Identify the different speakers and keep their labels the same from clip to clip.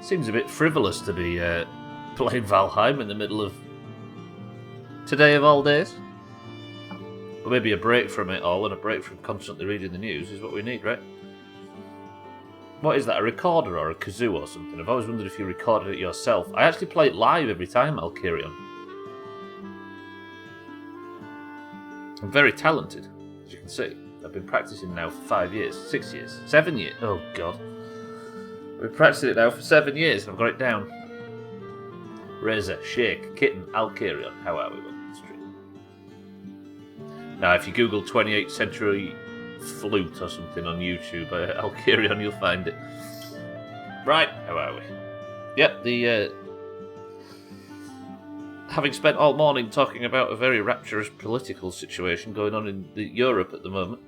Speaker 1: Seems a bit frivolous to be playing Valheim in the middle of today of all days. But maybe a break from it all and a break from constantly reading the news is what we need, right? What is that, a recorder or a kazoo or something? I've always wondered if you recorded it yourself. I actually play it live every time, I'll carry on. I'm very talented, as you can see. I've been practicing now for 5 years, 6 years, 7 years. Oh, God. I've been practicing it now for 7 years and I've got it down. Razor, Shake, Kitten, I'll carry on. How are we? Welcome to the stream. Now, if you Google 28th century flute or something on YouTube, I'll carry on, you'll find it. Right, how are we? Yep, having spent all morning talking about a very rapturous political situation going on in Europe at the moment,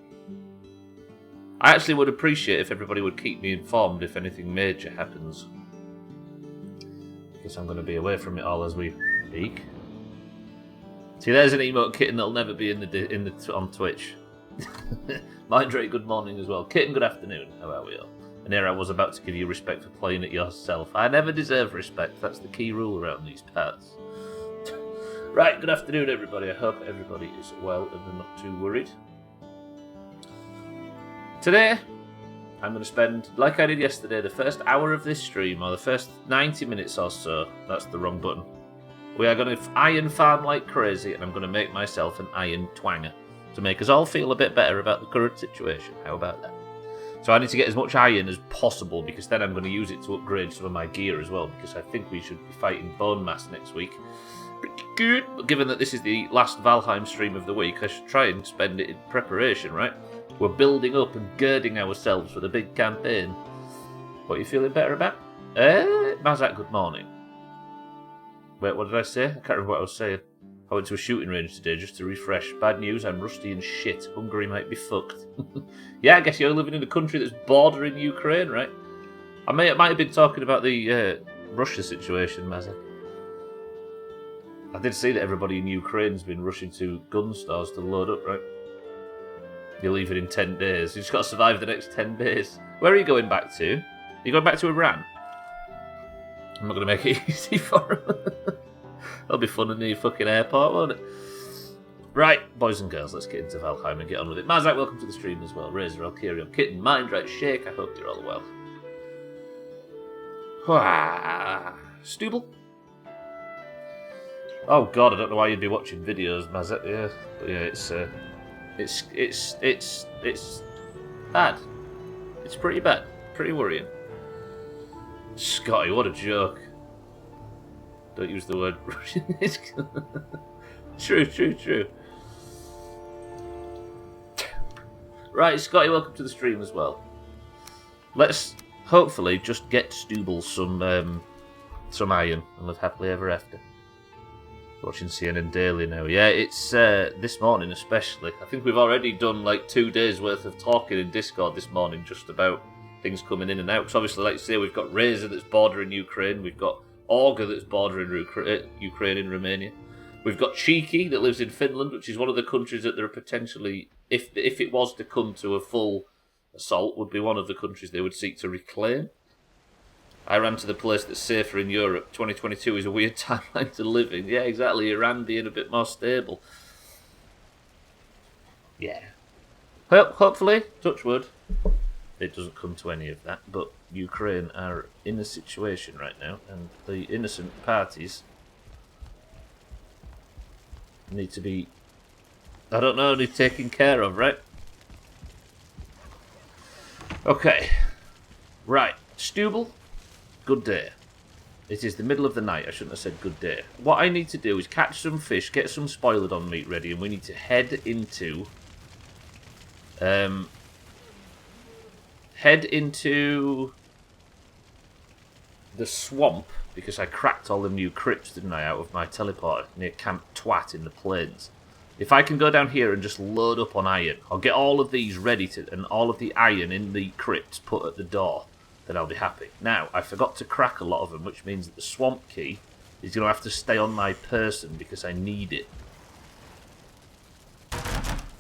Speaker 1: I actually would appreciate if everybody would keep me informed if anything major happens. Because I'm going to be away from it all as we speak. See, there's an emote, Kitten, that'll never be on Twitch. Mindray, good morning as well. Kitten, good afternoon. How are we all? And here I was about to give you respect for playing it yourself. I never deserve respect. That's the key rule around these parts. Right, good afternoon, everybody. I hope everybody is well and they're not too worried. Today, I'm going to spend, like I did yesterday, the first hour of this stream, or the first 90 minutes or so. That's the wrong button. We are going to iron farm like crazy, and I'm going to make myself an iron twanger to make us all feel a bit better about the current situation. How about that? So I need to get as much iron as possible, because then I'm going to use it to upgrade some of my gear as well, because I think we should be fighting Bone Mass next week. Pretty good. But given that this is the last Valheim stream of the week, I should try and spend it in preparation, right? We're building up and girding ourselves for the big campaign. What are you feeling better about? Mazak, good morning. Wait, what did I say? I can't remember what I was saying. I went to a shooting range today just to refresh. Bad news, I'm rusty and shit. Hungary might be fucked. Yeah, I guess you're living in a country that's bordering Ukraine, right? I might have been talking about the Russia situation, Mazak. I did see that everybody in Ukraine's been rushing to gun stores to load up, right? You're leaving in 10 days. You just got to survive the next 10 days. Where are you going back to? Are you going back to Iran? I'm not going to make it easy for him. That'll be fun in the fucking airport, won't it? Right, boys and girls, let's get into Valheim and get on with it. Mazak, welcome to the stream as well. Razor, I'll carry on. Kitten, Mindray, Shake, I hope you're all well. Stubbler? Oh god, I don't know why you'd be watching videos, Mazak. Yeah, but yeah, it's bad. It's pretty bad. Pretty worrying. Scotty, what a joke. Don't use the word Russian. True. Right, Scotty, welcome to the stream as well. Let's hopefully just get Stubbler some iron and live happily ever after. Watching CNN daily now. Yeah, it's this morning especially. I think we've already done like 2 days worth of talking in Discord this morning just about things coming in and out. Because obviously, like you say, we've got Razor that's bordering Ukraine. We've got Augur that's bordering Ukraine and Romania. We've got Cheeky that lives in Finland, which is one of the countries that there are potentially, if it was to come to a full assault, would be one of the countries they would seek to reclaim. I ran to the place that's safer in Europe. 2022 is a weird timeline to live in. Yeah, exactly. Iran being a bit more stable. Yeah. Hopefully, touch wood, it doesn't come to any of that. But Ukraine are in a situation right now, and the innocent parties need to be, I don't know, need taken care of, right? Okay. Right. Stubbler. Good day. It is the middle of the night. I shouldn't have said good day. What I need to do is catch some fish, get some spoiled on meat ready, and we need to head into the swamp, because I cracked all the new crypts, didn't I, out of my teleporter near Camp Twat in the plains. If I can go down here and just load up on iron, I'll get all of these ready and all of the iron in the crypts put at the door, then I'll be happy. Now, I forgot to crack a lot of them, which means that the swamp key is going to have to stay on my person because I need it.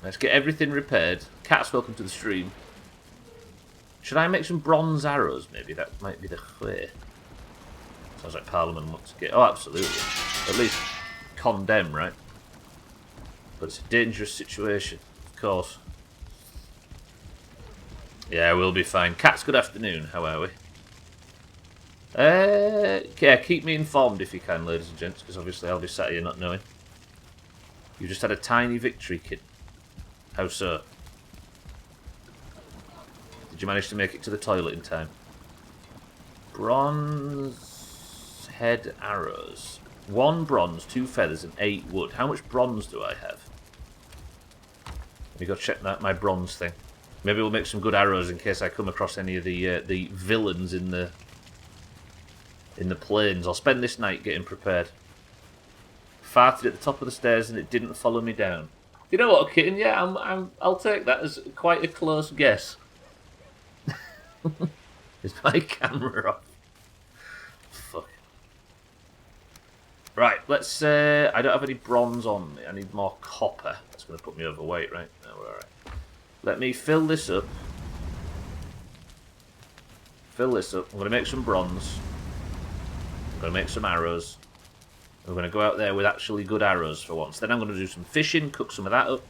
Speaker 1: Let's get everything repaired. Cats, welcome to the stream. Should I make some bronze arrows, maybe? That might be the way. Sounds like Parliament wants to get... Oh, absolutely. At least condemn, right? But it's a dangerous situation, of course. Yeah, we'll be fine. Cats, good afternoon. How are we? Yeah, keep me informed if you can, ladies and gents, because obviously I'll be sat here not knowing. You just had a tiny victory, kid. How so? Did you manage to make it to the toilet in time? Bronze head arrows. 1 bronze, 2 feathers, and 8 wood. How much bronze do I have? Let me go check my bronze thing. Maybe we'll make some good arrows in case I come across any of the villains in the plains. I'll spend this night getting prepared. Farted at the top of the stairs and it didn't follow me down. You know what, kitten? Yeah, I'll take that as quite a close guess. Is my camera off? Fuck. Right, let's... I don't have any bronze on me. I need more copper. That's going to put me overweight, right? No, we're alright. Let me fill this up. Fill this up. I'm going to make some bronze. I'm going to make some arrows. I'm going to go out there with actually good arrows for once. Then I'm going to do some fishing, cook some of that up.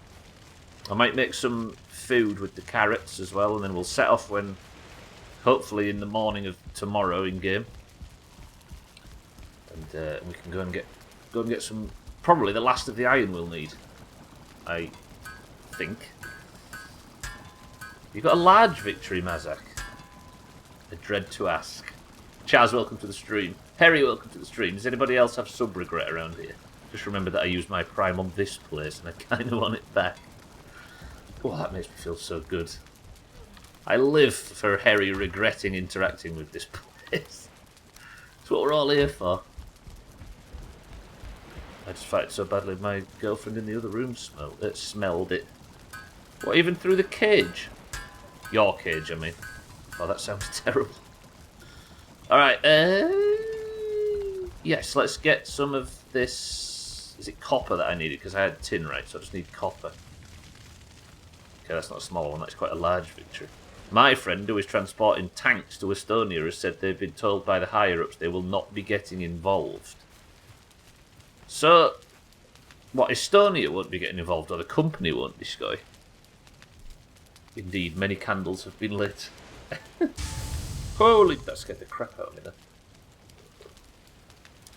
Speaker 1: I might make some food with the carrots as well, and then we'll set off when... Hopefully in the morning of tomorrow in game. And we can go and get some... Probably the last of the iron we'll need. I think. You got a large victory, Mazak. I dread to ask. Chaz, welcome to the stream. Harry, welcome to the stream. Does anybody else have sub-regret around here? Just remember that I used my prime on this place and I kind of want it back. Oh, that makes me feel so good. I live for Harry regretting interacting with this place. It's what we're all here for. I just fight so badly my girlfriend in the other room smelled it. What, even through the cage? Your cage, I mean. Oh, that sounds terrible. Alright, yes, let's get some of this... Is it copper that I needed? Because I had tin, right? So I just need copper. Okay, that's not a small one. That's quite a large victory. My friend, who is transporting tanks to Estonia, has said they've been told by the higher-ups they will not be getting involved. So, what, Estonia won't be getting involved, or the company won't be, Sky? Indeed, many candles have been lit. Holy, that scared the crap out of me then.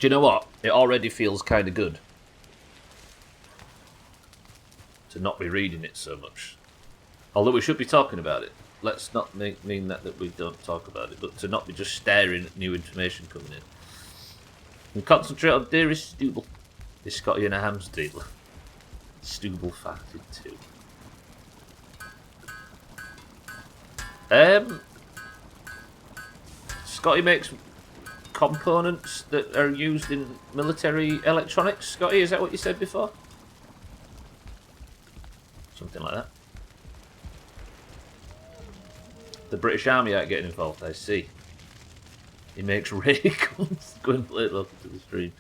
Speaker 1: Do you know what? It already feels kind of good to not be reading it so much. Although we should be talking about it. Let's not mean that we don't talk about it, but to not be just staring at new information coming in. And concentrate on dearest Stubbler. Is Scotty and a ham stealer? Stubbler farted too. Scotty makes components that are used in military electronics. Scotty, is that what you said before? Something like that. The British Army aren't getting involved, I see. He makes ray guns. Go and play it, welcome to the stream.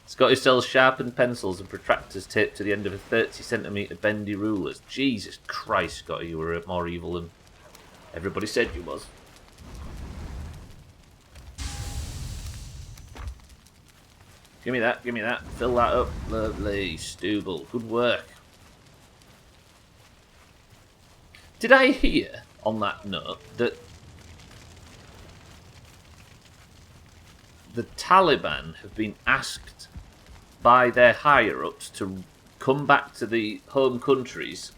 Speaker 1: Scotty sells sharpened pencils and protractors taped to the end of a 30cm bendy rulers. Jesus Christ, Scotty, you were more evil than everybody said you was. Give me that, give me that. Fill that up. Lovely, Stubbler. Good work. Did I hear, on that note, that the Taliban have been asked by their higher-ups to come back to the home countries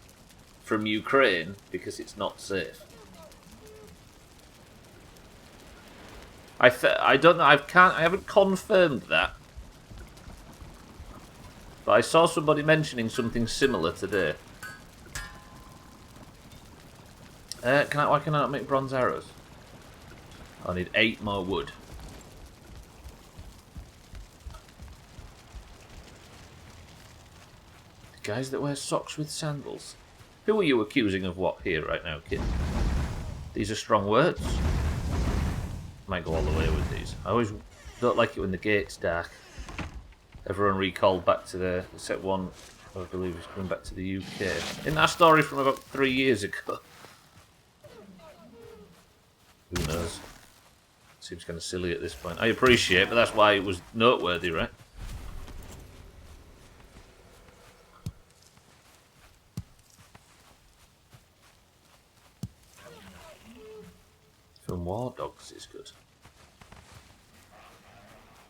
Speaker 1: from Ukraine because it's not safe? I don't know. I haven't confirmed that, but I saw somebody mentioning something similar today. Why can I not make bronze arrows? I need 8 more wood. The guys that wear socks with sandals. Who are you accusing of what here right now, kid? These are strong words. Might go all the way with these. I always don't like it when the gate's dark. Everyone recalled back to the set 1, I believe, is coming back to the UK. Isn't that a story from about 3 years ago? Who knows? Seems kind of silly at this point. I appreciate, but that's why it was noteworthy, right? Film War Dogs is good.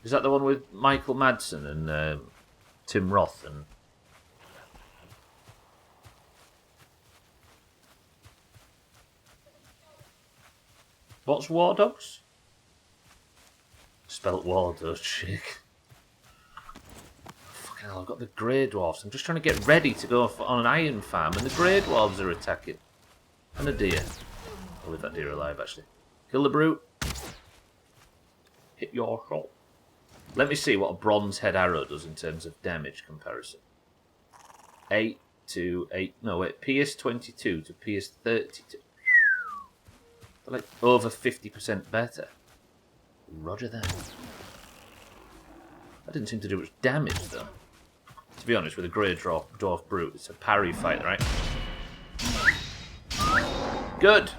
Speaker 1: Is that the one with Michael Madsen and Tim Roth and... What's War Dogs? Spelt War Dogs, chick. Fucking hell, I've got the Grey Dwarfs. I'm just trying to get ready to go on an iron farm, and the Grey Dwarves are attacking. And a deer. I'll leave that deer alive, actually. Kill the brute. Hit your shot. Let me see what a bronze head arrow does in terms of damage comparison. 8 to 8... No, wait. PS22 to PS32. They're like over 50% better. Roger that. That didn't seem to do much damage, though. To be honest, with a Grey Dwarf Brute, it's a parry fight, right? Good!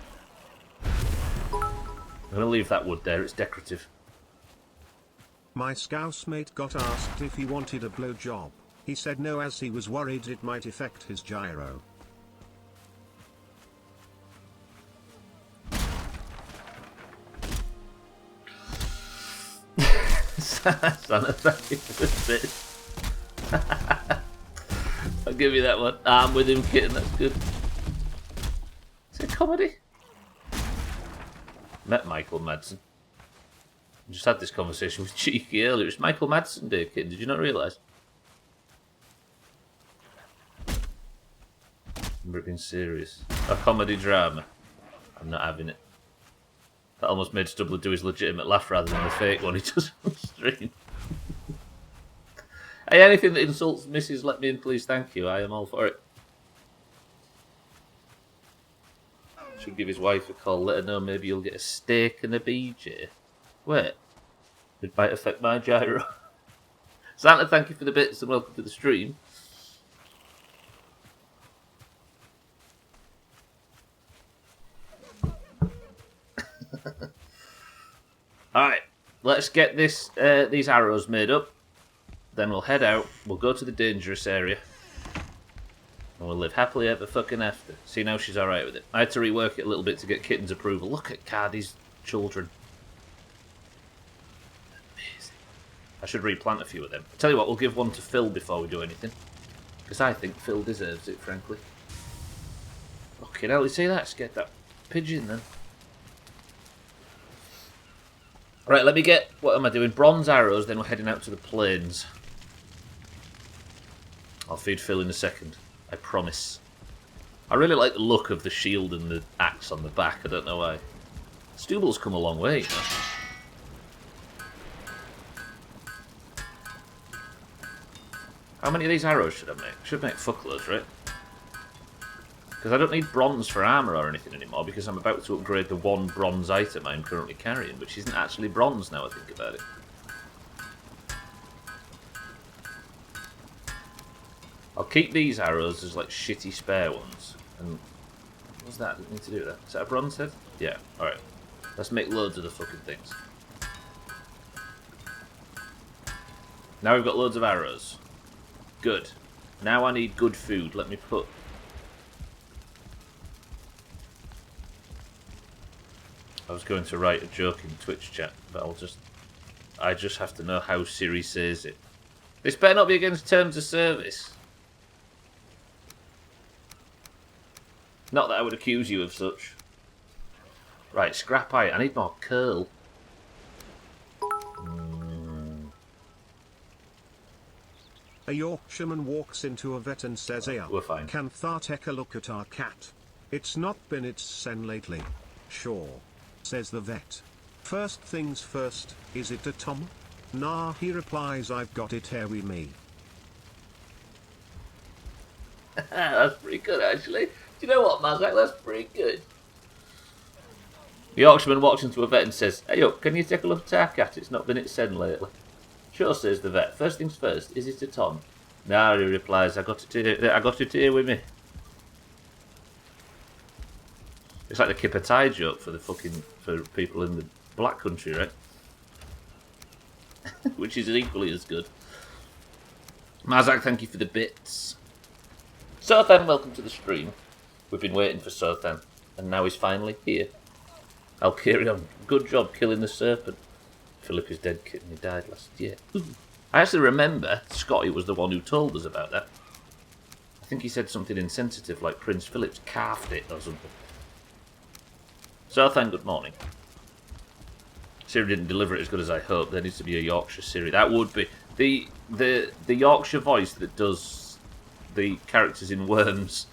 Speaker 1: I'm going to leave that wood there, it's decorative.
Speaker 2: My Scouse-mate got asked if he wanted a blowjob. He said no as he was worried it might affect his gyro.
Speaker 1: Santa, thank you for this. I'll give you that one. I'm with him, kitten, that's good. Is it a comedy? Met Michael Madsen. I just had this conversation with Cheeky earlier. It's Michael Madsen Day, kid. Did you not realise? Remember it being serious. A comedy drama. I'm not having it. That almost made Stubbler do his legitimate laugh rather than the fake one he does on stream. Hey, anything that insults Mrs. Let Me In, please, thank you. I am all for it. Should give his wife a call, let her know maybe you'll get a steak and a BJ. Wait. It might affect my gyro. Santa, thank you for the bits and welcome to the stream. Alright, let's get these arrows made up. Then we'll head out, we'll go to the dangerous area. And we'll live happily ever fucking after. See, now she's alright with it. I had to rework it a little bit to get Kitten's approval. Look at Cardi's children. Amazing. I should replant a few of them. I'll tell you what, we'll give one to Phil before we do anything. Because I think Phil deserves it, frankly. Fucking hell, you see that? Let's get that pigeon then. Right, let me get... What am I doing? Bronze arrows, then we're heading out to the plains. I'll feed Phil in a second. I promise. I really like the look of the shield and the axe on the back. I don't know why. Stubbler's come a long way, you know. How many of these arrows should I make? I should make fuckloads, right? Because I don't need bronze for armour or anything anymore, because I'm about to upgrade the one bronze item I'm currently carrying, which isn't actually bronze now I think about it. I'll keep these arrows as like shitty spare ones. And what's that? Didn't need to do that. Is that a bronze head? Yeah, alright. Let's make loads of the fucking things. Now we've got loads of arrows. Good. Now I need good food. Let me put... I was going to write a joke in Twitch chat, but I just have to know how Siri says it. This better not be against terms of service. Not that I would accuse you of such. Right, scrap iron. I need more curl.
Speaker 2: A Yorkshireman walks into a vet and says, "Aya,
Speaker 1: we're fine.
Speaker 2: Can Thar take a look at our cat? It's not been its sen lately." "Sure," says the vet. "First things first, is it a Tom?" "Nah," he replies, "I've got it here with me."
Speaker 1: That's pretty good, actually. Do you know what, Mazak? That's pretty good. The Yorkshireman walks into a vet and says, "Hey up, can you take a look at our cat? It's not been its sen lately." "Sure," says the vet. "First things first, is it a Tom?" "Nah," he replies, I got it here with me." It's like the Kipper Tie joke for people in the Black Country, right? Which is equally as good. Marzak, thank you for the bits. Sothan, welcome to the stream. We've been waiting for Sothan, and now he's finally here. I'll carry on. Good job killing the serpent. Philip is dead, kitten. He died last year. Ooh. I actually remember Scotty was the one who told us about that. I think he said something insensitive, like Prince Philip's carved it or something. Sothan, good morning. Siri didn't deliver it as good as I hoped. There needs to be a Yorkshire Siri. That would be the Yorkshire voice that does the characters in Worms.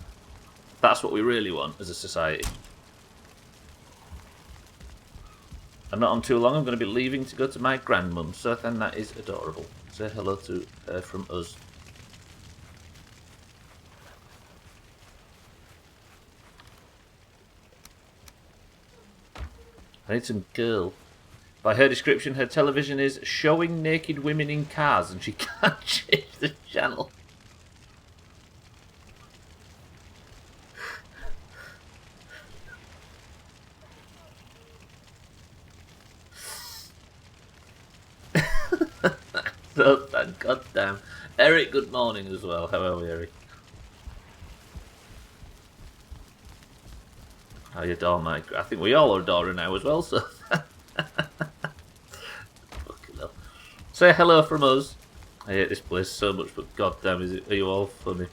Speaker 1: That's what we really want as a society. And not on too long, I'm going to be leaving to go to my grandmum. So then that is adorable. Say hello to her from us. I need some girl. By her description, her television is showing naked women in cars and she can't change the channel. So, goddamn. Eric, good morning as well. How are we, Eric? I adore my... I think we all adore her now as well, so... Fucking hell. Say hello from us. I hate this place so much, but goddamn, are you all funny?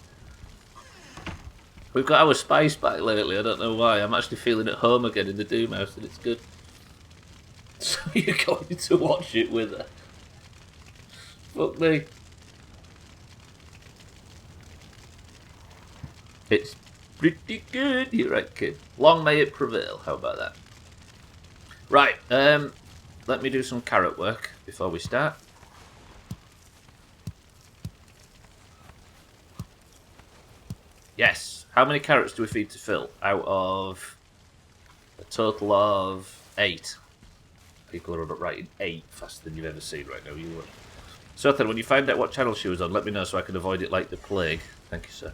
Speaker 1: We've got our spice back lately, I don't know why. I'm actually feeling at home again in the Doomhaus, and it's good. So you're going to watch it with her? Fuck me. It's pretty good, you're right, kid. Long may it prevail. How about that? Right, let me do some carrot work before we start. Yes. How many carrots do we feed to Phil? Out of a total of 8. People are writing 8 faster than you've ever seen right now. You would. So then, when you find out what channel she was on, let me know so I can avoid it like the plague. Thank you, sir.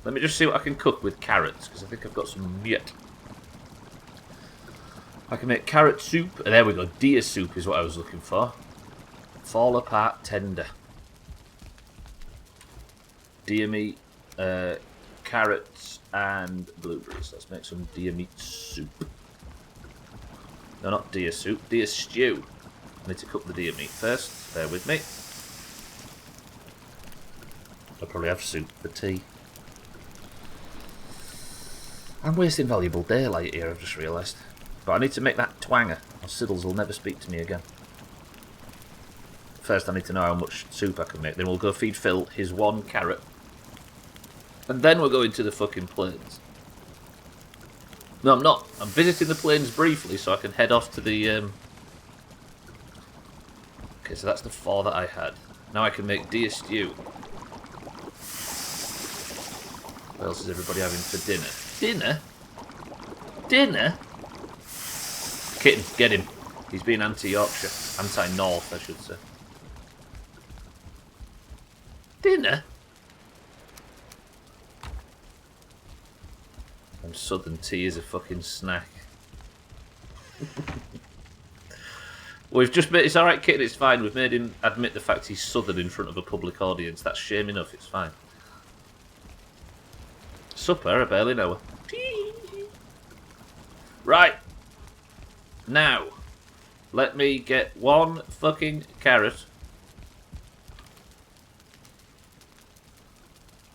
Speaker 1: Let me just see what I can cook with carrots, because I think I've got some meat. I can make carrot soup. And there we go. Deer soup is what I was looking for. Fall apart tender. Deer meat, carrots, and blueberries. Let's make some deer meat soup. No, not deer soup. Deer stew. I need to cook the deer meat first. Bear with me. I'll probably have soup for tea. I'm wasting valuable daylight here, I've just realised. But I need to make that twanger, or Siddles will never speak to me again. First I need to know how much soup I can make. Then we'll go feed Phil his 1 carrot. And then we're going to the fucking plains. No, I'm not. I'm visiting the plains briefly so I can head off to the... Okay, so that's the 4 that I had. Now I can make deer stew. What else is everybody having for dinner? Dinner? Dinner? Kitten, get him. He's being anti-Yorkshire. Anti-North, I should say. Dinner? And southern tea is a fucking snack. We've just made... It's alright, Kitten, it's fine. We've made him admit the fact he's southern in front of a public audience. That's shame enough, it's fine. Supper, I barely know her. Right. Now, let me get 1 fucking carrot.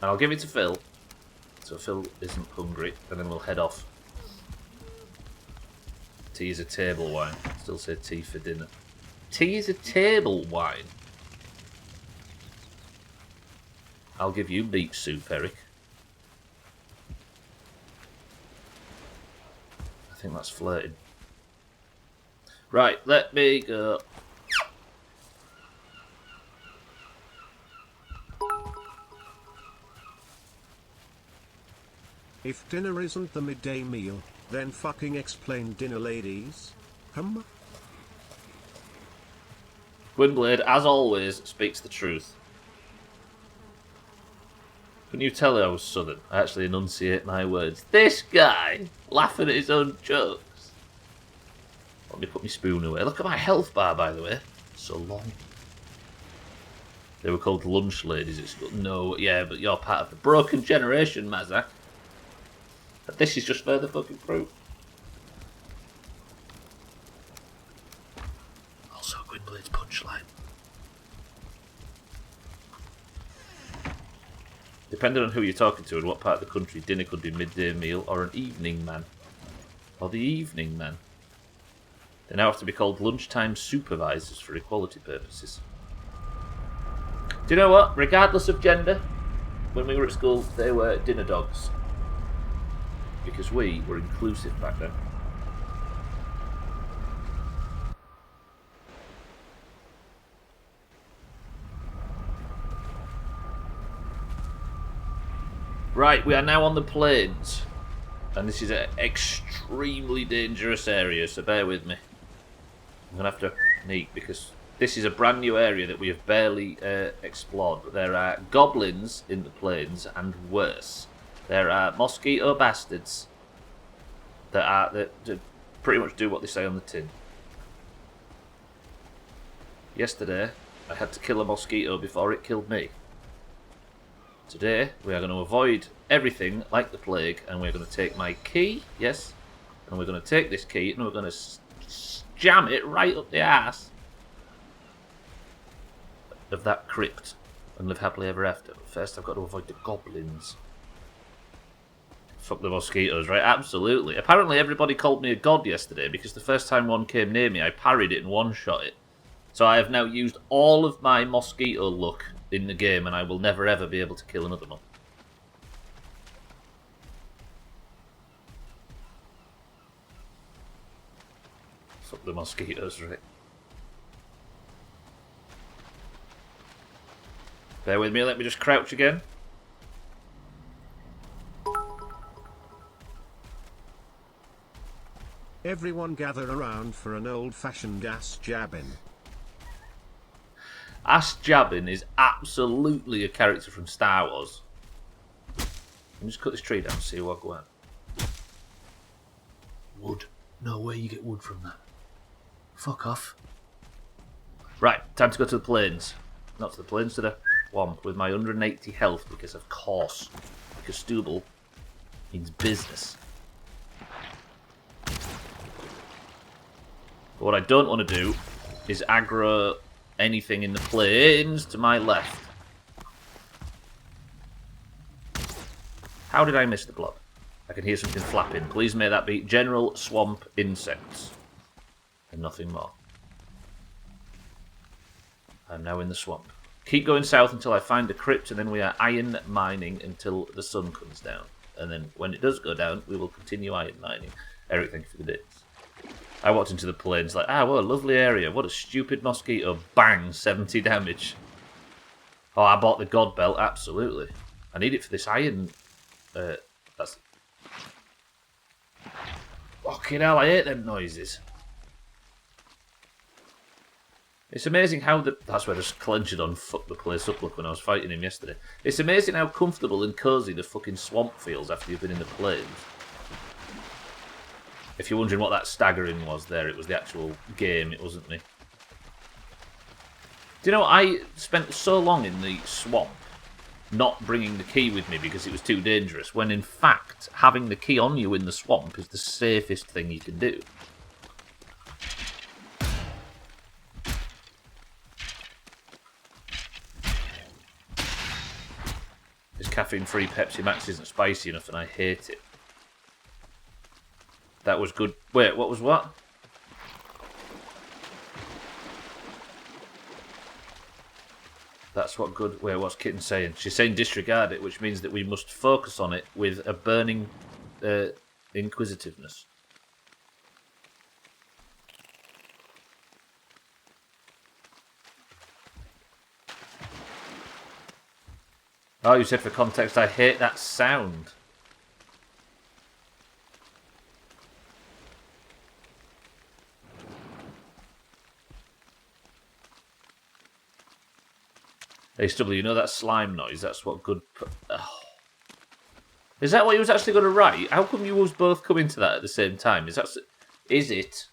Speaker 1: And I'll give it to Phil. So Phil isn't hungry, and then we'll head off. Tea is a table wine. Still say tea for dinner. Tea is a table wine. I'll give you meat soup, Eric. I think that's flirting. Right, let me go.
Speaker 2: If dinner isn't the midday meal, then fucking explain dinner, ladies.
Speaker 1: Gwynblade, as always, speaks the truth. Couldn't you tell I was southern? I actually enunciate my words. This guy, laughing at his own jokes. Let me put my spoon away. Look at my health bar, by the way. So long. They were called lunch ladies at school. No, yeah, but you're part of the broken generation, Mazak. But this is just further fucking proof. Also, Gwynblade's punchline. Depending on who you're talking to and what part of the country, dinner could be midday meal or an evening man. Or the evening man. They now have to be called lunchtime supervisors for equality purposes. Do you know what? Regardless of gender, when we were at school, they were dinner dogs. Because we were inclusive back then. Right, we are now on the plains. And this is an extremely dangerous area, so bear with me. I'm going to have to sneak because this is a brand new area that we have barely explored. There are goblins in the plains and worse. There are mosquito bastards that pretty much do what they say on the tin. Yesterday, I had to kill a mosquito before it killed me. Today, we are going to avoid everything like the plague, and we're going to take my key, yes, and we're going to take this key, and we're going to jam it right up the ass of that crypt, and live happily ever after. But first, I've got to avoid the goblins. Fuck the mosquitoes, right? Absolutely. Apparently, everybody called me a god yesterday, because the first time one came near me, I parried it and one-shot it. So I have now used all of my mosquito luck in the game, and I will never ever be able to kill another one. Fuck the mosquitoes, right? Bear with me, let me just crouch again.
Speaker 2: Everyone gather around for an old-fashioned ass jabbing.
Speaker 1: Ass Jabbin is absolutely a character from Star Wars. Let me just cut this tree down and see what go on. Wood. No way you get wood from that. Fuck off. Right, time to go to the plains. Not to the plains, to the swamp with my 180 health because of course. Because Stubbler means business. But what I don't want to do is aggro anything in the plains to my left. How did I miss the blob? I can hear something flapping. Please may that be general swamp insects. And nothing more. I'm now in the swamp. Keep going south until I find the crypt, and then we are iron mining until the sun comes down. And then when it does go down, we will continue iron mining. Eric, thank you for the bits. I walked into the plains like, what a lovely area. What a stupid mosquito. Bang, 70 damage. Oh, I bought the god belt, absolutely. I need it for this iron. That's... Fucking hell, I hate them noises. It's amazing how that's where I just clenched on fuck the place up look when I was fighting him yesterday. It's amazing how comfortable and cosy the fucking swamp feels after you've been in the plains. If you're wondering what that staggering was there, it was the actual game, it wasn't me. Do you know, I spent so long in the swamp not bringing the key with me because it was too dangerous, when in fact, having the key on you in the swamp is the safest thing you can do. This caffeine-free Pepsi Max isn't spicy enough and I hate it. That was good. Wait, what was what? That's what good... Wait, what's Kitten saying? She's saying disregard it, which means that we must focus on it with a burning inquisitiveness. Oh, you said for context, I hate that sound. Hey, Stubbler, you know that slime noise? That's what good... Oh. Is that what you was actually going to write? How come you was both coming to that at the same time? Is it?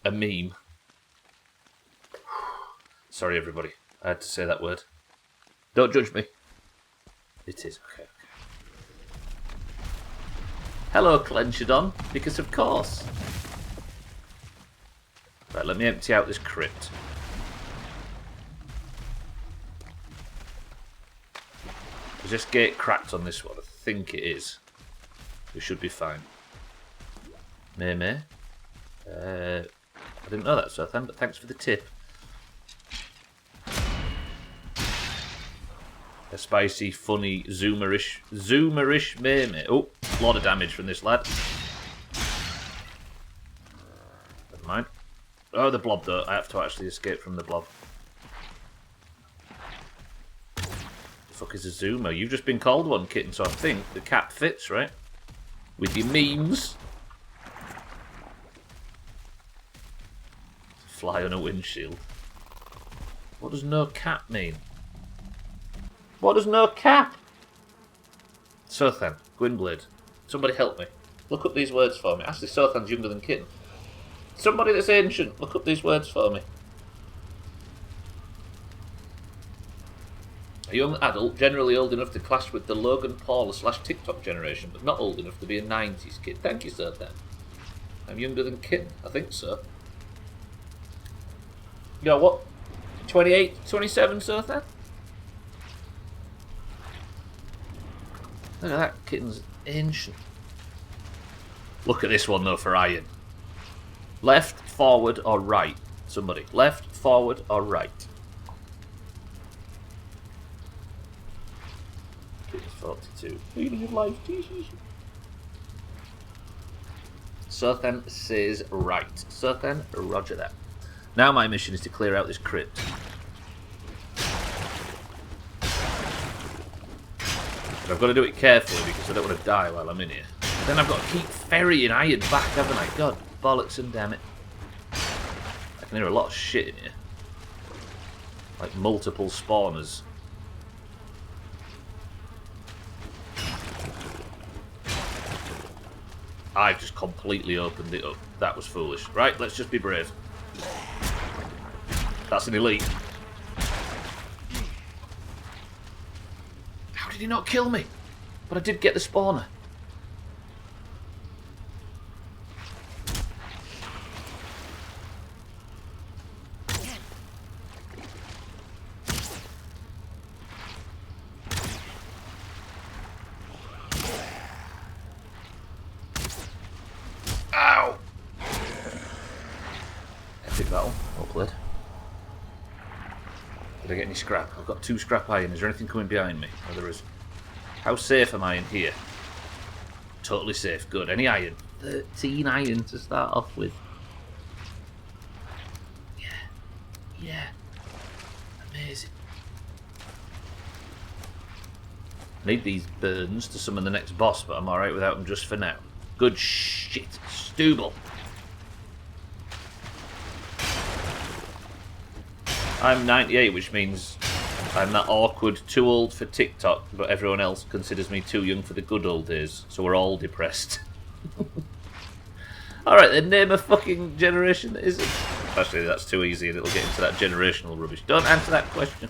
Speaker 1: a meme. Sorry, everybody. I had to say that word. Don't judge me. It is. Okay. Hello, Clenchadon. Because of course. Right, let me empty out this crypt. Is this gate cracked on this one? I think it is. We should be fine. May. I didn't know that, Sothan, but thanks for the tip. A spicy, funny, zoomerish May. Oh, a lot of damage from this lad. Never mind. Oh, the blob though. I have to actually escape from the blob. The fuck is a zoomer? You've just been called one, kitten, so I think the cap fits, right? With your memes. Fly on a windshield. What does no cap mean? What does no cap? Sothan, Gwynblade. Somebody help me. Look up these words for me. Actually, Sothan's younger than Kitten. Somebody that's ancient, look up these words for me. A young adult, generally old enough to clash with the Logan Paul / TikTok generation, but not old enough to be a 90s kid. Thank you, Sothan. I'm younger than Kitten. I think so. You know what? 28, 27, Sothan? Look at that, Kitten's ancient. Look at this one though for iron. Left, forward or right? Somebody. Left, forward or right? Kitten's 42. Feeling of life. Sothan says right. Sothan, roger that. Now my mission is to clear out this crypt. But I've got to do it carefully because I don't want to die while I'm in here. Then I've got to keep ferrying iron back, haven't I? God, bollocks and damn it. I can hear a lot of shit in here. Like multiple spawners. I've just completely opened it up. That was foolish. Right, let's just be brave. That's an elite. How did he not kill me? But I did get the spawner. Ow! Epic battle. Well played. Did I get any scrap? I've got 2 scrap iron. Is there anything coming behind me? Oh, there is. How safe am I in here? Totally safe. Good. Any iron? 13 iron to start off with. Yeah. Amazing. Need these burns to summon the next boss, but I'm alright without them just for now. Good shit. Stubble. I'm 98, which means I'm that awkward, too old for TikTok, but everyone else considers me too young for the good old days, so we're all depressed. Alright then, name a fucking generation that isn't. Actually, that's too easy and it'll get into that generational rubbish. Don't answer that question.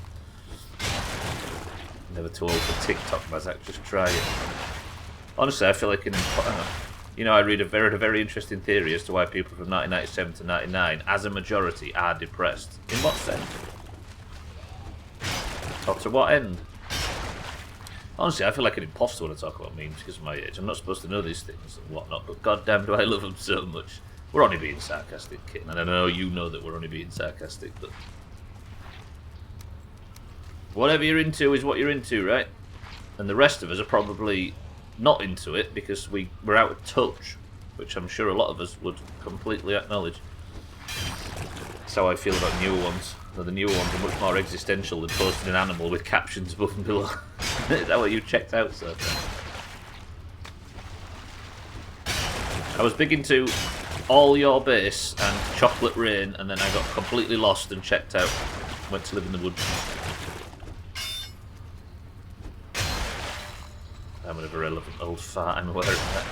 Speaker 1: Never too old for TikTok, Mazak, just try it. Honestly, I feel like I read a very interesting theory as to why people from 1997 to 99, as a majority, are depressed. In what sense? Or to what end? Honestly, I feel like an imposter when I talk about memes because of my age. I'm not supposed to know these things and whatnot, but goddamn do I love them so much. We're only being sarcastic, Kitten, and I know you know that we're only being sarcastic, but... whatever you're into is what you're into, right? And the rest of us are probably not into it because we're out of touch, which I'm sure a lot of us would completely acknowledge. That's how I feel about newer ones. Though the newer ones are much more existential than posting an animal with captions above and below. Is that what you checked out, sir? I was big into All Your Base and Chocolate Rain, and then I got completely lost and checked out. Went to live in the woods. I'm an irrelevant old fart, I'm aware of that.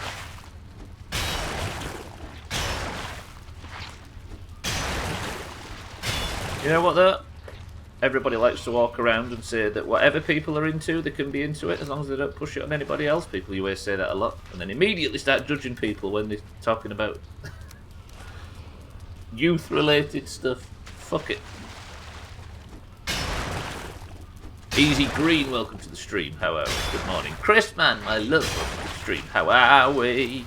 Speaker 1: You know what though? Everybody likes to walk around and say that whatever people are into, they can be into it as long as they don't push it on anybody else. People always say that a lot, and then immediately start judging people when they're talking about youth-related stuff. Fuck it. Easy Green, welcome to the stream. How are we? Good morning. Chris, man, my love, welcome to the stream. How are we?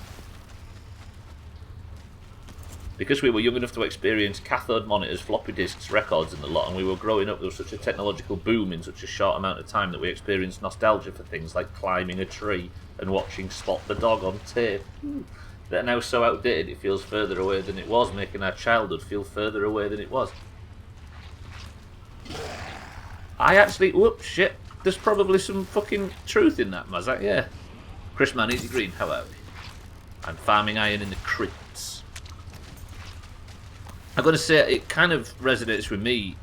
Speaker 1: Because we were young enough to experience cathode monitors, floppy disks, records and the lot, and we were growing up, there was such a technological boom in such a short amount of time that we experienced nostalgia for things like climbing a tree and watching Spot the Dog on tape. That are now so outdated it feels further away than it was, making our childhood feel further away than it was. I actually... whoops, shit. There's probably some fucking truth in that, Mazak, yeah. Chris Man, Easy Green, how are we? I'm farming iron in the crypts. I've got to say, it kind of resonates with me,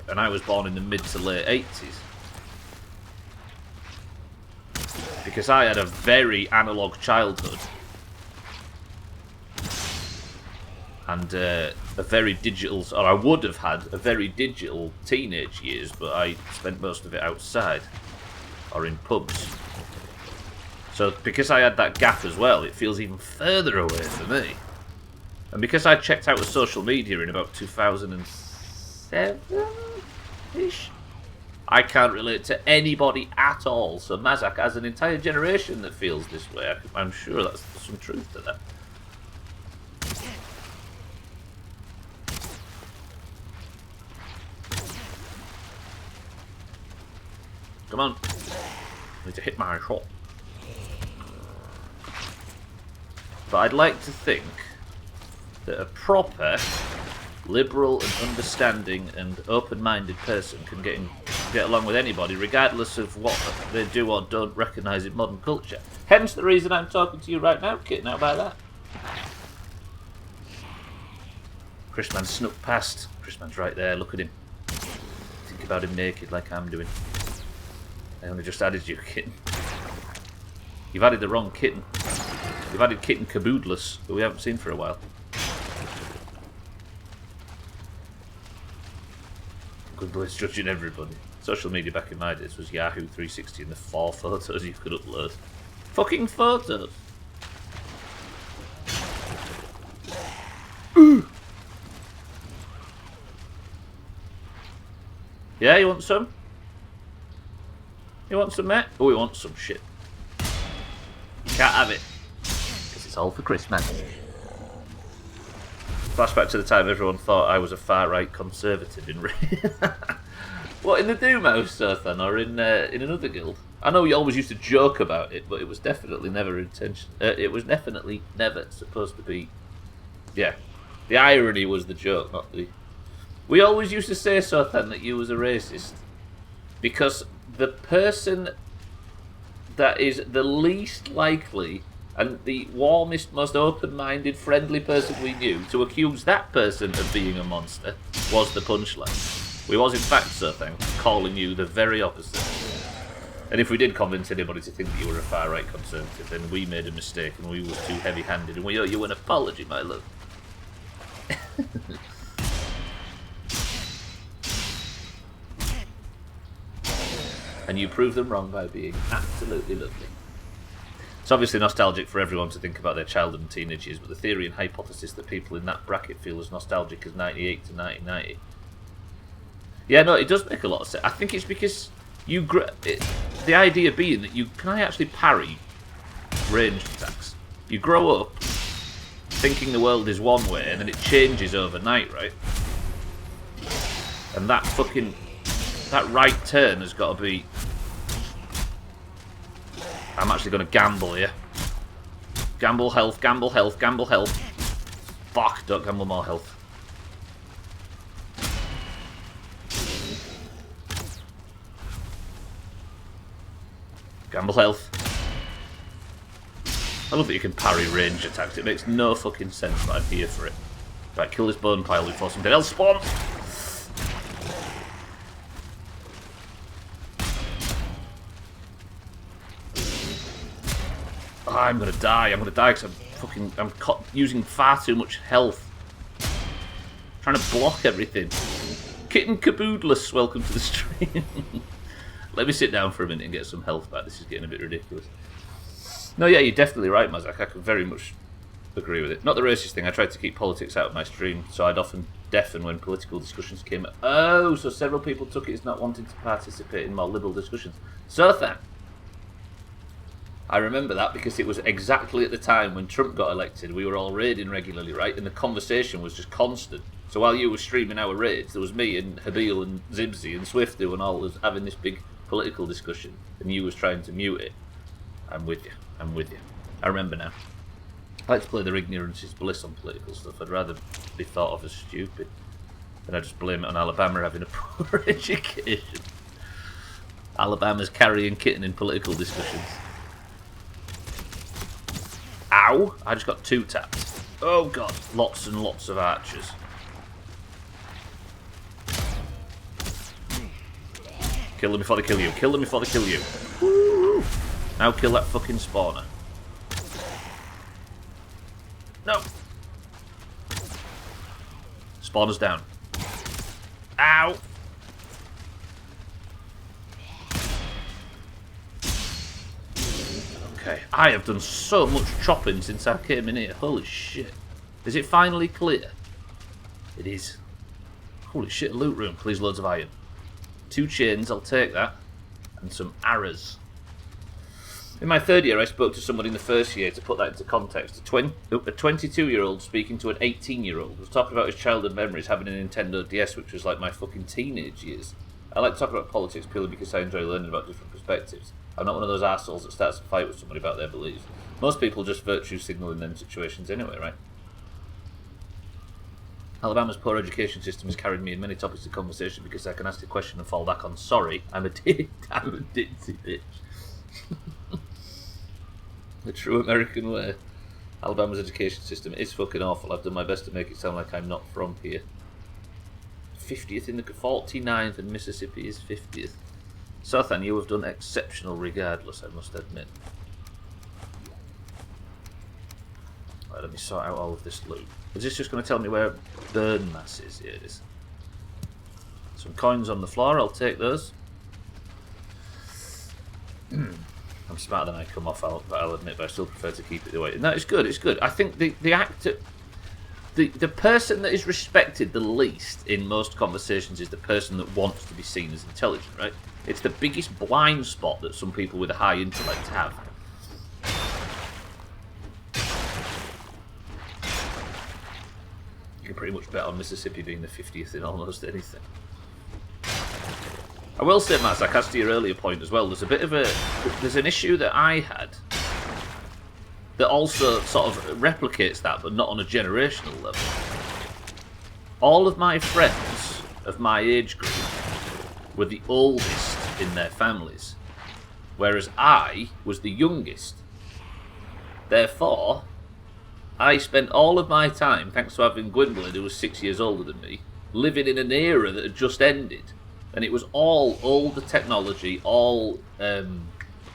Speaker 1: and I was born in the mid to late 80s. Because I had a very analogue childhood. And a very digital, or I would have had a very digital teenage years, but I spent most of it outside, or in pubs. So because I had that gap as well, it feels even further away for me. And because I checked out of social media in about 2007-ish, I can't relate to anybody at all. So Mazak has an entire generation that feels this way. I'm sure that's some truth to that. Come on. I need to hit my shot. But I'd like to think that a proper, liberal and understanding and open-minded person can get along with anybody, regardless of what they do or don't recognise in modern culture. Hence the reason I'm talking to you right now, Kit. How about that? Chrisman snuck past. Chrisman's right there, look at him. Think about him naked like I'm doing. I only just added you, kitten. You've added the wrong kitten. You've added Kitten Caboodless, who we haven't seen for a while. Good boys judging everybody. Social media back in my days was Yahoo 360 and the 4 photos you could upload. Fucking photos! Yeah, you want some? You want some, mate? Oh, we want some shit. You can't have it. Because it's all for Christmas. Flashback to the time everyone thought I was a far-right conservative in what, in the Doomhaus, Sothan, or in another guild? I know you always used to joke about it, but it was definitely never it was definitely never supposed to be... Yeah. The irony was the joke, not the... We always used to say, Sothan, that you was a racist. Because the person that is the least likely and the warmest, most open-minded, friendly person we knew to accuse that person of being a monster was the punchline. We was in fact, Sothan, calling you the very opposite. And if we did convince anybody to think that you were a far-right conservative, then we made a mistake and we were too heavy-handed, and we owe you an apology, my love. And you proved them wrong by being absolutely lovely. It's obviously nostalgic for everyone to think about their childhood and teenage years, but the theory and hypothesis that people in that bracket feel as nostalgic as 98 to 1990. Yeah, no, it does make a lot of sense. I think it's because the idea being that you can actually parry ranged attacks. You grow up thinking the world is one way, and then it changes overnight, right? And that right turn has got to be... I'm actually going to gamble here. Gamble health, gamble health, gamble health. Fuck, don't gamble more health. Gamble health. I love that you can parry range attacks. It makes no fucking sense, but I'm here for it. Right, kill this bone pile before something else spawns. Oh, I'm gonna die. I'm gonna die because I'm using far too much health. I'm trying to block everything. Kitten Caboodless, welcome to the stream. Let me sit down for a minute and get some health back. This is getting a bit ridiculous. No, yeah, you're definitely right, Mazak. I can very much agree with it. Not the racist thing. I tried to keep politics out of my stream, so I'd often deafen when political discussions came up. Oh, so several people took it as not wanting to participate in more liberal discussions. Sothan. I remember that because it was exactly at the time when Trump got elected. We were all raiding regularly, right? And the conversation was just constant. So while you were streaming our raids, there was me and Habil and Zibsy and Swiftu and all was having this big political discussion, and you was trying to mute it. I'm with you. I'm with you. I remember now. I like to play their ignorance is bliss on political stuff. I'd rather be thought of as stupid than I just blame it on Alabama having a poor education. Alabama's carrying kitten in political discussions. Ow! I just got 2 tapped. Oh god, lots and lots of archers. Kill them before they kill you. Kill them before they kill you. Woo! Now kill that fucking spawner. No! Spawner's down. Ow! Okay, I have done so much chopping since I came in here. Holy shit. Is it finally clear? It is. Holy shit, loot room. Please, loads of iron. 2 chains, I'll take that. And some arrows. In my 3rd year, I spoke to someone in the 1st year to put that into context. A 22-year-old speaking to an 18-year-old was talking about his childhood memories having a Nintendo DS, which was like my fucking teenage years. I like to talk about politics purely because I enjoy learning about different perspectives. I'm not one of those assholes that starts a fight with somebody about their beliefs. Most people just virtue signal in them situations anyway, right? Alabama's poor education system has carried me in many topics of conversation because I can ask a question and fall back on sorry, I'm a ditzy bitch. The true American way. Alabama's education system is fucking awful. I've done my best to make it sound like I'm not from here. 50th in the 49th and Mississippi is 50th. Sothan, you have done exceptional regardless, I must admit. Right, let me sort out all of this loot. Is this just going to tell me where burn mass is? Here it is. Some coins on the floor, I'll take those. I'm smarter than I come off, I'll admit, but I still prefer to keep it the way. No, it's good, it's good. I think the actor... The person that is respected the least in most conversations is the person that wants to be seen as intelligent, right? It's the biggest blind spot that some people with a high intellect have. You can pretty much bet on Mississippi being the 50th in almost anything. I will say, Mazak, as to your earlier point as well, there's an issue that I had that also sort of replicates that, but not on a generational level. All of my friends of my age group were the oldest in their families, whereas I was the youngest. Therefore, I spent all of my time, thanks to having Gwynblade, who was 6 years older than me, living in an era that had just ended. And it was all older technology, all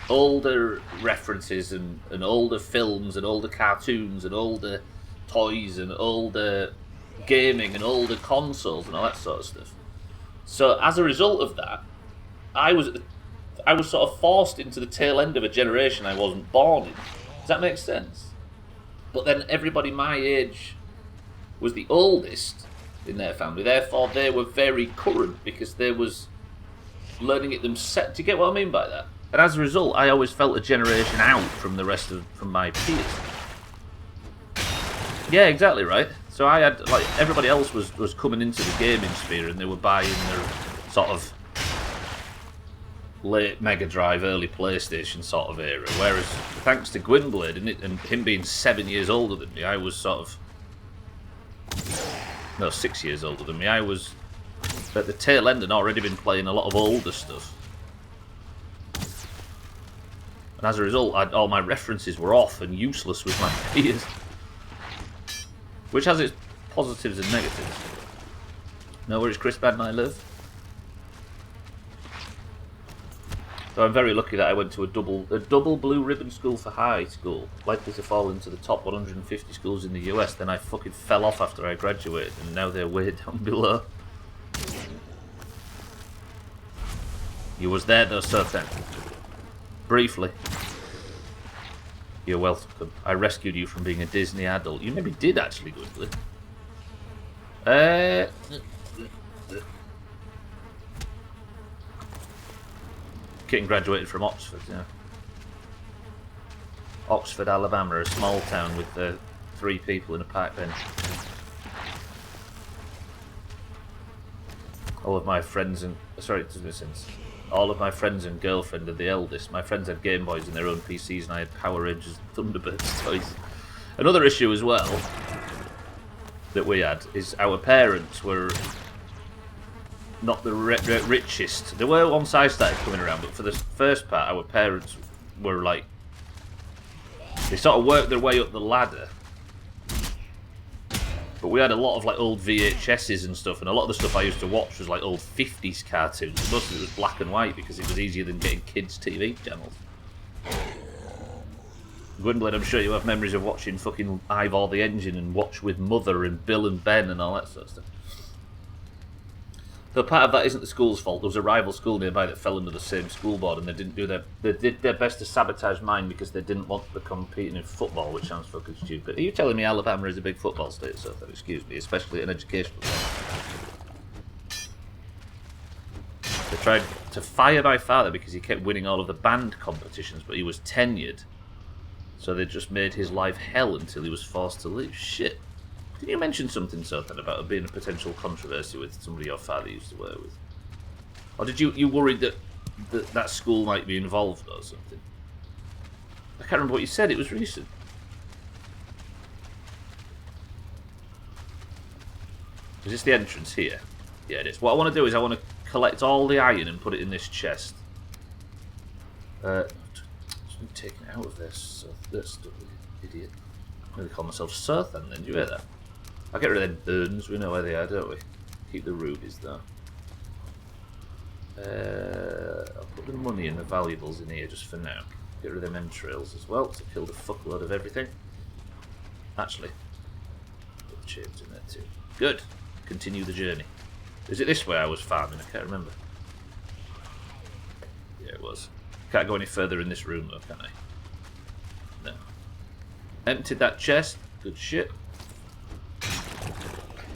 Speaker 1: older references and older films and older cartoons and older toys and older gaming and older consoles and all that sort of stuff. So as a result of that, I was sort of forced into the tail end of a generation I wasn't born in. Does that make sense? But then everybody my age was the oldest in their family, therefore they were very current because they was learning it themselves. Do you get what I mean by that? And as a result, I always felt a generation out from the rest of my peers. Yeah, exactly right. So I had, like, everybody else was coming into the gaming sphere and they were buying their sort of late Mega Drive, early PlayStation sort of era. Whereas, thanks to Gwynblade and him being 7 years older than me, I was sort of... No, 6 years older than me. I was at the tail end and already been playing a lot of older stuff. And as a result, all my references were off and useless with my peers. Which has its positives and negatives. Know where is Chris Bad and I live? So I'm very lucky that I went to a double blue ribbon school for high school, likely to fall into the top 150 schools in the US. Then I fucking fell off after I graduated, and now they're way down below. You was there though, Sir then. Briefly. You're welcome. I rescued you from being a Disney adult. You maybe did actually, Gwendolyn. Kitten graduated from Oxford, yeah. Oxford, Alabama, a small town with 3 people in a park bench. All of my friends and... Sorry, it doesn't make sense. All of my friends and girlfriend are the eldest. My friends had Game Boys in their own PCs and I had Power Rangers and Thunderbirds toys. Another issue as well that we had is our parents were not the richest. There were once I started coming around, but for the first part our parents were like... They sort of worked their way up the ladder. But we had a lot of like old VHSs and stuff, and a lot of the stuff I used to watch was like old 50s cartoons. Most of it was black and white because it was easier than getting kids' TV channels. Gwendolyn, I'm sure you have memories of watching fucking Ivor the Engine and Watch with Mother and Bill and Ben and all that sort of stuff. Though part of that isn't the school's fault. There was a rival school nearby that fell under the same school board, and they did their best to sabotage mine because they didn't want to compete in football, which sounds fucking stupid. Are you telling me Alabama is a big football state, so excuse me, especially an educational one? They tried to fire my father because he kept winning all of the band competitions, but he was tenured, so they just made his life hell until he was forced to leave. Shit. Didn't you mention something, Sothan, about it being a potential controversy with somebody your father used to work with? Or did you worried that that school might be involved or something? I can't remember what you said, it was recent. Is this the entrance here? Yeah, it is. What I want to do is I want to collect all the iron and put it in this chest. Just taken it out of this, so that's idiot. I'm going to call myself Sothan then, do you hear that? I'll get rid of them burns, we know where they are, don't we? Keep the rubies though. I'll put the money and the valuables in here just for now. Get rid of them entrails as well to kill the fuckload of everything. Actually, put the chains in there too. Good. Continue the journey. Is it this way I was farming? I can't remember. Yeah, it was. Can't go any further in this room though, can I? No. Emptied that chest. Good shit.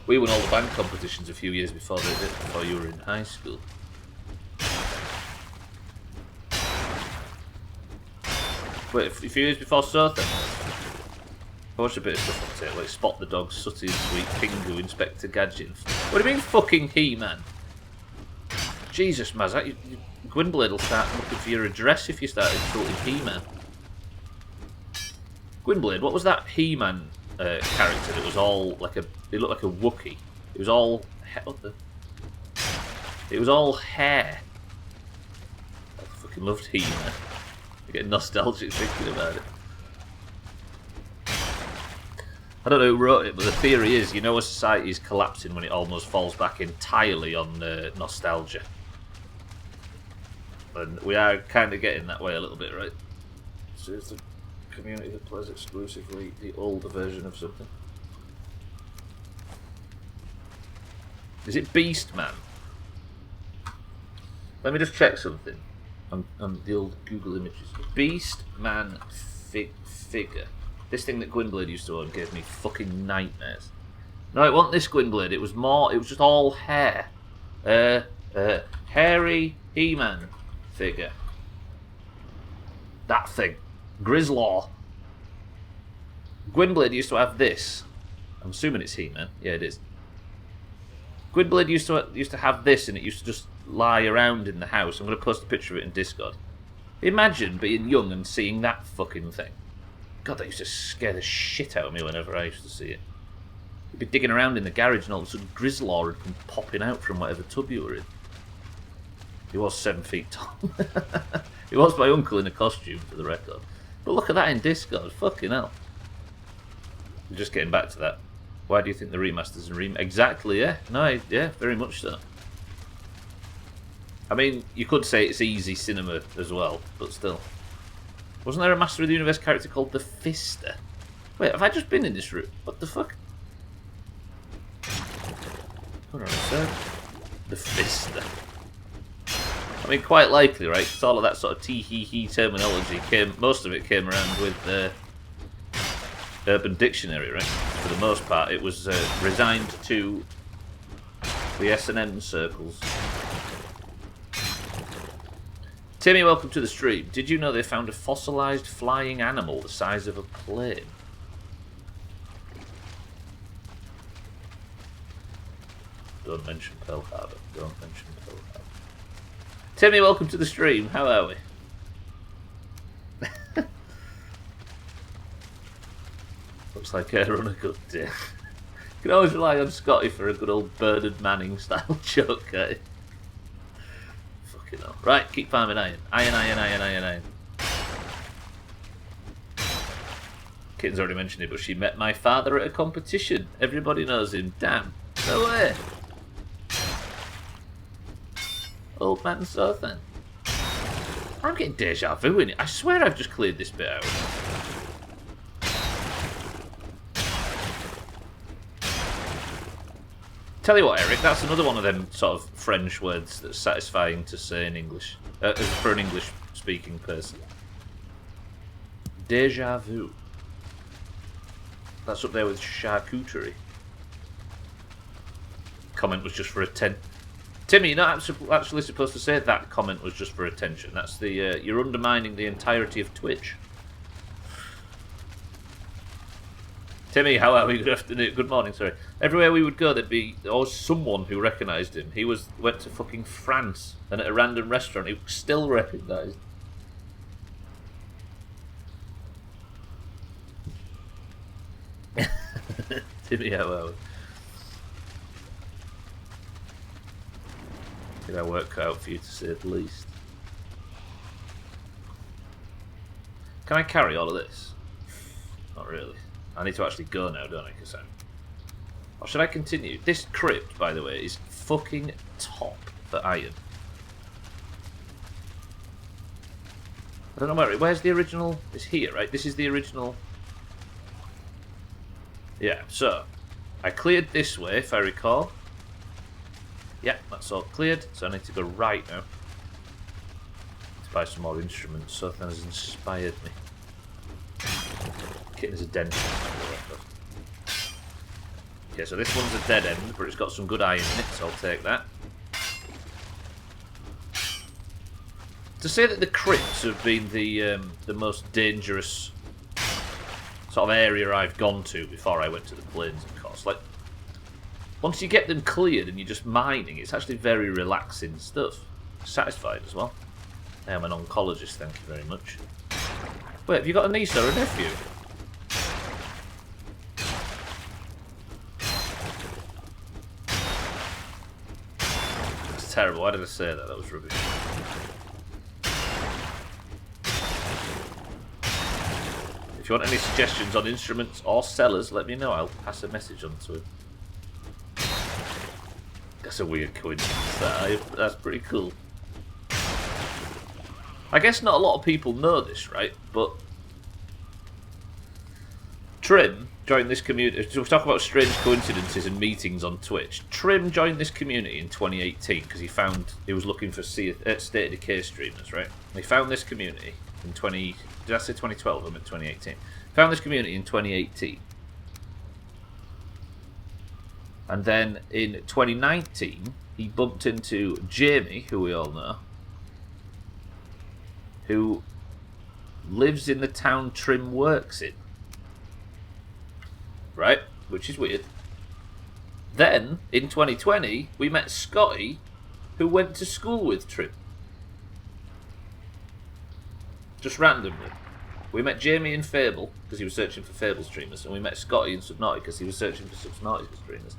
Speaker 1: We won all the band competitions a few years before they did, before you were in high school. Wait, a few years before Sothan? I watched a bit of stuff on tape, like Spot the Dog, Sooty and Sweet, Pingu, Inspector Gadget. What do you mean fucking He-Man? Jesus, Mazak, Gwynblade will start looking for your address if you start insulting He-Man. Gwynblade, what was that He-Man character that was all like a... It looked like a Wookiee. It was all... What the... It was all hair. I fucking loved He-Man. I get nostalgic thinking about it. I don't know who wrote it, but the theory is, you know, a society is collapsing when it almost falls back entirely on nostalgia. And we are kind of getting that way a little bit, right? So it's a community that plays exclusively the older version of something. Is it Beastman? Let me just check something on the old Google images. Beastman figure. This thing that Gwynblade used to own gave me fucking nightmares. No, it wasn't this Gwynblade. It was more. It was just all hair. Hairy He-Man figure. That thing. Grislaw. Gwynblade used to have this. I'm assuming it's He-Man. Yeah, it is. Gwynblade used to have this, and it used to just lie around in the house. I'm going to post a picture of it in Discord. Imagine being young and seeing that fucking thing. God, that used to scare the shit out of me whenever I used to see it. You'd be digging around in the garage, and all of a sudden Grislaw would come popping out from whatever tub you were in. He was 7 feet tall. He was my uncle in a costume, for the record. But look at that in Discord. Fucking hell. We're just getting back to that. Why do you think the remasters and Exactly, yeah. No, yeah, very much so. I mean, you could say it's easy cinema as well, but still. Wasn't there a Master of the Universe character called the Fister? Wait, have I just been in this room? What the fuck? Hold on a sec. The Fister. I mean, quite likely, right? Because all of that sort of tee-hee-hee terminology most of it came around with Urban Dictionary, right? For the most part, it was resigned to the S&M circles. Timmy, welcome to the stream. Did you know they found a fossilized flying animal the size of a plane? Don't mention Pearl Harbor. Don't mention Pearl Harbor. Timmy, welcome to the stream. How are we? Looks like her on a good day. You can always rely on Scotty for a good old Bernard Manning style joke, eh? Fucking hell. Right, keep farming iron. Iron. Kitten's already mentioned it, but she met my father at a competition. Everybody knows him. Damn. No way. Old man Sothan. I'm getting deja vu in it. I swear I've just cleared this bit out. Tell you what, Eric, that's another one of them sort of French words that's satisfying to say in English. For an English-speaking person. Deja vu. That's up there with charcuterie. Comment was just for attention. Timmy, you're not actually supposed to say that comment was just for attention. That's the you're undermining the entirety of Twitch. Timmy, how are we? Good afternoon. Good morning. Sorry. Everywhere we would go, there'd be always someone who recognised him. He went to fucking France, and at a random restaurant, he was still recognised. Timmy, how are we? Did I work out for you to say the least? Can I carry all of this? Not really. I need to actually go now, don't I? Or should I continue? This crypt, by the way, is fucking top for iron. I don't know where's the original. It's here, right? This is the original. Yeah, so I cleared this way, if I recall. Yeah, that's all cleared, so I need to go right now. To buy some more instruments. Something has inspired me. Kitten's a dentist. Okay, so this one's a dead end, but it's got some good iron in it, so I'll take that. To say that the crypts have been the most dangerous sort of area I've gone to before I went to the plains, of course. Like, once you get them cleared and you're just mining, it's actually very relaxing stuff. Satisfied as well. I am an oncologist, thank you very much. Wait, have you got a niece or a nephew? That's terrible. Why did I say that? That was rubbish. If you want any suggestions on instruments or sellers, let me know. I'll pass a message on to him. That's a weird coincidence. That's pretty cool. I guess not a lot of people know this, right? But Trim joined this community. So we talk about strange coincidences and meetings on Twitch. Trim joined this community in 2018 because he was looking for State of Decay streamers, right? And he found this community in Did I say 2012? I meant 2018. Found this community in 2018. And then in 2019, he bumped into Jamie, who we all know, who lives in the town Trim works in. Right? Which is weird. Then, in 2020, we met Scotty, who went to school with Trim. Just randomly. We met Jamie in Fable, because he was searching for Fable streamers, and we met Scotty in Subnautica, because he was searching for Subnautica streamers.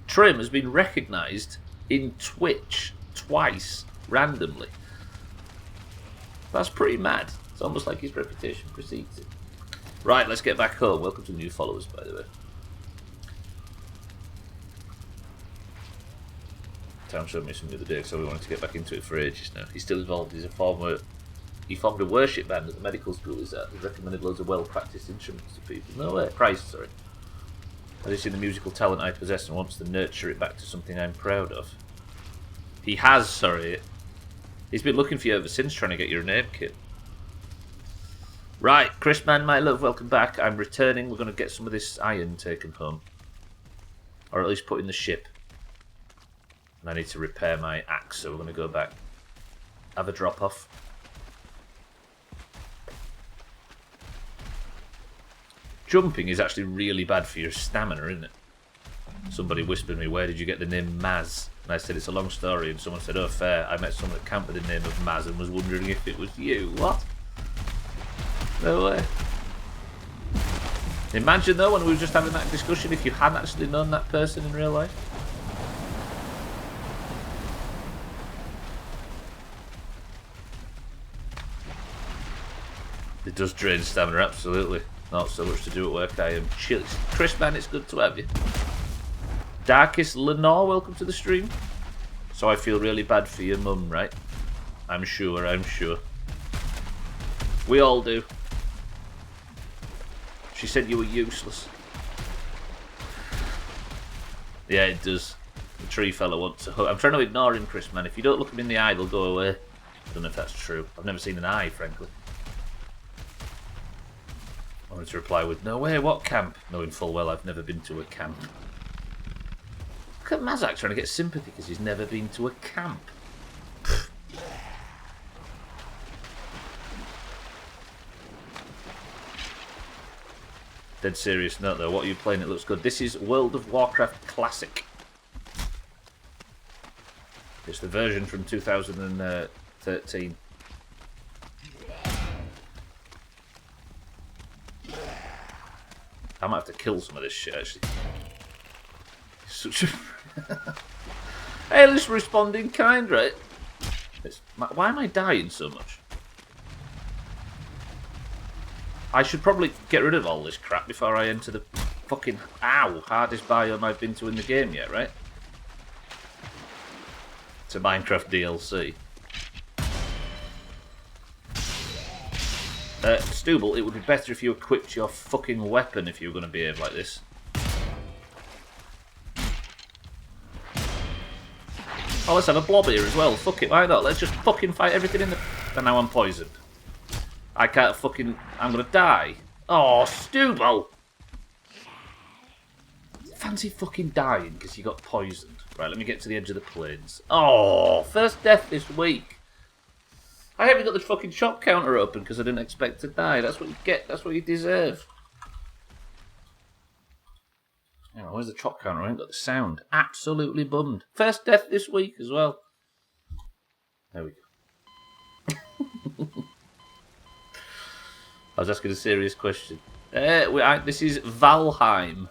Speaker 1: Trim has been recognised in Twitch twice, randomly. That's pretty mad. It's almost like his reputation precedes him. Right, let's get back home. Welcome to the new followers, by the way. Tom showed me some the other day, so we wanted to get back into it for ages now. He's still involved. He formed a worship band at the medical school he's at. He's recommended loads of well-practiced instruments to people. No way. Christ, sorry. I've just seen the musical talent I possess and wants to nurture it back to something I'm proud of. He has, sorry. He's been looking for you ever since, trying to get your name kit. Right, Chrisman, my love, welcome back. I'm returning. We're going to get some of this iron taken home. Or at least put in the ship. And I need to repair my axe, so we're going to go back. Have a drop-off. Jumping is actually really bad for your stamina, isn't it? Somebody whispered me, where did you get the name Maz? And I said, it's a long story. And someone said, oh, fair. I met someone at camp with the name of Maz and was wondering if it was you. What? No way. Imagine, though, when we were just having that discussion, if you hadn't actually known that person in real life. It does drain stamina, absolutely. Not so much to do at work, I am chill. Chris, man, it's good to have you. Darkest Lenore, welcome to the stream. So I feel really bad for your mum, right? I'm sure, I'm sure. We all do. She said you were useless. Yeah, it does. The tree fella wants a hug. I'm trying to ignore him, Chris, man. If you don't look him in the eye, they'll go away. I don't know if that's true. I've never seen an eye, frankly. I wanted to reply with, no way, what camp? Knowing full well I've never been to a camp. Look at Mazak trying to get sympathy because he's never been to a camp. Dead serious note though, what are you playing? It looks good. This is World of Warcraft Classic. It's the version from 2013. I might have to kill some of this shit, actually. Such a... Hey, let's respond in kind, right? Why am I dying so much? I should probably get rid of all this crap before I enter the fucking... Ow! Hardest biome I've been to in the game yet, right? It's a Minecraft DLC. Stubble, it would be better if you equipped your fucking weapon if you were going to behave like this. Oh, let's have a blob here as well. Fuck it, why not? Let's just fucking fight everything in the... And now I'm poisoned. I can't fucking... I'm going to die. Oh, Stubble! Fancy fucking dying because you got poisoned. Right, let me get to the edge of the plains. Oh, first death this week. I haven't got the fucking shop counter open because I didn't expect to die. That's what you get. That's what you deserve. Hang on, where's the chop counter? I ain't got the sound. Absolutely bummed. First death this week as well. There we go. I was asking a serious question. This is Valheim,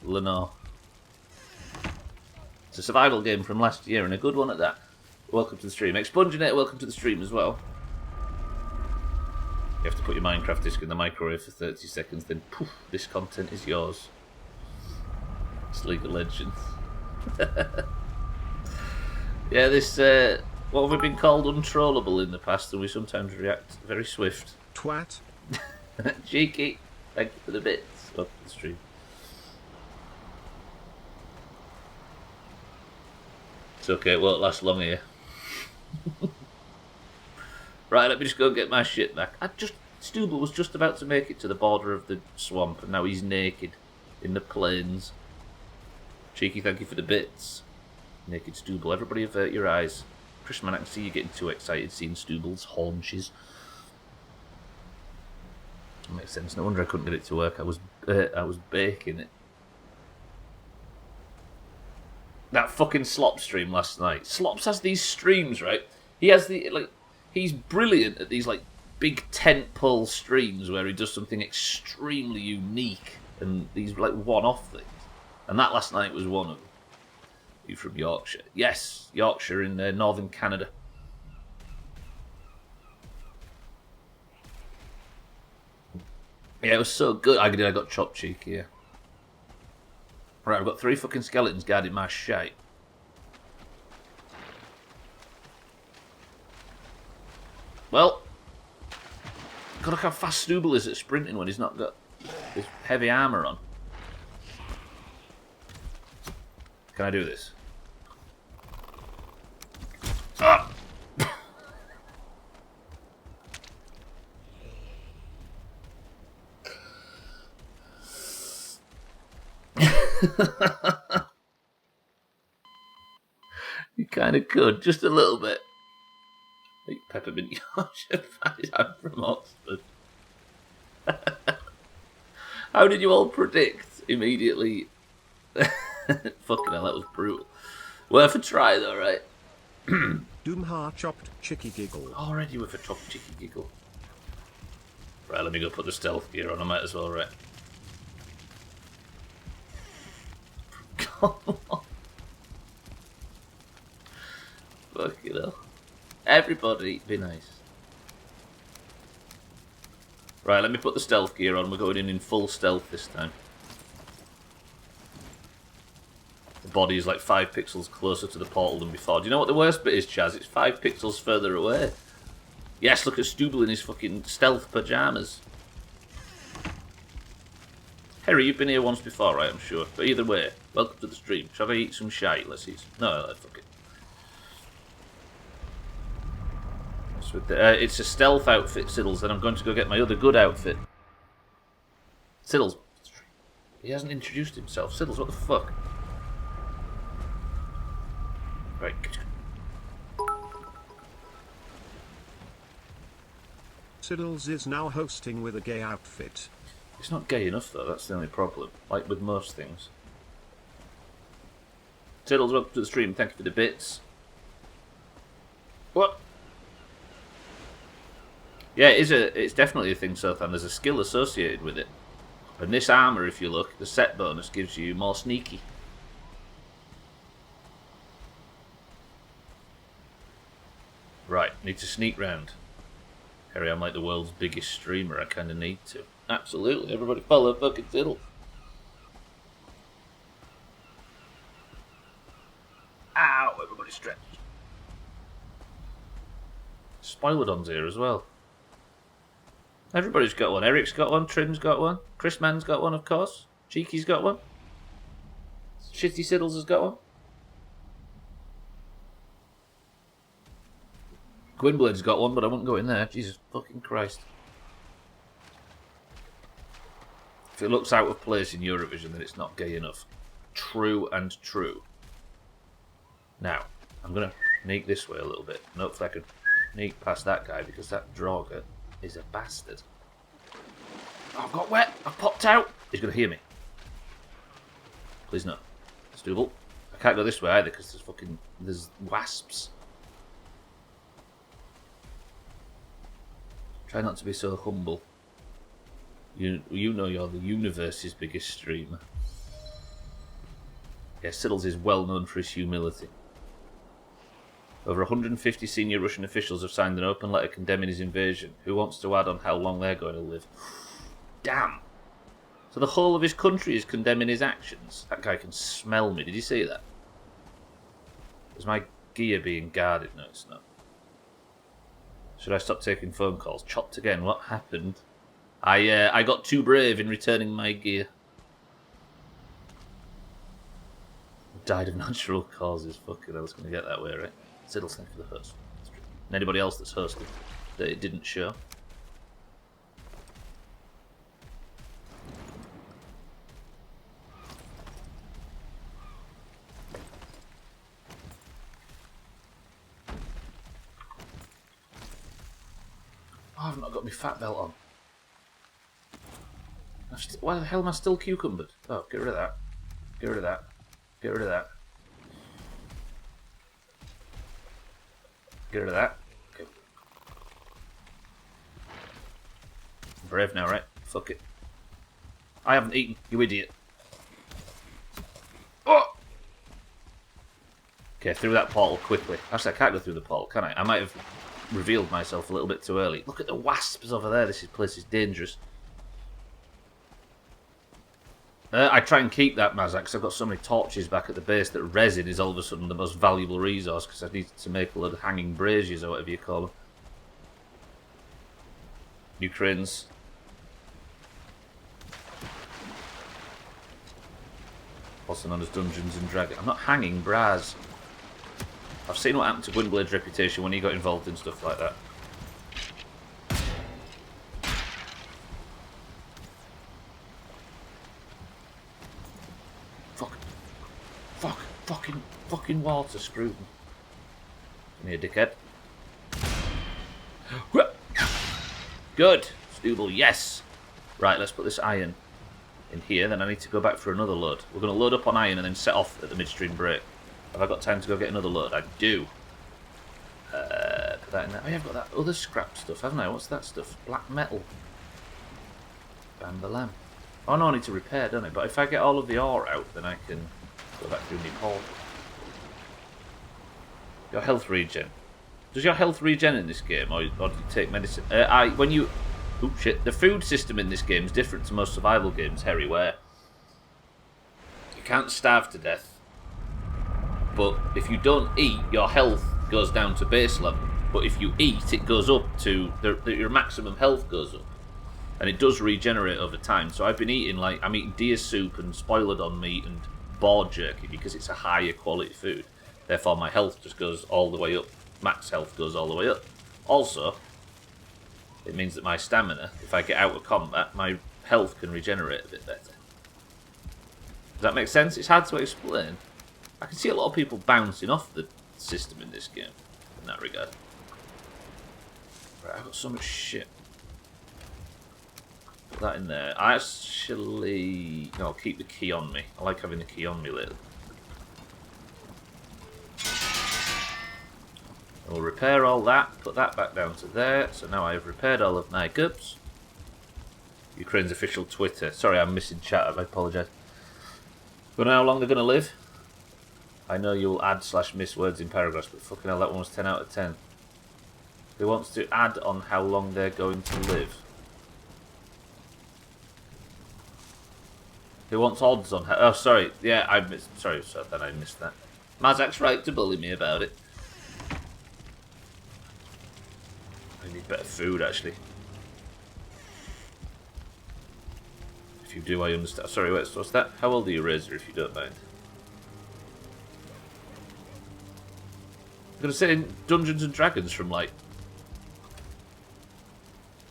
Speaker 1: Lenore. It's a survival game from last year and a good one at that. Welcome to the stream. Expunginator, welcome to the stream as well. You have to put your Minecraft disc in the microwave for 30 seconds, then poof, this content is yours. It's League of Legends. Yeah, this, what have we been called untrollable in the past, and we sometimes react very swift.
Speaker 2: Twat.
Speaker 1: Cheeky, thank you for the bits. Welcome to the stream. It's okay, it won't last long here. Right, let me just go and get my shit back. Stubble was just about to make it to the border of the swamp, and now he's naked in the plains. Cheeky, thank you for the bits. Naked Stubble. Everybody avert your eyes. Chrisman, I can see you getting too excited seeing Stubble's haunches. That makes sense. No wonder I couldn't get it to work. I was baking it. That fucking Slop stream last night. Slops has these streams, right? He has he's brilliant at these big tentpole streams where he does something extremely unique and these one-off things. And that last night was one of them. You from Yorkshire? Yes, Yorkshire in northern Canada. Yeah, it was so good. I got chopped cheeky, yeah. Right, I've got 3 fucking skeletons guarding my shite. Well, God, look how fast Stubble is at sprinting when he's not got this heavy armour on. Can I do this? Ah! You kind of could, just a little bit. Like peppermint Yorkshire pie. I'm from Oxford. How did you all predict immediately? Fucking hell, that was brutal. Worth a try though, right?
Speaker 2: Doomhaus chopped chicky giggle.
Speaker 1: Already with a chopped chicky giggle. Right, let me go put the stealth gear on. I might as well, right? Come on. Fucking hell. Everybody, be nice. Right, let me put the stealth gear on. We're going in full stealth this time. The body is like 5 pixels closer to the portal than before. Do you know what the worst bit is, Chaz? It's 5 pixels further away. Yes, look at Stubbler in his fucking stealth pyjamas. Harry, you've been here once before, right? I'm sure. But either way, welcome to the stream. Shall I eat some shite? Let's eat some... No, fuck it. It's a stealth outfit, Siddles, and I'm going to go get my other good outfit. Siddles. He hasn't introduced himself. Siddles, what the fuck? Right.
Speaker 2: Siddles is now hosting with a gay outfit.
Speaker 1: It's not gay enough, though. That's the only problem. Like with most things. Siddles, welcome to the stream. Thank you for the bits. What? Yeah, it's definitely a thing, Sothan. There's a skill associated with it. And this armour, if you look, the set bonus gives you more sneaky. Right, need to sneak round. Harry, I'm like the world's biggest streamer. I kind of need to. Absolutely, everybody follow fucking Siddle. Ow, everybody stretch. Spoilerdon's here as well. Everybody's got one. Eric's got one. Trim's got one. Chris Mann's got one, of course. Cheeky's got one. Shitty Siddles has got one. Gwynblade's got one, but I won't go in there. Jesus fucking Christ. If it looks out of place in Eurovision, then it's not gay enough. True and true. Now, I'm going to sneak this way a little bit. And hopefully I can sneak past that guy, because that Draugr is a bastard. Oh, I've got wet. I've popped out. He's going to hear me. Please no. It's doable. I can't go this way either, because there's wasps. Try not to be so humble. You know you're the universe's biggest streamer. Yeah, Siddles is well known for his humility. Over 150 senior Russian officials have signed an open letter condemning his invasion. Who wants to add on how long they're going to live? Damn! So the whole of his country is condemning his actions. That guy can smell me. Did you see that? Is my gear being guarded? No, it's not. Should I stop taking phone calls? Chopped again. What happened? I got too brave in returning my gear. Died of natural causes. Fucking I was going to get that way, right? Siddle sniff for the host. And anybody else that's hosted that it didn't show. Oh, I've not got my fat belt on. Why the hell am I still cucumbered? Oh, get rid of that. Get rid of that. Get rid of that. Get rid of that. Okay. I'm brave now, right? Fuck it. I haven't eaten, you idiot. Oh! Okay, through that portal quickly. Actually, I can't go through the portal, can I? I might have revealed myself a little bit too early. Look at the wasps over there. This place is dangerous. I try and keep that, Mazak, because I've got so many torches back at the base that resin is all of a sudden the most valuable resource, because I need to make a load of hanging braziers or whatever you call them. Ukraines. Also known as Dungeons and Dragons. I'm not hanging bras. I've seen what happened to Gwynblade's reputation when he got involved in stuff like that. Fucking water, screw them. Come here, dickhead. Good. Stubble, yes. Right, let's put this iron in here. Then I need to go back for another load. We're going to load up on iron and then set off at the midstream break. Have I got time to go get another load? I do. Put that in there. Oh, yeah, I've got that other scrap stuff, haven't I? What's that stuff? Black metal. Bam-ba-lam. Oh, no, I need to repair, don't I? But if I get all of the ore out, then I can go back through my portal. Your health regen. Does your health regen in this game, or do you take medicine? Oh shit! The food system in this game is different to most survival games, Harry. Where you can't starve to death, but if you don't eat, your health goes down to base level. But if you eat, it goes up to your maximum health goes up, and it does regenerate over time. So I've been eating I'm eating deer soup and spoiler-on meat and boar jerky because it's a higher quality food. Therefore, my health just goes all the way up. Max health goes all the way up. Also, it means that my stamina, if I get out of combat, my health can regenerate a bit better. Does that make sense? It's hard to explain. I can see a lot of people bouncing off the system in this game, in that regard. Right, I've got so much shit. Put that in there. I actually... No, I'll keep the key on me. I like having the key on me lately. We'll repair all that, put that back down to there. So now I've repaired all of my goods. Ukraine's official Twitter. Sorry, I'm missing chat. I apologise. Don't know how long they're going to live. I know you'll add/miss words in paragraphs, but fucking hell, that one was 10 out of 10. Who wants to add on how long they're going to live? Who wants odds on how... Oh, sorry. Yeah, I missed... Sorry, then I missed that. Mazak's right to bully me about it. I need better food, actually. If you do, I understand. Sorry, what's that? How old are you, Razor, if you don't mind? I'm going to say in Dungeons and Dragons from,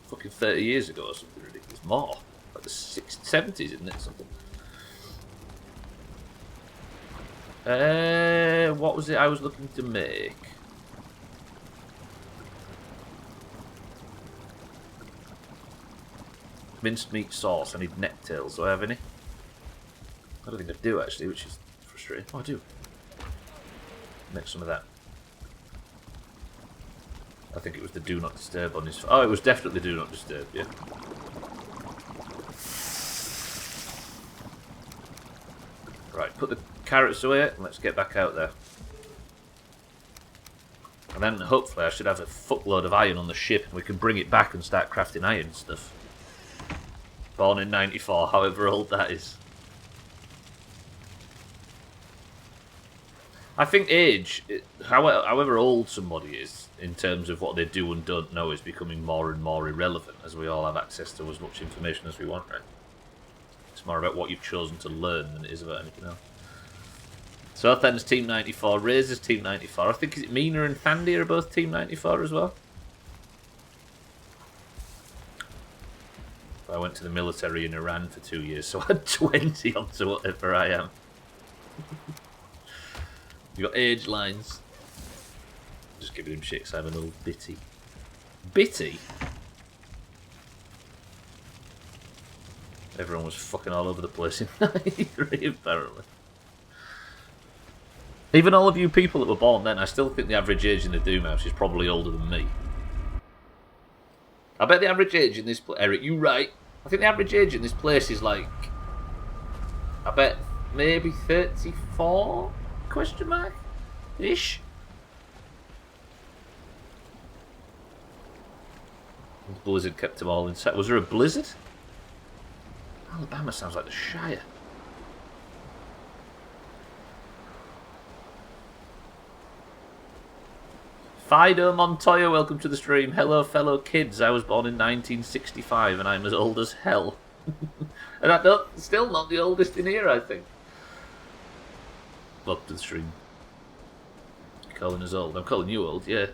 Speaker 1: fucking 30 years ago or something ridiculous. More. Like the 70s, isn't it? Something. What was it I was looking to make? Minced meat sauce. I need necktails. Do I have any? I don't think I do, actually, which is frustrating. Oh, I do. Make some of that. I think it was the Do Not Disturb on his... Oh, it was definitely Do Not Disturb, yeah. Right, put the carrots away and let's get back out there. And then hopefully I should have a fuckload of iron on the ship and we can bring it back and start crafting iron stuff. Born in 94, however old that is. I think age, however old somebody is, in terms of what they do and don't know, is becoming more and more irrelevant as we all have access to as much information as we want, right? It's more about what you've chosen to learn than it is about anything else. So Then's Team 94, Razor's Team 94. I think is it Mina and Thandy are both Team 94 as well. I went to the military in Iran for 2 years, so I had 20 onto whatever I am. You got age lines. Just giving him shit because I'm an old bitty. Bitty? Everyone was fucking all over the place in 93, apparently. Even all of you people that were born then, I still think the average age in the Doomhaus is probably older than me. I bet the average age in this place... Eric, you right. I think the average age in this place is I bet maybe 34? Question mark? Ish? The blizzard kept them all inside. Was there a blizzard? Alabama sounds like the Shire. Fido Montoya, welcome to the stream. Hello, fellow kids. I was born in 1965 and I'm as old as hell. And I'm still not the oldest in here, I think. Welcome to the stream. You're calling us old. I'm calling you old, yeah.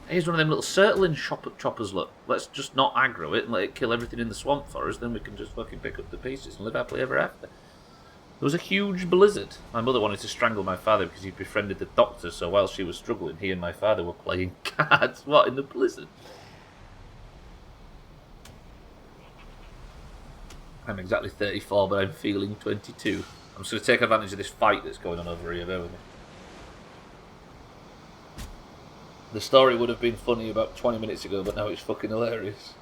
Speaker 1: Here's one of them little circling choppers, look. Let's just not aggro it and let it kill everything in the swamp for us, then we can just fucking pick up the pieces and live happily ever after. There was a huge blizzard. My mother wanted to strangle my father because he befriended the doctor, so while she was struggling, he and my father were playing cards. What, in the blizzard? I'm exactly 34, but I'm feeling 22. I'm just going to take advantage of this fight that's going on over here. Bear with me. The story would have been funny about 20 minutes ago, but now it's fucking hilarious.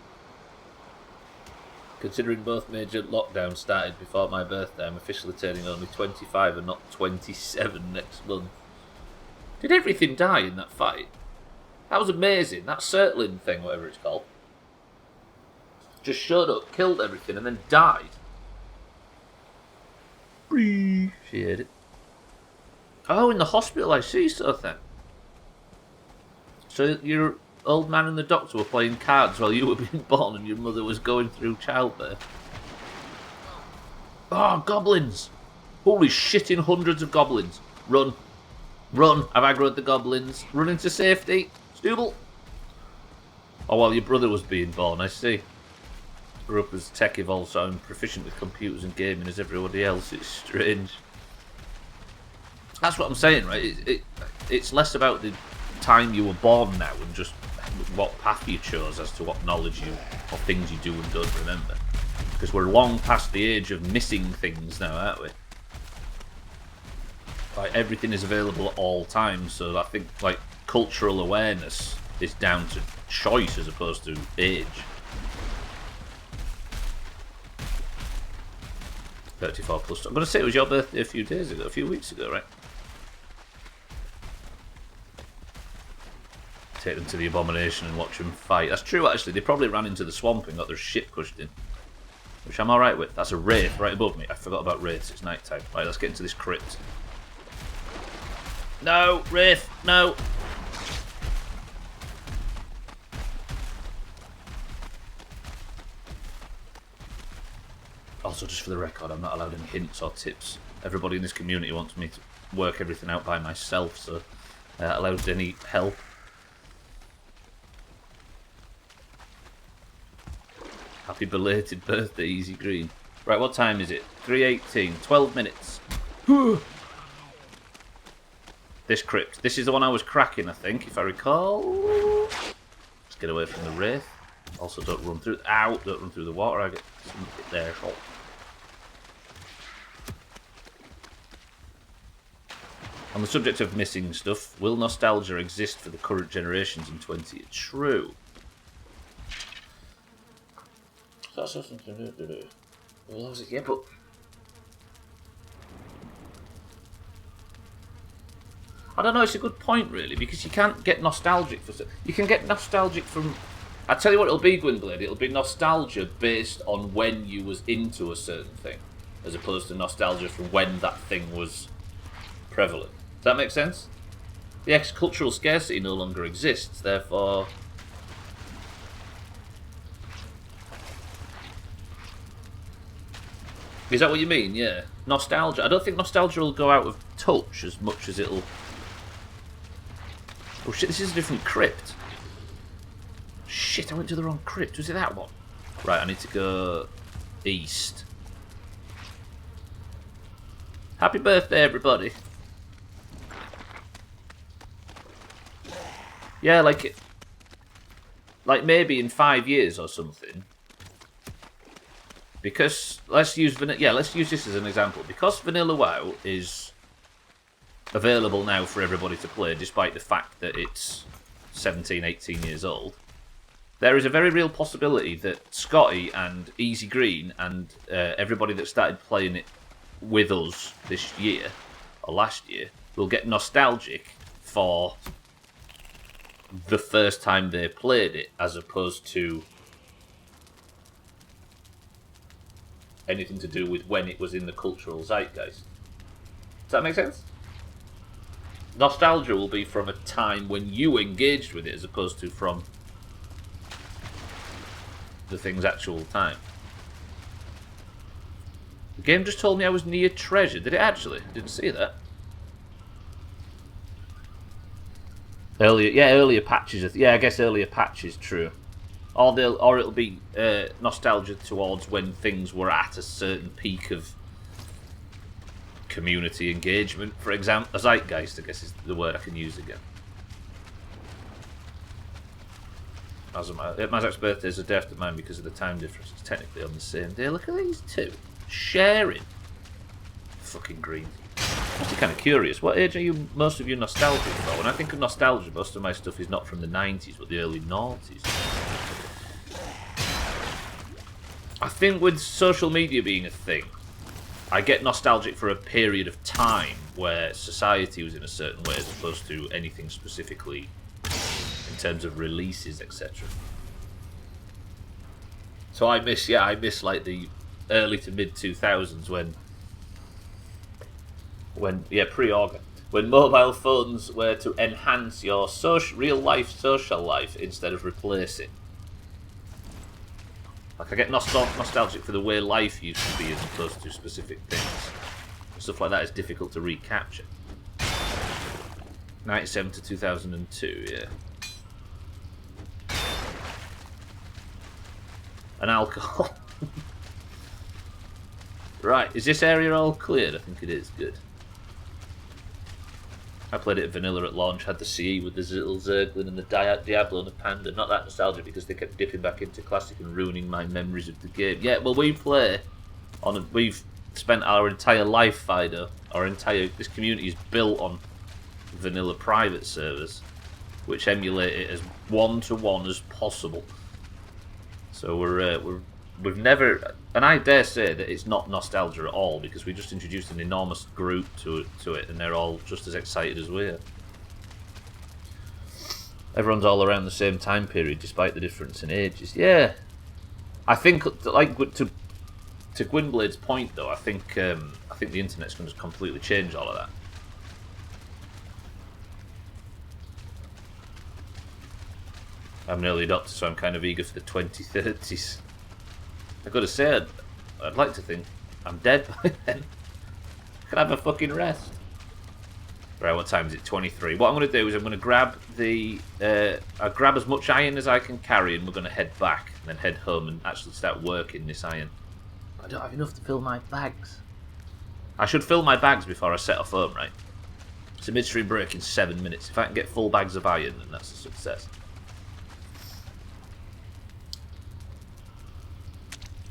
Speaker 1: Considering both major lockdowns started before my birthday, I'm officially turning only 25 and not 27 next month. Did everything die in that fight? That was amazing. That circling thing, whatever it's called, just showed up, killed everything, and then died. She heard it. Oh, in the hospital, I see, so then. So your old man and the doctor were playing cards while you were being born and your mother was going through childbirth. Oh, goblins! Holy shit, in hundreds of goblins. Run. Run. I've aggroed the goblins. Run into safety. Stubble. Oh, while your brother was being born, I see. Grew up as tech evolved, so I'm proficient with computers and gaming as everybody else. It's strange. That's what I'm saying, right? It's less about the time you were born now and just what path you chose as to what knowledge you or things you do and don't remember. Because we're long past the age of missing things now, aren't we? Like, everything is available at all times, so I think like cultural awareness is down to choice as opposed to age. 34 plus. I'm going to say it was your birthday a few weeks ago, right? Take them to the abomination and watch them fight. That's true, actually. They probably ran into the swamp and got their shit pushed in. Which I'm alright with. That's a wraith right above me. I forgot about wraiths. It's night time. Right, let's get into this crypt. No! Wraith! No! Also, just for the record, I'm not allowed any hints or tips. Everybody in this community wants me to work everything out by myself, so allowed any help. Happy belated birthday, Easy Green. Right, what time is it? 3:18. 12 minutes. This crypt. This is the one I was cracking, I think, if I recall. Let's get away from the wraith. Also, don't run through. Ow! Don't run through the water. I get some there. Oh. On the subject of missing stuff, will nostalgia exist for the current generations in 20? True. That's something to do. Well, yeah, but I don't know. It's a good point, really, because you can't get nostalgic for. You can get nostalgic from. I tell you what, it'll be, Gwynblade. It'll be nostalgia based on when you was into a certain thing, as opposed to nostalgia from when that thing was prevalent. Does that make sense? The cultural scarcity no longer exists, therefore. Is that what you mean? Yeah. Nostalgia. I don't think nostalgia will go out of touch as much as it'll. Oh shit, this is a different crypt. Shit, I went to the wrong crypt. Was it that one? Right, I need to go east. Happy birthday, everybody. Yeah, like maybe in 5 years or something. Because let's use this as an example. Because Vanilla WoW is available now for everybody to play, despite the fact that it's 17, 18 years old. There is a very real possibility that Scotty and Easy Green and everybody that started playing it with us this year or last year will get nostalgic for the first time they played it, as opposed to anything to do with when it was in the cultural zeitgeist. Does that make sense? Nostalgia will be from a time when you engaged with it, as opposed to from the thing's actual time. The game just told me I was near treasure. Did it actually? Didn't see that. Earlier patches. I guess earlier patches. True. Or it'll be nostalgia towards when things were at a certain peak of community engagement, for example. A zeitgeist, I guess, is the word I can use again. Mazak's birthday is a day after mine because of the time difference. It's technically on the same day. Look at these two. Sharing. Fucking green. I'm actually kind of curious. What age are most of you nostalgic for? When I think of nostalgia, most of my stuff is not from the 90s, but the early noughties. I think with social media being a thing, I get nostalgic for a period of time where society was in a certain way as opposed to anything specifically in terms of releases, etc. So I miss like the early to mid 2000s when pre-org, when mobile phones were to enhance your real life social life instead of replace it. Like I get nostalgic for the way life used to be as opposed to specific things. Stuff like that is difficult to recapture. 97 to 2002, yeah. And alcohol. Right, is this area all cleared? I think it is. Good. I played it vanilla at launch, had the CE with the little Zerglin and the Diablo and the Panda. Not that nostalgic because they kept dipping back into classic and ruining my memories of the game. Yeah, well, we've spent our entire life, Fido. This community is built on vanilla private servers, which emulate it as one-to-one as possible. So we've never, and I dare say that it's not nostalgia at all because we just introduced an enormous group to it, and they're all just as excited as we are. Everyone's all around the same time period, despite the difference in ages. Yeah, I think like to Gwynblade's point though, I think the internet's going to completely change all of that. I'm an early adopter, so I'm kind of eager for the 2030s. I've got to say, I'd like to think I'm dead by then. I can have a fucking rest. Right, what time is it? 23. What I'm going to do is I'm going to grab I'll grab as much iron as I can carry, and we're going to head back, and then head home and actually start working this iron. I don't have enough to fill my bags. I should fill my bags before I set off home, right? It's a midstream break in 7 minutes. If I can get full bags of iron, then that's a success.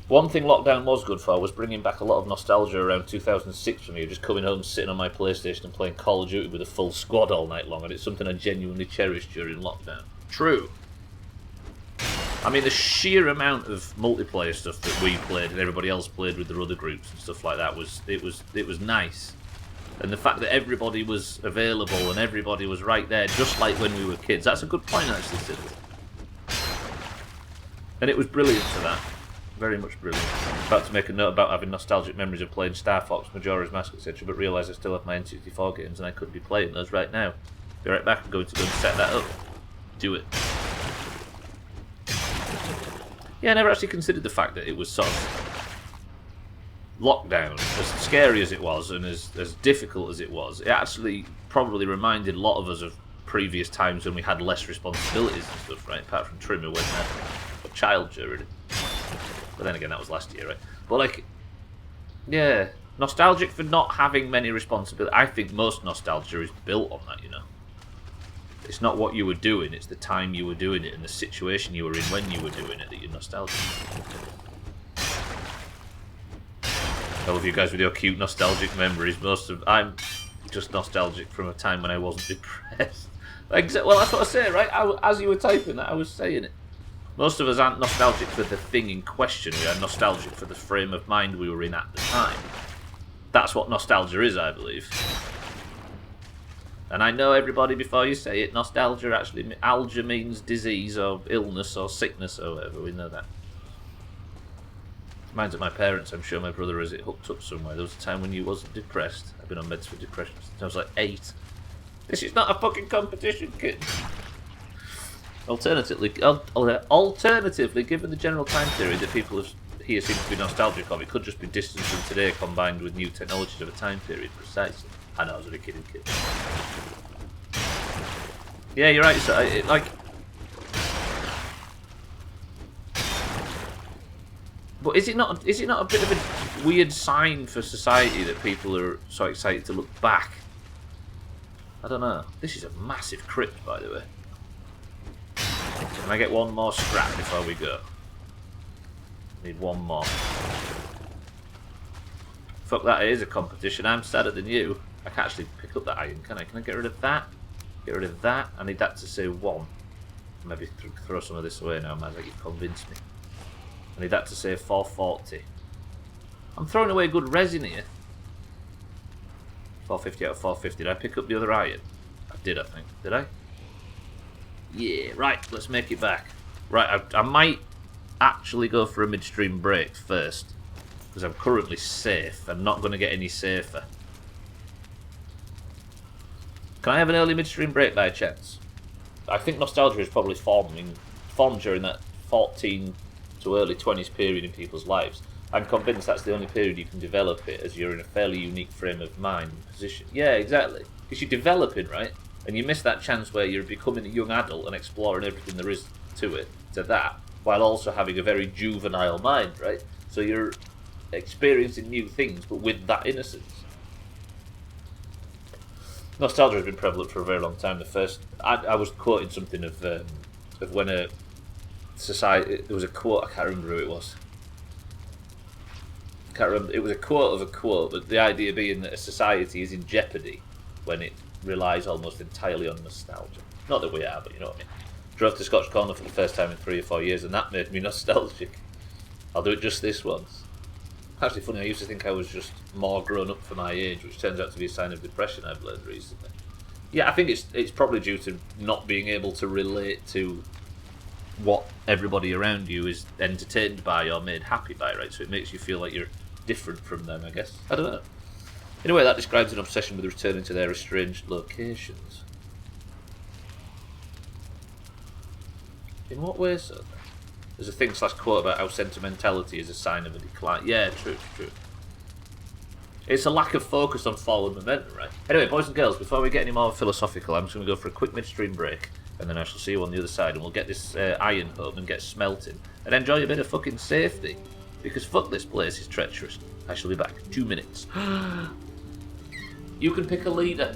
Speaker 1: One thing lockdown was good for was bringing back a lot of nostalgia around 2006 for me, just coming home, sitting on my PlayStation and playing Call of Duty with a full squad all night long, and it's something I genuinely cherished during lockdown. True. I mean, the sheer amount of multiplayer stuff that we played and everybody else played with their other groups and stuff like that was nice. And the fact that everybody was available and everybody was right there, just like when we were kids, that's a good point actually, Sid. And it was brilliant for that. Very much brilliant. About to make a note about having nostalgic memories of playing Star Fox, Majora's Mask, etc., but realise I still have my N64 games and I could be playing those right now. Be right back. I'm going to go and set that up. Do it. Yeah, I never actually considered the fact that it was sort of lockdown, as scary as it was and as difficult as it was. It actually probably reminded a lot of us of previous times when we had less responsibilities and stuff, right? Apart from Trimmer when a child during it. But then again, that was last year, right? But like, yeah, nostalgic for not having many responsibilities. I think most nostalgia is built on that, you know. It's not what you were doing, it's the time you were doing it and the situation you were in when you were doing it that you're nostalgic. I love you guys with your cute nostalgic memories. I'm just nostalgic from a time when I wasn't depressed. Well, that's what I say, right? As you were typing that, I was saying it. Most of us aren't nostalgic for the thing in question, we are nostalgic for the frame of mind we were in at the time. That's what nostalgia is, I believe. And I know everybody, before you say it, nostalgia actually, algia means disease or illness or sickness or whatever, we know that. Mine's at my parents', I'm sure my brother has it hooked up somewhere. There was a time when you wasn't depressed. I've been on meds for depression since I was like 8. This is not a fucking competition, kid. Alternatively, given the general time period that people here seem to be nostalgic of, it could just be distance from today combined with new technologies of a time period, precisely. I know, I was only kidding, kid. Yeah, you're right, so But is it not? Is it not a bit of a weird sign for society that people are so excited to look back? I don't know. This is a massive crypt, by the way. Can I get one more scrap before we go? Need one more. Fuck that, it is a competition. I'm sadder than you. I can't actually pick up that iron, can I? Can I get rid of that? Get rid of that. I need that to say 1. Maybe throw some of this away now, man. Like, you've convinced me. I need that to say 440. I'm throwing away good resin here. 450 out of 450. Did I pick up the other iron? I did, I think. Did I? Yeah, right. Let's make it back. Right, I might actually go for a midstream break first. Because I'm currently safe. I'm not going to get any safer. Can I have an early midstream break by chance? I think nostalgia is probably formed during that 14 to early 20s period in people's lives. I'm convinced that's the only period you can develop it, as you're in a fairly unique frame of mind and position. Yeah, exactly. Because you're developing, right? And you miss that chance where you're becoming a young adult and exploring everything there is to that, while also having a very juvenile mind, right? So you're experiencing new things, but with that innocence. Nostalgia has been prevalent for a very long time. I was quoting something of when a society. There was a quote. I can't remember who it was. Can't remember. It was a quote of a quote, but the idea being that a society is in jeopardy when it relies almost entirely on nostalgia. Not that we are, but you know what I mean. Drove to Scotch Corner for the first time in 3 or 4 years, and that made me nostalgic. I'll do it just this once. Actually funny, I used to think I was just more grown up for my age, which turns out to be a sign of depression I've learned recently. Yeah, I think it's probably due to not being able to relate to what everybody around you is entertained by or made happy by, right? So it makes you feel like you're different from them, I guess. I don't know. In a way, that describes an obsession with returning to their estranged locations. In what way, so? There's a thing/quote about how sentimentality is a sign of a decline. Yeah, true. It's a lack of focus on forward momentum, right? Anyway, boys and girls, before we get any more philosophical, I'm just going to go for a quick midstream break, and then I shall see you on the other side, and we'll get this iron home and get smelting, and enjoy a bit of fucking safety. Because fuck this place is treacherous. I shall be back. 2 minutes. You can pick a leader.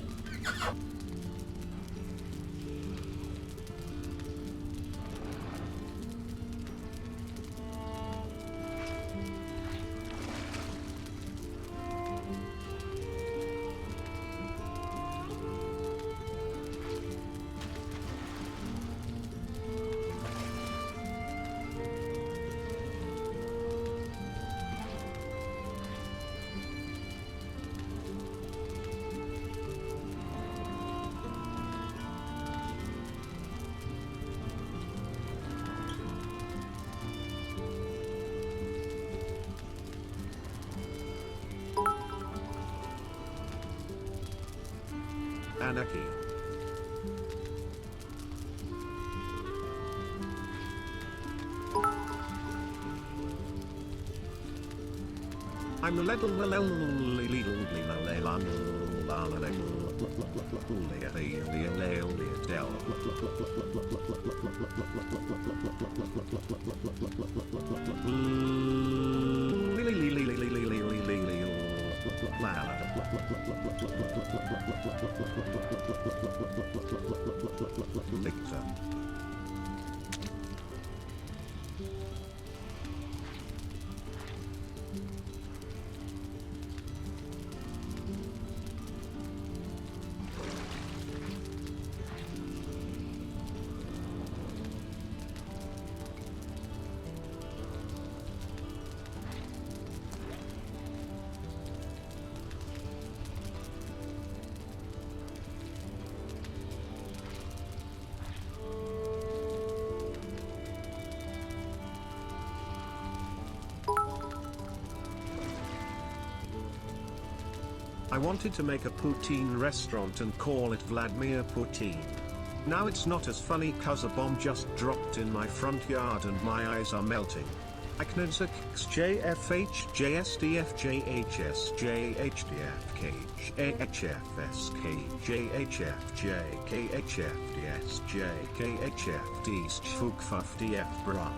Speaker 2: Anarchy. I'm a little I wanted to make a poutine restaurant and call it Vladimir Poutine. Now it's not as funny cause a bomb just dropped in my front yard and my eyes are melting. Aknedzak JFH JSDF JHS JHDF KHFSK JHF JKHFDS JKHFD SfugfufdF bra.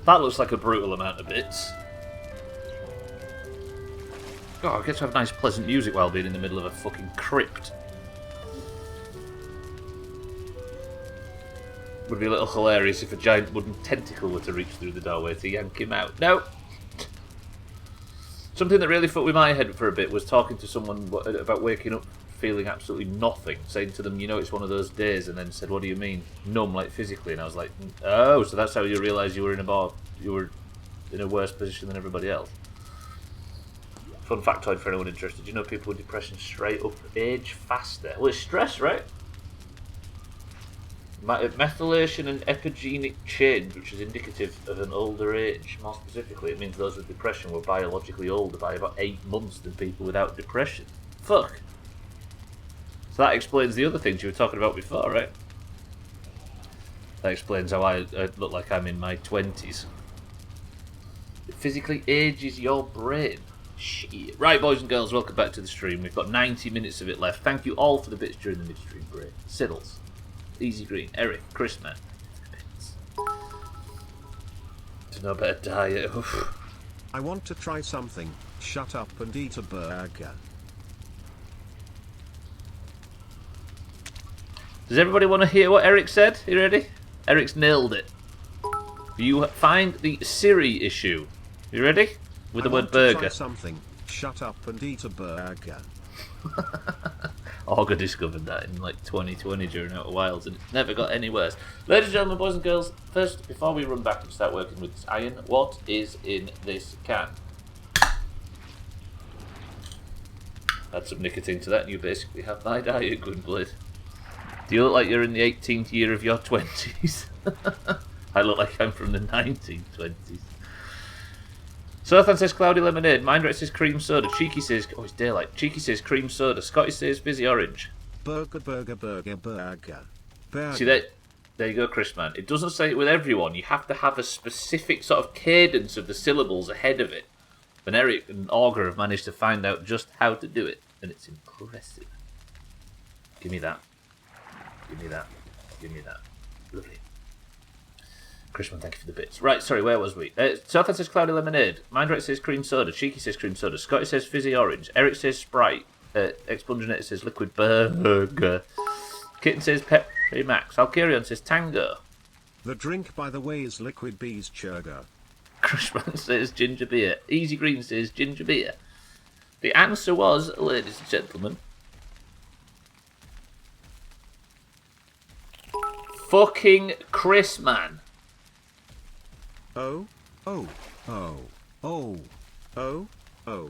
Speaker 1: That looks like a brutal amount of bits. Oh, I get to have nice pleasant music while being in the middle of a fucking crypt. Would be a little hilarious if a giant wooden tentacle were to reach through the doorway to yank him out. No! Something that really fucked with my head for a bit was talking to someone about waking up feeling absolutely nothing, saying to them, you know, it's one of those days, and then said, what do you mean? Numb, like physically. And I was like, oh, so that's how you realise you were in a worse position than everybody else. Fun factoid for anyone interested. You know people with depression straight up age faster? Well, it's stress, right? Methylation and epigenetic change, which is indicative of an older age. More specifically, it means those with depression were biologically older by about 8 months than people without depression. Fuck. So that explains the other things you were talking about before, right? That explains how I look like I'm in my 20s. It physically ages your brain. Shit. Right, boys and girls, welcome back to the stream. We've got 90 minutes of it left. Thank you all for the bits during the midstream break. Siddles, Easy Green, Eric, Chris Man. There's no better diet. Oof.
Speaker 2: I want to try something. Shut up and eat a burger.
Speaker 1: Does everybody want to hear what Eric said? You ready? Eric's nailed it. You find the Siri issue. You ready? With the word burger.
Speaker 2: Try something. Shut up and eat a burger.
Speaker 1: Olga discovered that in like 2020 during Outer Wilds, and it's never got any worse. Ladies and gentlemen, boys and girls, first, before we run back and start working with this iron, what is in this can? Add some nicotine to that, and you basically have my diet, Gwynblade. Do you look like you're in the 18th year of your 20s? I look like I'm from the 1920s. Surthan says cloudy lemonade. Mindrat says cream soda. Cheeky says, oh, it's daylight. Cheeky says cream soda. Scotty says fizzy orange.
Speaker 2: Burger, burger, burger, burger. Burger.
Speaker 1: See, there you go, Chris, man. It doesn't say it with everyone. You have to have a specific sort of cadence of the syllables ahead of it. And Eric and Augur have managed to find out just how to do it. And it's impressive. Give me that. Give me that. Give me that. Lovely. Chrisman, thank you for the bits. Right, sorry, where was we? Southend says cloudy lemonade. Mindrat says cream soda. Cheeky says cream soda. Scotty says fizzy orange. Eric says Sprite. Expungenator says liquid burger. Kitten says Pepsi Max. Alkarion says Tango.
Speaker 2: The drink, by the way, is Liquid Bees Churger.
Speaker 1: Chrisman says ginger beer. Easy Green says ginger beer. The answer was, ladies and gentlemen, fucking Chris, man.
Speaker 2: Oh, oh, oh, oh, oh, oh.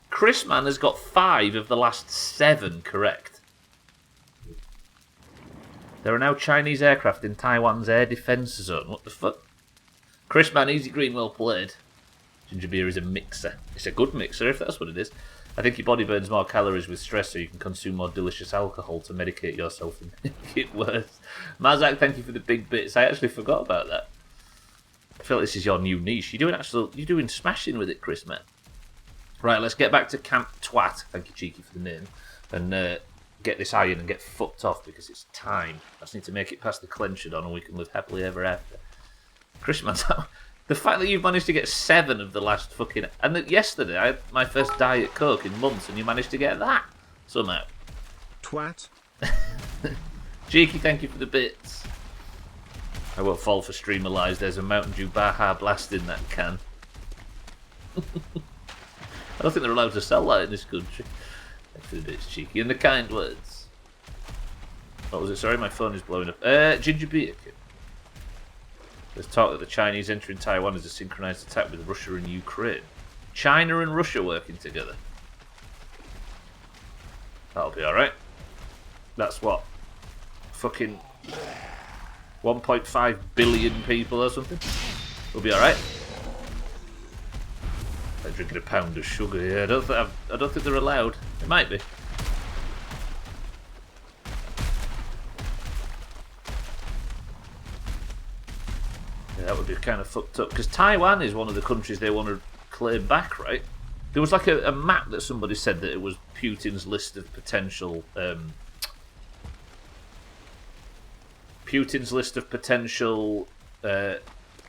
Speaker 1: Chris, man, has got 5 of the last 7 correct. There are now Chinese aircraft in Taiwan's air defense zone. What the fuck? Chris, man, Easy Green, well played. Ginger beer is a mixer. It's a good mixer, if that's what it is. I think your body burns more calories with stress, so you can consume more delicious alcohol to medicate yourself and make it worse. Mazak, thank you for the big bits. I actually forgot about that. I feel like this is your new niche. You're doing smashing with it, Chris, man. Right, let's get back to Camp Twat. Thank you, Cheeky, for the name. And get this iron and get fucked off because it's time. I just need to make it past the clencher on and we can live happily ever after. Chris, man, the fact that you've managed to get 7 of the last fucking... And that yesterday I had my first Diet Coke in months and you managed to get that somehow.
Speaker 2: Twat.
Speaker 1: Cheeky, thank you for the bits. I won't fall for streamer lies. There's a Mountain Dew Baja Blast in that can. I don't think they're allowed to sell that in this country. Thanks for the bits, Cheeky. And the kind words. What was it? Sorry, my phone is blowing up. Ginger beer. There's talk that the Chinese entering Taiwan is a synchronized attack with Russia and Ukraine. China and Russia working together. That'll be alright. That's what? Fucking 1.5 billion people or something? We'll be alright. They're drinking a pound of sugar here. I don't think they're allowed. It might be. Yeah, that would be kind of fucked up. Because Taiwan is one of the countries they want to claim back, right? There was like a map that somebody said that it was Putin's list of potential... Putin's list of potential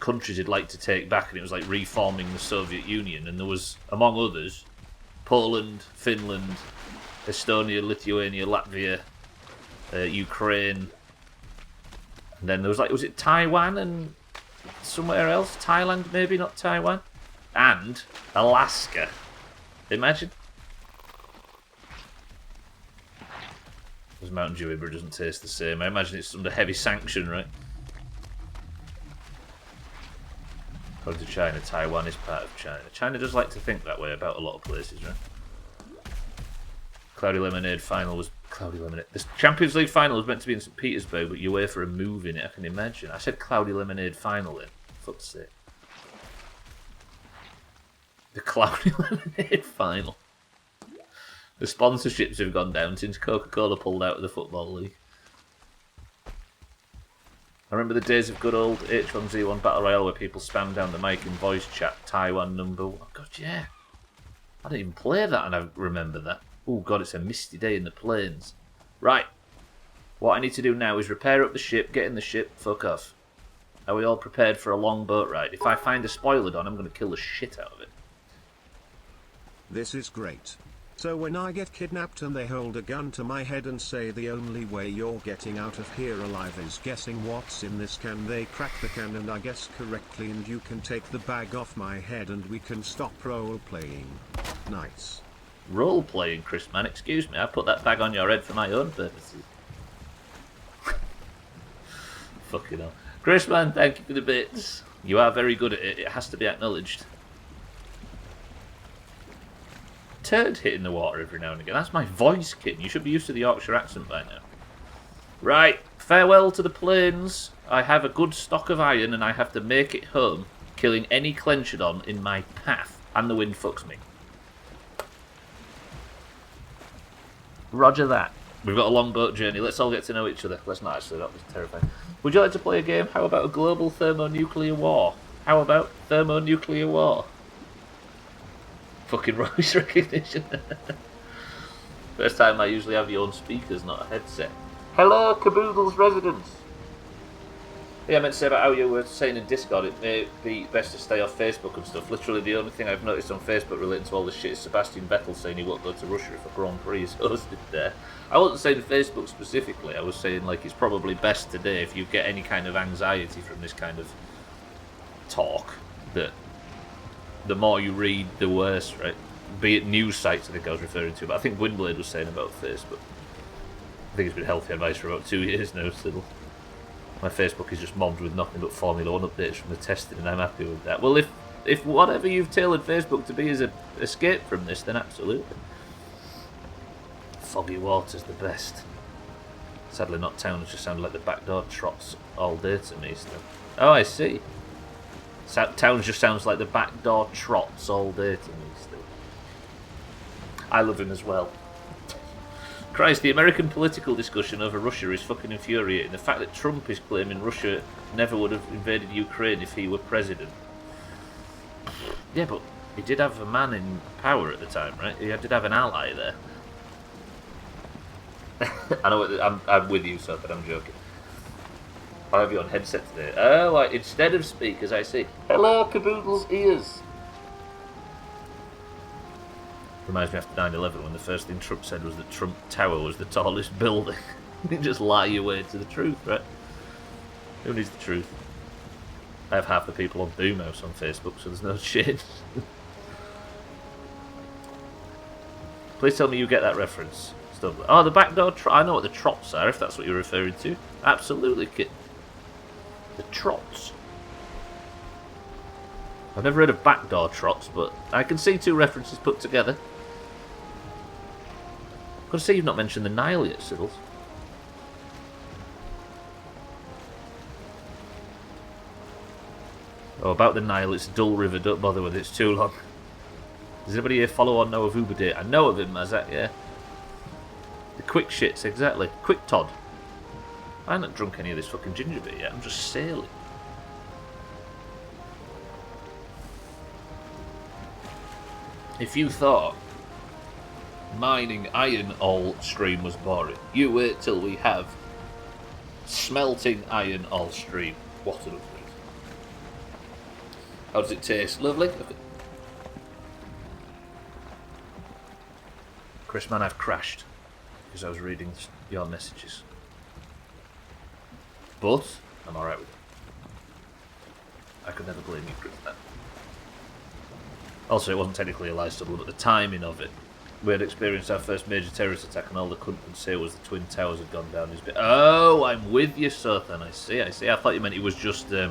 Speaker 1: countries he'd like to take back, and it was like reforming the Soviet Union. And there was, among others, Poland, Finland, Estonia, Lithuania, Latvia, Ukraine, and then there was was it Taiwan and somewhere else? Thailand, maybe, not Taiwan, and Alaska. Imagine. Because Mountain Dew Ibra doesn't taste the same. I imagine it's under heavy sanction, right? According to China, Taiwan is part of China. China does like to think that way about a lot of places, right? Cloudy Lemonade final was... Cloudy Lemonade... The Champions League final was meant to be in St. Petersburg, but UEFA are moving it, I can imagine. I said Cloudy Lemonade final then. Fuck's sake. The Cloudy Lemonade final. The sponsorships have gone down since Coca-Cola pulled out of the Football League. I remember the days of good old H1Z1 Battle Royale where people spammed down the mic in voice chat, Taiwan number one. Oh god, yeah. I didn't even play that and I remember that. Oh god, it's a misty day in the plains. Right. What I need to do now is repair up the ship, get in the ship, fuck off. Are we all prepared for a long boat ride? If I find a spoilerdon, I'm going to kill the shit out of it.
Speaker 2: This is great. So when I get kidnapped and they hold a gun to my head and say the only way you're getting out of here alive is guessing what's in this can, they crack the can and I guess correctly and you can take the bag off my head and we can stop role-playing. Nice.
Speaker 1: Role-playing, Chris, man? Excuse me, I put that bag on your head for my own purposes. Fucking hell. Chris, man, thank you for the bits. You are very good at it, it has to be acknowledged. Turd hitting the water every now and again. That's my voice, kid. You should be used to the Yorkshire accent by now. Right, farewell to the plains. I have a good stock of iron and I have to make it home, killing any Clenchadon in my path. And the wind fucks me. Roger that. We've got a long boat journey. Let's all get to know each other. Let's not actually, that was terrifying. Would you like to play a game? How about a global thermonuclear war? How about thermonuclear war? Fucking voice recognition. First time I usually have your own speakers, not a headset. Hello, Caboodle's residents. Yeah, I meant to say about how you were saying in Discord it may be best to stay off Facebook and stuff. Literally the only thing I've noticed on Facebook relating to all this shit is Sebastian Vettel saying he won't go to Russia if a Grand Prix is hosted there. I wasn't saying Facebook specifically, I was saying like it's probably best today if you get any kind of anxiety from this kind of talk that the more you read, the worse, right? Be it news sites, I think I was referring to, but I think Windblade was saying about Facebook. I think it's been healthy advice for about 2 years now, still. My Facebook is just mobbed with nothing but Formula 1 updates from the testing, and I'm happy with that. Well, if whatever you've tailored Facebook to be is an escape from this, then absolutely. Foggy water's the best. Sadly, not towns just sound like the backdoor trots all day to me still. Oh, I see. Towns just sounds like the backdoor trots all day to me still. I love him as well. Christ, the American political discussion over Russia is fucking infuriating. The fact that Trump is claiming Russia never would have invaded Ukraine if he were president. Yeah, but he did have a man in power at the time, right? He did have an ally there. I know, I'm with you, so, but I'm joking. I'll have you on headset today. Oh, instead of speakers, I say, hello, Caboodle's ears. Reminds me after 9/11 when the first thing Trump said was that Trump Tower was the tallest building. You just lie your way to the truth, right? Who needs the truth? I have half the people on Doomhaus on Facebook, so there's no shit. Please tell me you get that reference. Stubbler. Oh, the backdoor I know what the trots are, if that's what you're referring to. Absolutely, kid. The trots. I've never heard of backdoor trots, but I can see two references put together. Got to see you've not mentioned the Nile yet, Siddles. Oh, about the Nile, it's a dull river, don't bother with it, it's too long. Does anybody here follow or know of Uber Date? I know of him, Mazak, yeah. The quick shits, exactly. Quick Todd. I've not drunk any of this fucking ginger beer yet, I'm just sailing. If you thought mining iron ore stream was boring, you wait till we have smelting iron ore stream. What an upgrade. How does it taste? Lovely. Chris, man, I've crashed because I was reading your messages. But I'm alright with it. I could never blame you, Chris. That. Also, it wasn't technically a lie, Stubbler, but the timing of it. We had experienced our first major terrorist attack, and all they couldn't say was the Twin Towers had gone down. Oh, I'm with you, Sothan. I see. I thought you meant he was just. I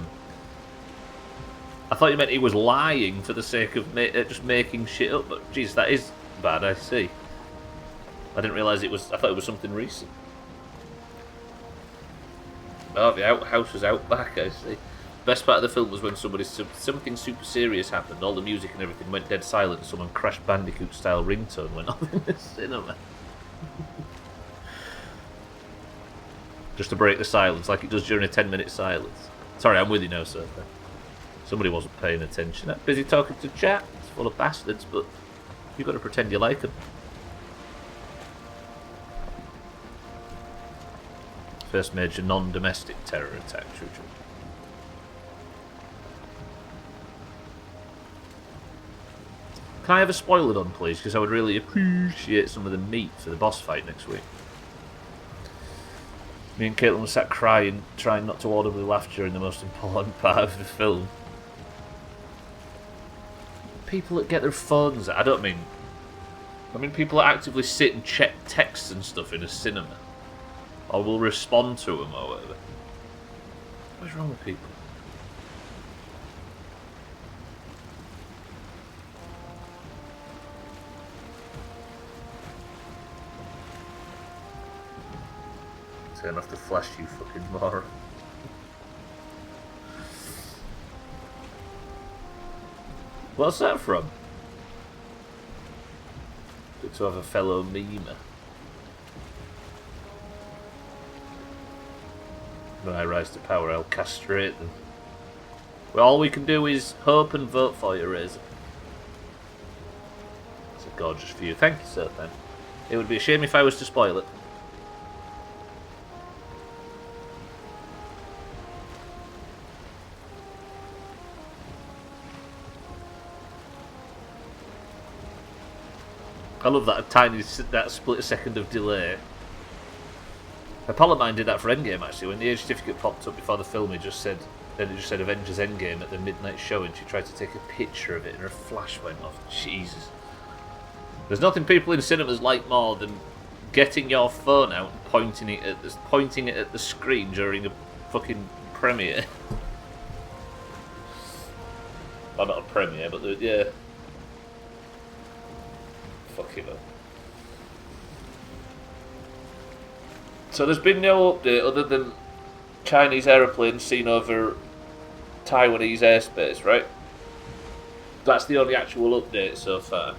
Speaker 1: thought you meant he was lying for the sake of just making shit up. But jeez, that is bad. I see. I didn't realise it was. I thought it was something recent. Oh, the outhouse was out back. I see. Best part of the film was when something super serious happened. All the music and everything went dead silent, and someone Crash Bandicoot style ringtone went off in the cinema. Just to break the silence, like it does during a 10-minute silence. Sorry, I'm with you now, sir. Somebody wasn't paying attention. I'm busy talking to chat. It's full of bastards, but you've got to pretend you like them. First major non-domestic terror attack, true. Can I have a spoiler done, please? Because I would really appreciate some of the meat for the boss fight next week. Me and Caitlin were sat crying, trying not to audibly laugh during the most important part of the film. People that get their phones out. I mean people that actively sit and check texts and stuff in a cinema. Or will respond to them or whatever. What's wrong with people? Turn off the flash, you fucking moron. What's that from? Good to have a fellow memer. When I rise to power, I'll castrate them. Well, all we can do is hope and vote for you, Razor. It's a gorgeous view. Thank you, sir, then. It would be a shame if I was to spoil it. I love that split second of delay. A pal of mine did that for Endgame actually. When the age certificate popped up before the film, it just said Avengers Endgame at the midnight show, and she tried to take a picture of it, and her flash went off. Jesus. There's nothing people in cinemas like more than getting your phone out and pointing it at the screen during a fucking premiere. Well, not a premiere, but yeah. Fuck it up. So there's been no update other than Chinese aeroplanes seen over Taiwanese airspace, right? That's the only actual update so far.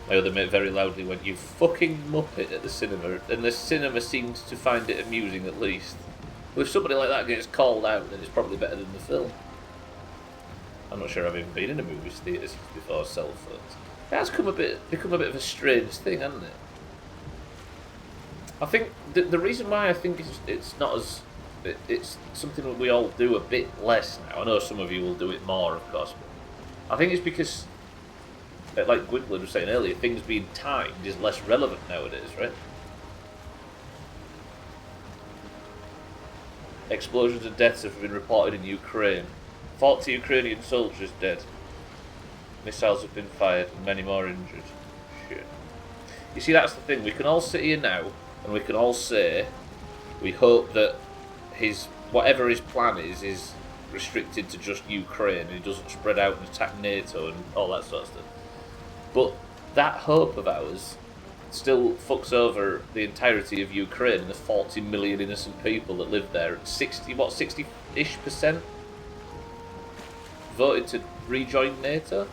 Speaker 1: My other mate very loudly went, "You fucking muppet," at the cinema, and the cinema seemed to find it amusing at least. Well, if somebody like that gets called out, then it's probably better than the film. I'm not sure I've even been in a movie theatre before cell phones. That's become a bit of a strange thing, hasn't it? I think the reason why I think it's not as it's something that we all do a bit less now. I know some of you will do it more, of course, but I think it's because, like Gwynplaine was saying earlier, things being timed is less relevant nowadays, right? Explosions and deaths have been reported in Ukraine. 40 Ukrainian soldiers dead. Missiles have been fired and many more injured. Shit. You see, that's the thing. We can all sit here now and we can all say we hope that whatever his plan is restricted to just Ukraine and he doesn't spread out and attack NATO and all that sort of stuff. But that hope of ours still fucks over the entirety of Ukraine and the 40 million innocent people that live there. 60-ish% voted to rejoin NATO?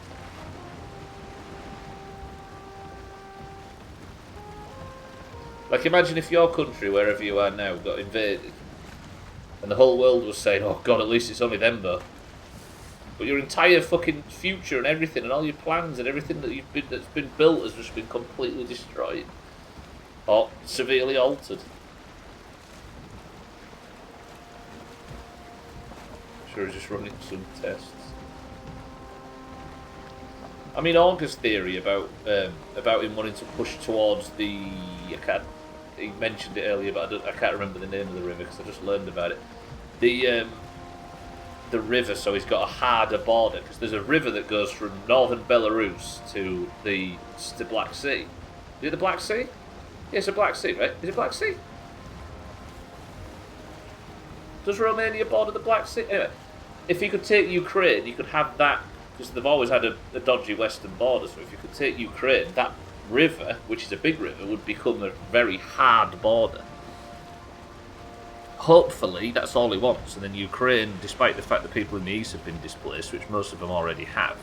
Speaker 1: Like, imagine if your country, wherever you are now, got invaded and the whole world was saying, "Oh God, at least it's only them though." But your entire fucking future and everything and all your plans and everything that's been built has just been completely destroyed or severely altered. Sure, he's just running some tests. I mean, August's theory about him wanting to push towards the... he mentioned it earlier, but I can't remember the name of the river because I just learned about it. The river, so he's got a harder border, because there's a river that goes from northern Belarus to the Black Sea. Is it the Black Sea? Yeah, it's the Black Sea, right? Is it Black Sea? Does Romania border the Black Sea? Anyway, if he could take Ukraine, you could have that, because they've always had a dodgy western border, so if you could take Ukraine, that river, which is a big river, would become a very hard border. Hopefully, that's all he wants, and then Ukraine, despite the fact that people in the east have been displaced, which most of them already have,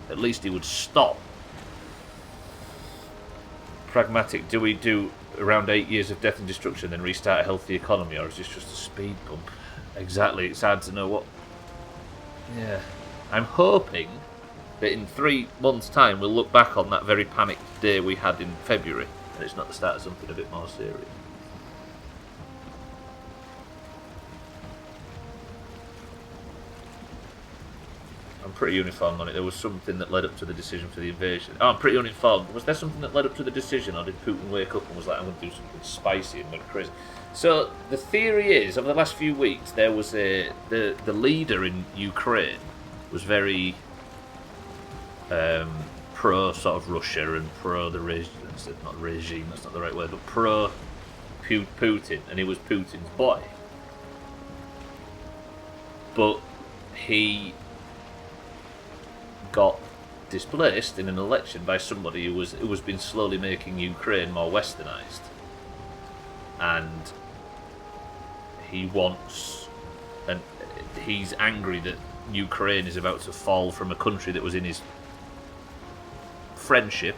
Speaker 1: at least he would stop. Pragmatic, do we do around 8 years of death and destruction, then restart a healthy economy, or is this just a speed bump? Exactly, it's hard to know what... Yeah. I'm hoping that in 3 months' time we'll look back on that very panicked day we had in February, and it's not the start of something a bit more serious. I'm pretty uninformed on it. There was something that led up to the decision for the invasion. Oh, I'm pretty uninformed. Was there something that led up to the decision, or did Putin wake up and was like, I'm going to do something spicy and went crazy? So the theory is, over the last few weeks, there was the leader in Ukraine was very pro sort of Russia and pro the regime. Not regime, that's not the right word, but pro Putin, and he was Putin's boy. But he got displaced in an election by somebody who was been slowly making Ukraine more westernized, and he's angry that Ukraine is about to fall from a country that was in his friendship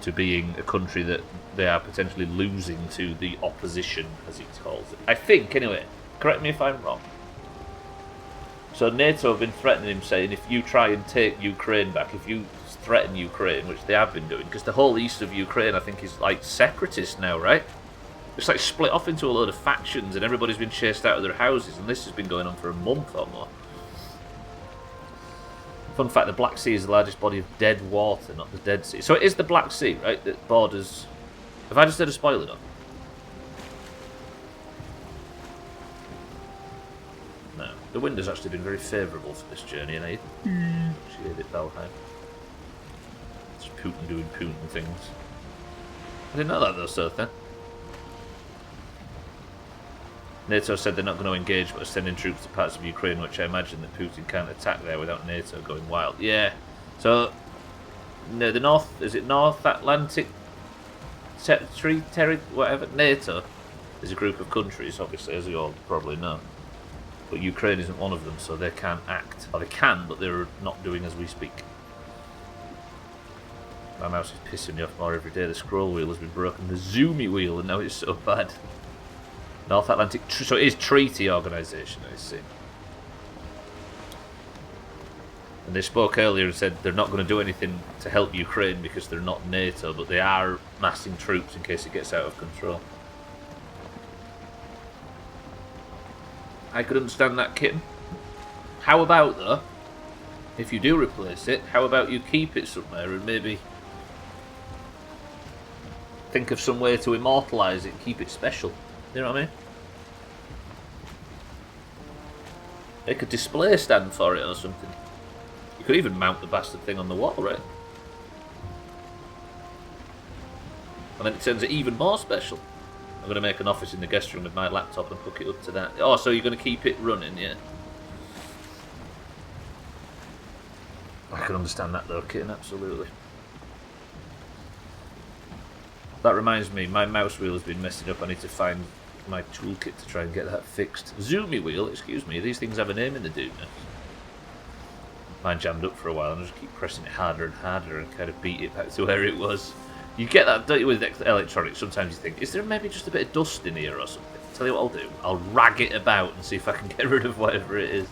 Speaker 1: to being a country that they are potentially losing to the opposition, as he calls it. I think, anyway, correct me if I'm wrong. So NATO have been threatening him, saying if you try and take Ukraine back, if you threaten Ukraine, which they have been doing, because the whole east of Ukraine, I think, is like separatist now, right? It's like split off into a load of factions, and everybody's been chased out of their houses, and this has been going on for a month or more. Fun fact, the Black Sea is the largest body of dead water, not the Dead Sea. So it is the Black Sea, right, that borders... Have I just said a spoiler, though? No. The wind has actually been very favourable for this journey, and I appreciate it, Valheim. It's Putin doing Putin things. I didn't know that, though, Sotha. NATO said they're not going to engage, but are sending troops to parts of Ukraine, which I imagine that Putin can't attack there without NATO going wild. Yeah. So, no, the North, is it North Atlantic Territory, whatever? NATO is a group of countries, obviously, as you all probably know. But Ukraine isn't one of them, so they can't act. Or they can, but they're not doing as we speak. My mouse is pissing me off more every day. The scroll wheel has been broken. The zoomy wheel, and now it's so bad. North Atlantic... So it is treaty organisation, I see. And they spoke earlier and said they're not going to do anything to help Ukraine because they're not NATO, but they are massing troops in case it gets out of control. I could understand that, kitten. How about, though, if you do replace it, how about you keep it somewhere and maybe think of some way to immortalise it, keep it special. You know what I mean? They could display stand for it or something. You could even mount the bastard thing on the wall, right? And then it turns it even more special. I'm going to make an office in the guest room with my laptop and hook it up to that. Oh, so you're going to keep it running, yeah? I can understand that though, kitten, absolutely. That reminds me, my mouse wheel has been messing up. I need to find my toolkit to try and get that fixed. Zoomy wheel, excuse me. These things have a name in the Doomhaus. Mine jammed up for a while and I just keep pressing it harder and harder and kind of beat it back to where it was. You get that, don't you, with electronics? Sometimes you think, is there maybe just a bit of dust in here or something? Tell you what I'll do. I'll rag it about and see if I can get rid of whatever it is.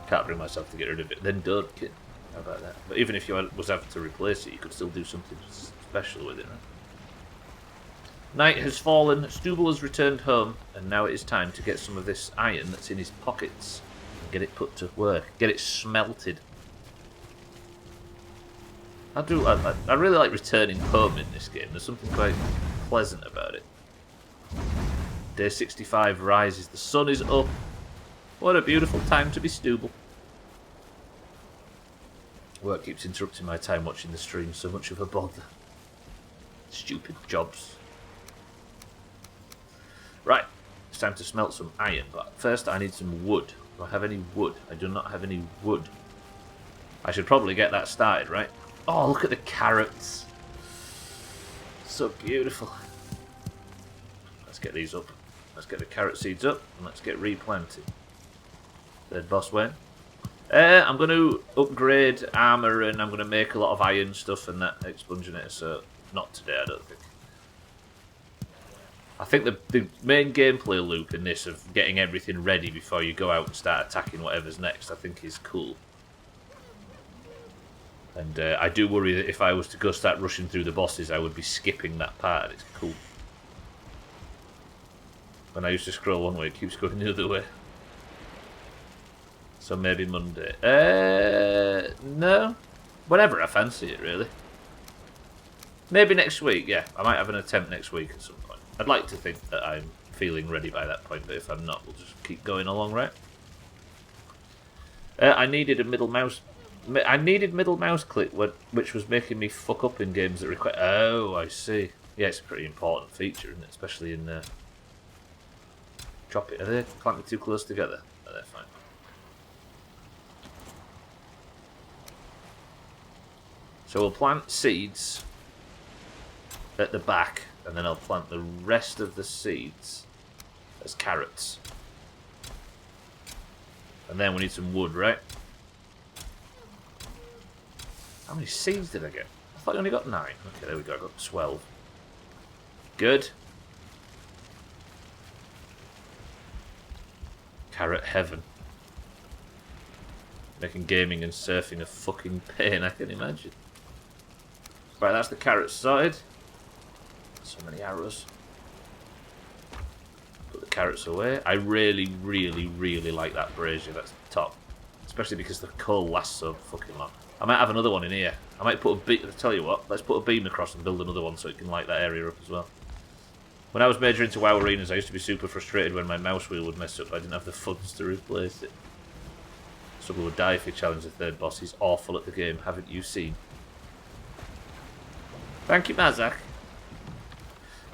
Speaker 1: Can't bring myself to get rid of it. Then don't, kid. How about that? But even if you was having to replace it, you could still do something special with it, right? Night has fallen, Stubbler has returned home, and now it is time to get some of this iron that's in his pockets and get it put to work, get it smelted. I really like returning home in this game. There's something quite pleasant about it. Day 65 rises, the sun is up. What a beautiful time to be Stubbler. Work keeps interrupting my time watching the stream, so much of a bother. Stupid jobs. Right, it's time to smelt some iron, but first I need some wood. Do I have any wood? I do not have any wood. I should probably get that started, right? Oh, look at the carrots. So beautiful. Let's get these up. Let's get the carrot seeds up, and let's get replanted. Third boss win. I'm going to upgrade armour, and I'm going to make a lot of iron stuff and that expunginator, so not today, I don't think. I think the main gameplay loop in this of getting everything ready before you go out and start attacking whatever's next, I think is cool. And I do worry that if I was to go start rushing through the bosses, I would be skipping that part. It's cool. When I used to scroll one way, it keeps going the other way. So maybe Monday. No. Whenever I fancy it, really. Maybe next week, yeah. I might have an attempt next week at some point. I'd like to think that I'm feeling ready by that point, but if I'm not, we'll just keep going along, right? I needed a middle mouse... I needed middle mouse click, which was making me fuck up in games that require... Oh, I see. Yeah, it's a pretty important feature, isn't it? Especially in... Chop it. Are they clamped too close together? No, they're fine. So we'll plant seeds at the back, and then I'll plant the rest of the seeds as carrots. And then we need some wood, right? How many seeds did I get? I thought I only got 9. Okay, there we go. I got 12. Good. Carrot heaven. Making gaming and surfing a fucking pain, I can imagine. Right, that's the carrots sorted. So many arrows. Put the carrots away. I really, really, really like that brazier that's the top. Especially because the coal lasts so fucking long. I might have another one in here. I might put a beam... I'll tell you what, let's put a beam across and build another one so it can light that area up as well. When I was major into WoW Arenas, I used to be super frustrated when my mouse wheel would mess up. I didn't have the funds to replace it. Someone would die if you challenge the third boss. He's awful at the game, haven't you seen? Thank you, Mazak.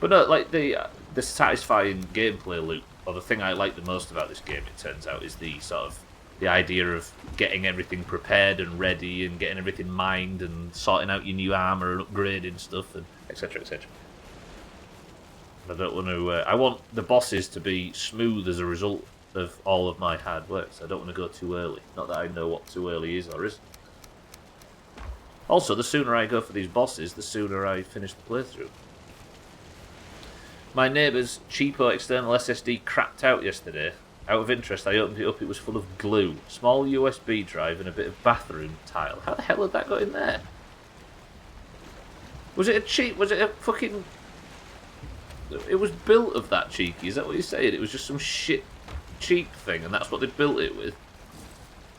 Speaker 1: But no, like the satisfying gameplay loop, or the thing I like the most about this game, it turns out, is the sort of the idea of getting everything prepared and ready, and getting everything mined, and sorting out your new armor and upgrading stuff, and etc. etc. I don't want to. I want the bosses to be smooth as a result of all of my hard work. So I don't want to go too early. Not that I know what too early is or isn't. Also, the sooner I go for these bosses, the sooner I finish the playthrough. My neighbour's cheapo external SSD crapped out yesterday. Out of interest, I opened it up. It was full of glue, small USB drive, and a bit of bathroom tile. How the hell had that got in there? Was it a cheap? Was it a fucking? It was built of that cheeky. Is that what you're saying? It was just some shit cheap thing, and that's what they built it with.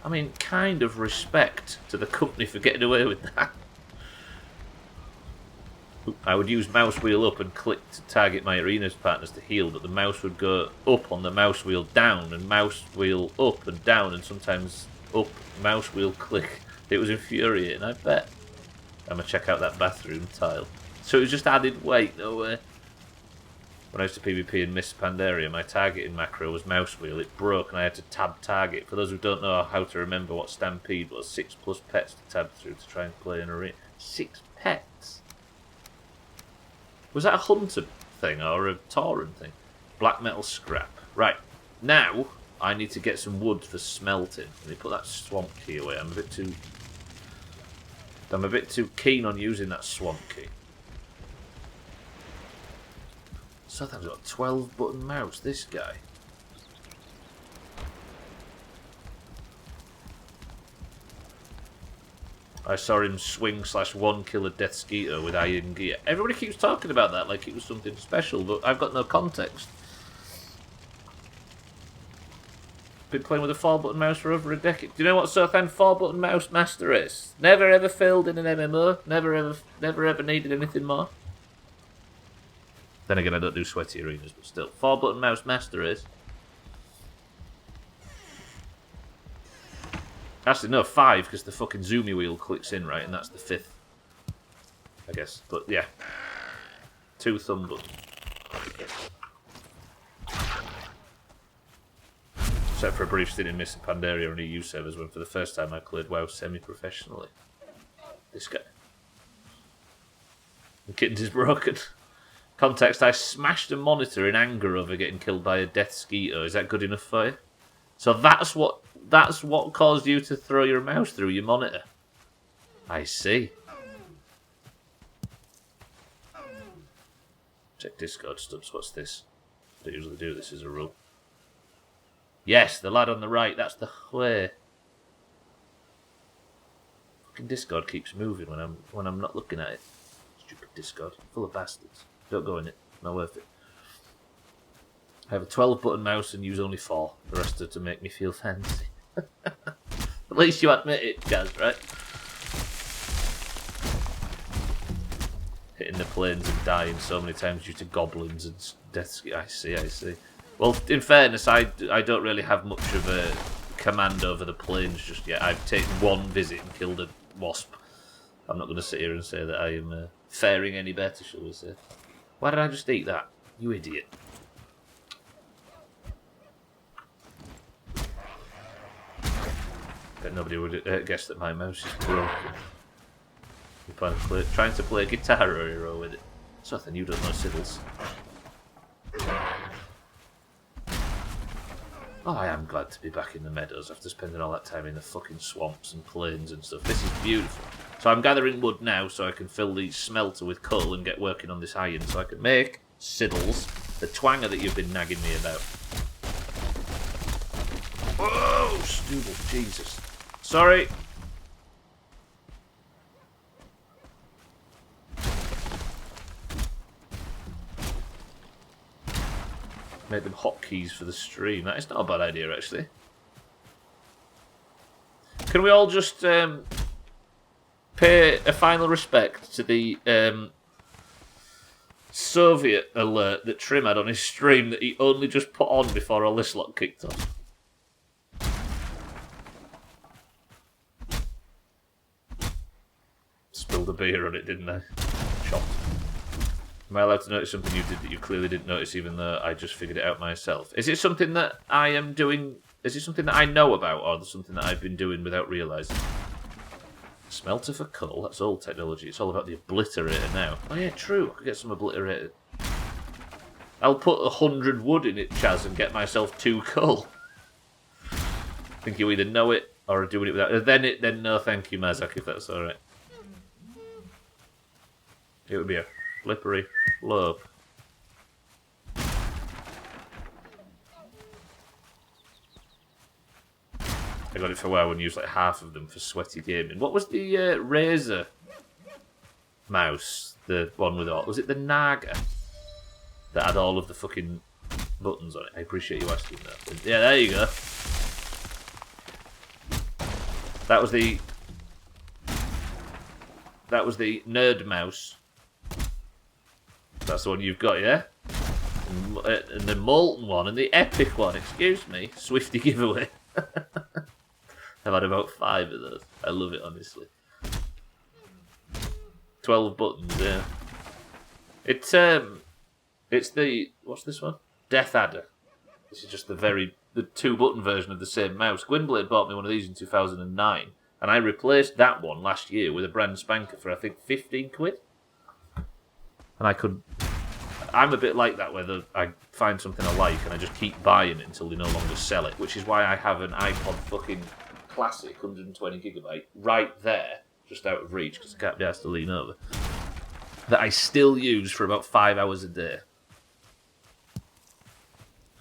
Speaker 1: I mean, kind of respect to the company for getting away with that. I would use mouse wheel up and click to target my arenas partners to heal, but the mouse would go up on the mouse wheel down, and mouse wheel up and down, and sometimes up, mouse wheel click. It was infuriating, I bet. I'm going to check out that bathroom tile. So it was just added weight, no way. When I used to PvP in Miss Pandaria, my targeting macro was mouse wheel. It broke and I had to tab target. For those who don't know how to remember what Stampede was, 6+ pets to tab through to try and play an arena. 6 pets? Was that a hunter thing or a Tauren thing? Black metal scrap. Right, now I need to get some wood for smelting. Let me put that swamp key away. I'm a bit too keen on using that swamp key. Sometimes got a 12-button mouse, this guy. I saw him swing/1 kill a Death Skeeter with iron gear. Everybody keeps talking about that like it was something special, but I've got no context. Been playing with a 4-button mouse for over a decade. Do you know what Sothan 4-button mouse master is? Never ever failed in an MMO. Never ever needed anything more. Then again, I don't do sweaty arenas, but still. 4-button mouse master is. Actually, no, 5, because the fucking zoomy wheel clicks in, right? And that's the 5th. I guess. But, yeah. 2 thumb buttons. Except for a brief stint in Mr. Pandaria on EU servers when for the first time I played WoW semi-professionally. This guy. The kitten is broken. Context, I smashed a monitor in anger over getting killed by a Death Skeeter. Is that good enough for you? So that's what caused you to throw your mouse through your monitor. I see. Check Discord, Stubbs. What's this? I don't usually do this as a rule. Yes, the lad on the right, that's the way. Fucking Discord keeps moving when I'm not looking at it. Stupid Discord, full of bastards. Don't go in it, not worth it. I have a 12-button mouse and use only 4. The rest are to make me feel fancy. At least you admit it, Gaz, right? Hitting the planes and dying so many times due to goblins and death. I see. Well, in fairness, I don't really have much of a command over the planes just yet. I've taken 1 visit and killed a wasp. I'm not going to sit here and say that I am faring any better, shall we say. Why did I just eat that? You idiot. Bet nobody would guess that my mouse is broken. You're trying to play Guitar Hero with it. It's nothing, you don't know Siddles. Oh, I am glad to be back in the meadows after spending all that time in the fucking swamps and plains and stuff. This is beautiful. So I'm gathering wood now so I can fill the smelter with coal and get working on this iron so I can make Siddles, the twanger that you've been nagging me about. Whoa, Stubble, Jesus. Sorry. Make them hotkeys for the stream. That is not a bad idea, actually. Can we all just pay a final respect to the Soviet alert that Trim had on his stream that he only just put on before all this lot kicked off? Spilled a beer on it, didn't I? Shocked. Am I allowed to notice something you did that you clearly didn't notice even though I just figured it out myself? Is it something that I am doing... Is it something that I know about or something that I've been doing without realising? Smelter for coal? That's old technology. It's all about the obliterator now. Oh yeah, true. I could get some obliterator. I'll put 100 wood in it, Chaz, and get myself 2 coal. I think you either know it or are doing it without... Then no thank you, Mazak, if that's alright. It would be a slippery slope. I got it for WoW and used like half of them for sweaty gaming. What was the Razer mouse? The one with all... Was it the Naga? That had all of the fucking buttons on it. I appreciate you asking that. Yeah, there you go. That was the nerd mouse. That's the one you've got, yeah? And the molten one and the epic one. Excuse me. Swifty giveaway. I've had about 5 of those. I love it, honestly. 12 buttons, yeah. It's the... What's this one? Death Adder. This is just the 2-button version of the same mouse. Gwynblade bought me one of these in 2009, and I replaced that one last year with a brand spanker for, I think, 15 quid. And I'm a bit like that, where I find something I like and I just keep buying it until they no longer sell it, which is why I have an iPod fucking Classic 120GB right there, just out of reach, because I can't be asked to lean over, that I still use for about 5 hours a day. I'm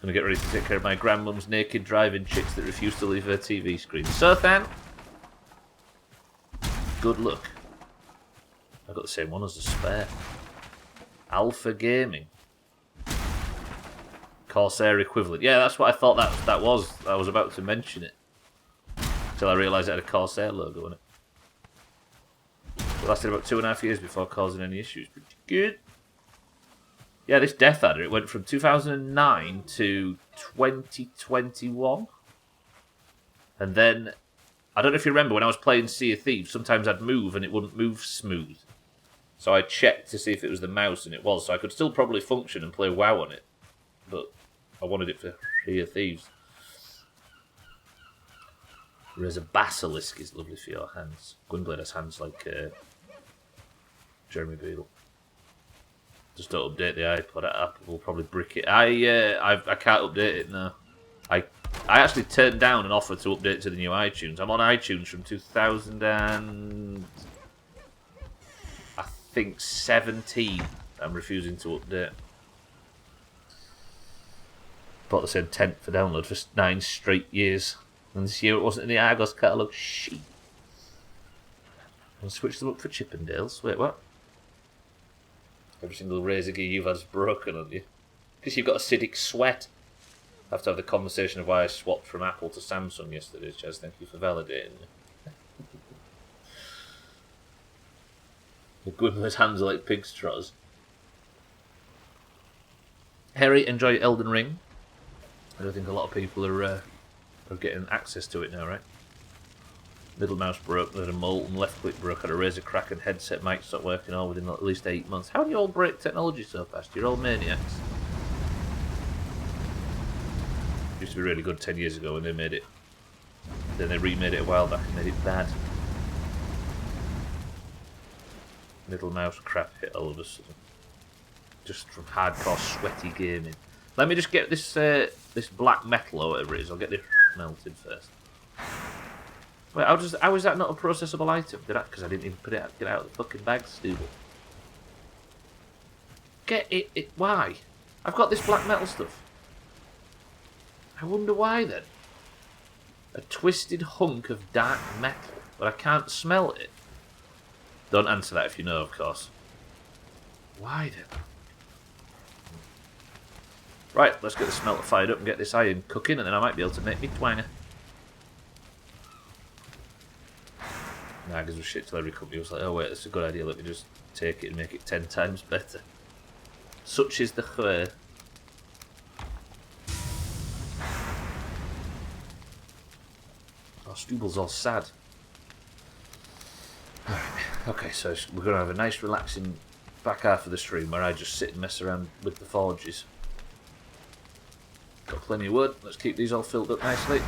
Speaker 1: going to get ready to take care of my grandmum's naked driving chicks that refuse to leave her TV screen. So, Than, good luck. I've got the same one as the spare. Alpha Gaming. Corsair equivalent. Yeah, that's what I thought that was. I was about to mention it. Until I realised it had a Corsair logo on it. It lasted about 2.5 years before causing any issues. Pretty good. Yeah, this Death Adder, it went from 2009 to 2021. And then, I don't know if you remember, when I was playing Sea of Thieves, sometimes I'd move and it wouldn't move smooth. So I checked to see if it was the mouse, and it was. So I could still probably function and play WoW on it. But I wanted it for Sea of Thieves. Whereas a Basilisk is lovely for your hands. Gwynblade has hands like Jeremy Beadle. Just don't update the iPod. Apple will probably brick it. I can't update it now. I actually turned down an offer to update to the new iTunes. I'm on iTunes from 2017. I'm refusing to update. Bought the same tent for download for 9 straight years. And this year it wasn't in the Argos catalogue. Shit. And switch them up for Chippendales. Wait, what? Every single Razer gear you've had is broken, haven't you? Because you've got acidic sweat. I have to have the conversation of why I swapped from Apple to Samsung yesterday, Chaz. Thank you for validating me. The Gwynplain's hands are like pig's trotters. Harry, enjoy Elden Ring. I don't think a lot of people are getting access to it now, right? Middle mouse broke, then a molten left click broke, had a Razer crack and headset mic stopped working all within at least 8 months. How do you all break technology so fast? You're all maniacs. Used to be really good 10 years ago when they made it. Then they remade it a while back and made it bad. Middle mouse crap hit all of a sudden. Just from hardcore sweaty gaming. Let me just get this this black metal or whatever it is. I'll get this melted first. Wait, how is that not a processable item? Because I didn't even get it out of the fucking bag, stupid. Get it. Why? I've got this black metal stuff. I wonder why then. A twisted hunk of dark metal, but I can't smell it. Don't answer that if you know, of course. Why then? Right, let's get the smelter fired up and get this iron cooking, and then I might be able to make me twanger. Nah, gives a shit till every company was like, oh wait, that's a good idea, let me just take it and make it 10 times better. Such is the way. Oh, Stubble's all sad. Alright, okay, so we're going to have a nice relaxing back half of the stream where I just sit and mess around with the forges. Got plenty of wood, let's keep these all filled up nicely.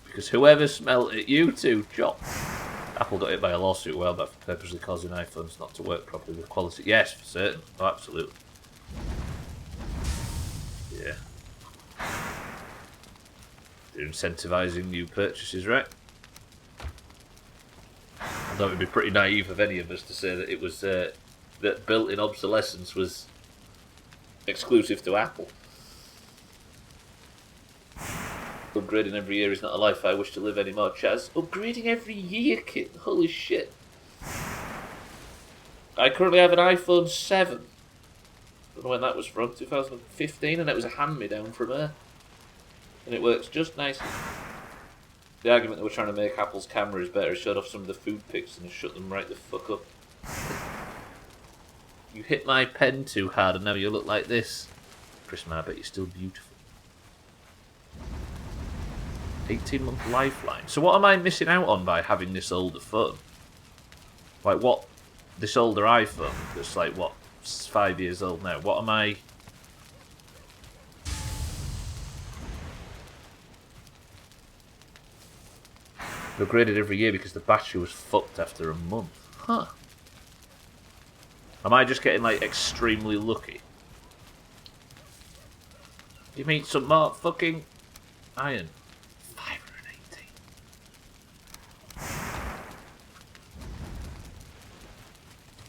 Speaker 1: Because whoever smelt it, you two, chop. Apple got hit by a lawsuit a while back for purposely causing iPhones not to work properly with quality. Yes, for certain. Oh, absolutely. Yeah. They're incentivising new purchases, right? Although it would be pretty naive of any of us to say that it was that built-in obsolescence was exclusive to Apple. Upgrading every year is not a life I wish to live anymore, Chaz. Upgrading every year, kid. Holy shit. I currently have an iPhone 7. Don't know when that was from, 2015, and it was a hand-me-down from her. And it works just nicely. The argument that we're trying to make Apple's camera is better showed off some of the food pics and shut them right the fuck up. You hit my pen too hard and now you look like this. Chris, man, I bet you're still beautiful. 18-month lifeline. So what am I missing out on by having this older phone? Like what? This older iPhone that's like, what, 5 years old now. What am I... Upgraded every year because the battery was fucked after a month. Huh. Am I just getting, like, extremely lucky? You mean some more fucking iron? 518.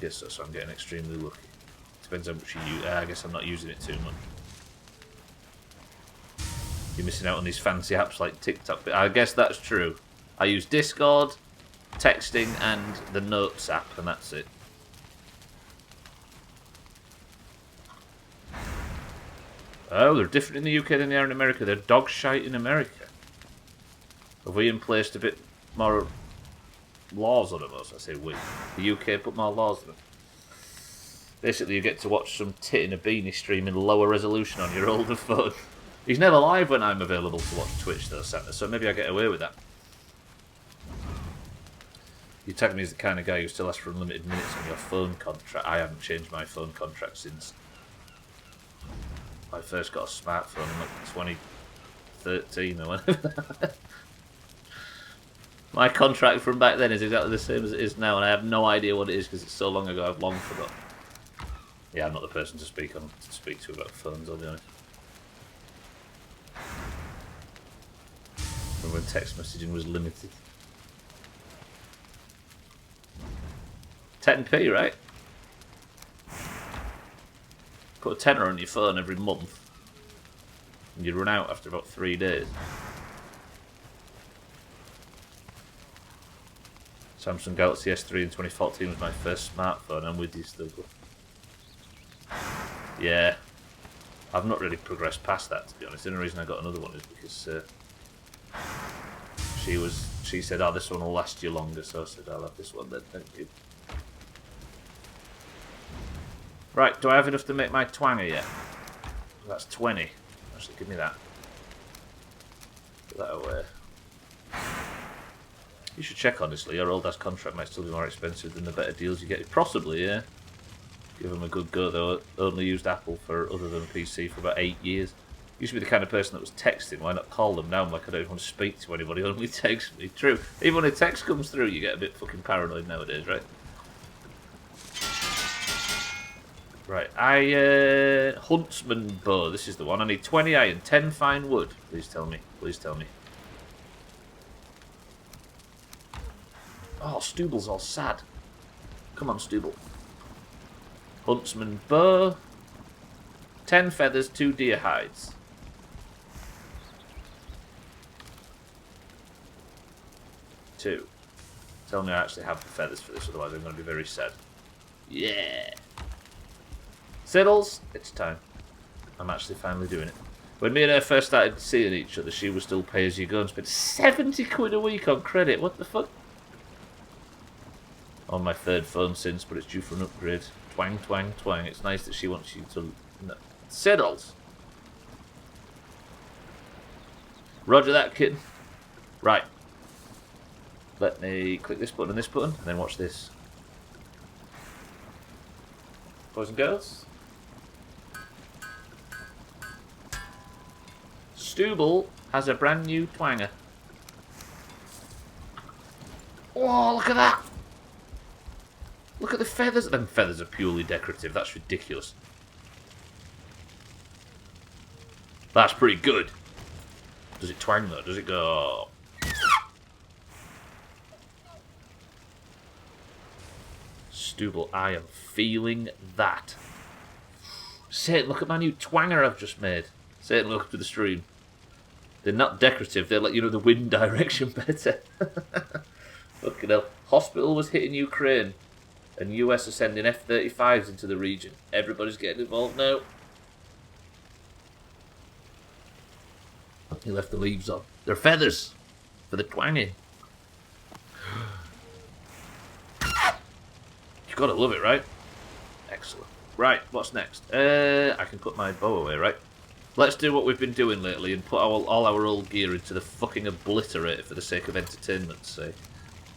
Speaker 1: Guess so I'm getting extremely lucky. Depends how much you use. I guess I'm not using it too much. You're missing out on these fancy apps like TikTok. I guess that's true. I use Discord, texting, and the Notes app, and that's it. Oh, they're different in the UK than they are in America. They're dog shite in America. Have we placed a bit more laws on them? I say we. The UK put more laws on them. Basically, you get to watch some tit in a beanie stream in lower resolution on your older phone. He's never live when I'm available to watch Twitch, though, Santa, so maybe I get away with that. You tag me as the kind of guy who still asks for unlimited minutes on your phone contract. I haven't changed my phone contract since I first got a smartphone in like 2013 or whatever. My contract from back then is exactly the same as it is now, and I have no idea what it is because it's so long ago I've long forgotten. Yeah, I'm not the person to speak to about phones, I'll be honest. Remember when text messaging was limited? 10p, right? Put a tenner on your phone every month, and you'd run out after about 3 days. Samsung Galaxy S3 in 2014 was my first smartphone. I'm with you, Stubbler. Yeah, I've not really progressed past that, to be honest. The only reason I got another one is because she said, "Oh, this one will last you longer," so I said, "I'll have this one then, thank you." Right, do I have enough to make my twanger yet? That's 20. Actually, give me that. Put that away. You should check, honestly. Your old ass contract might still be more expensive than the better deals you get. Possibly, yeah. Give them a good go, though. Only used Apple for other than PC for about 8 years. Used to be the kind of person that was texting. Why not call them now? I'm like, I don't even want to speak to anybody. Only text me. True. Even when a text comes through, you get a bit fucking paranoid nowadays, right? Right, Huntsman bow. This is the one. I need 20 iron, 10 fine wood. Please tell me. Please tell me. Oh, Stubble's all sad. Come on, Stubble. Huntsman bow. 10 feathers, 2 deer hides. Two. Tell me I actually have the feathers for this, otherwise I'm going to be very sad. Yeah. Siddles, it's time. I'm actually finally doing it. When me and her first started seeing each other, she was still pay as you go and spent 70 quid a week on credit. What the fuck? On my third phone since, but it's due for an upgrade. Twang, twang, twang. It's nice that she wants you to... No. Siddles! Roger that, kid. Right. Let me click this button and this button, and then watch this. Boys and girls. Stubble has a brand new twanger. Oh, look at that! Look at the feathers. Them feathers are purely decorative. That's ridiculous. That's pretty good. Does it twang though? Does it go... Stubble, I am feeling that. Satan, look at my new twanger I've just made. Satan, look up to the stream. They're not decorative, they're like, you know, the wind direction better. Fucking hell. Hospital was hitting Ukraine, and US are sending F-35s into the region. Everybody's getting involved now. He left the leaves on. They're feathers for the twanging. You've got to love it, right? Excellent. Right, what's next? I can put my bow away, right? Let's do what we've been doing lately and put all our old gear into the fucking obliterator for the sake of entertainment's sake.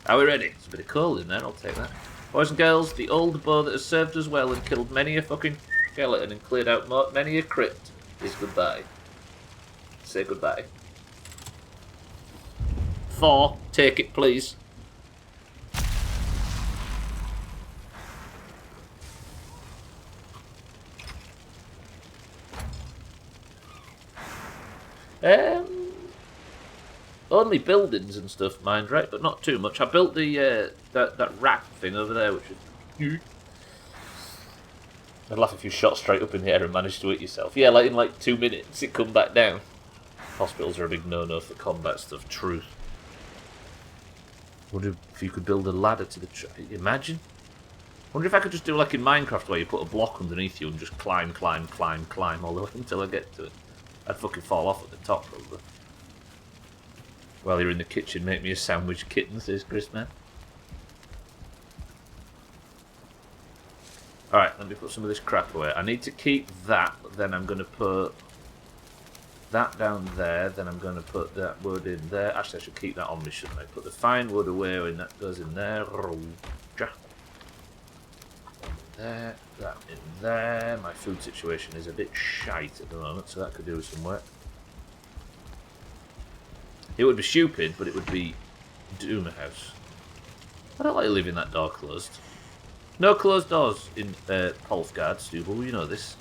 Speaker 1: Are we ready? There's a bit of coal in there, I'll take that. Boys and girls, the old bow that has served us well and killed many a fucking skeleton and cleared out many a crypt is goodbye. Say goodbye. Thor, take it please. Only buildings and stuff, mind, right? But not too much. I built the that rat thing over there, which is... I'd laugh if you shot straight up in the air and managed to hit yourself. Yeah, like in like 2 minutes, it come back down. Hospitals are a big no-no for combat stuff, truth. Wonder if you could build a ladder to the imagine. Wonder if I could just do like in Minecraft where you put a block underneath you and just climb all the way until I get to it. I'd fucking fall off at the top probably. While you're in the kitchen, make me a sandwich kitten, says Chris, man. Alright, let me put some of this crap away. I need to keep that, but then I'm going to put that down there, then I'm going to put that wood in there. Actually, I should keep that on me, shouldn't I? Put the fine wood away when that goes in there. There, that in there. My food situation is a bit shite at the moment, so that could do with some work. It would be stupid, but it would be Doomhaus. I don't like leaving that door closed. No closed doors in Polfgard, Stubbler, you know this.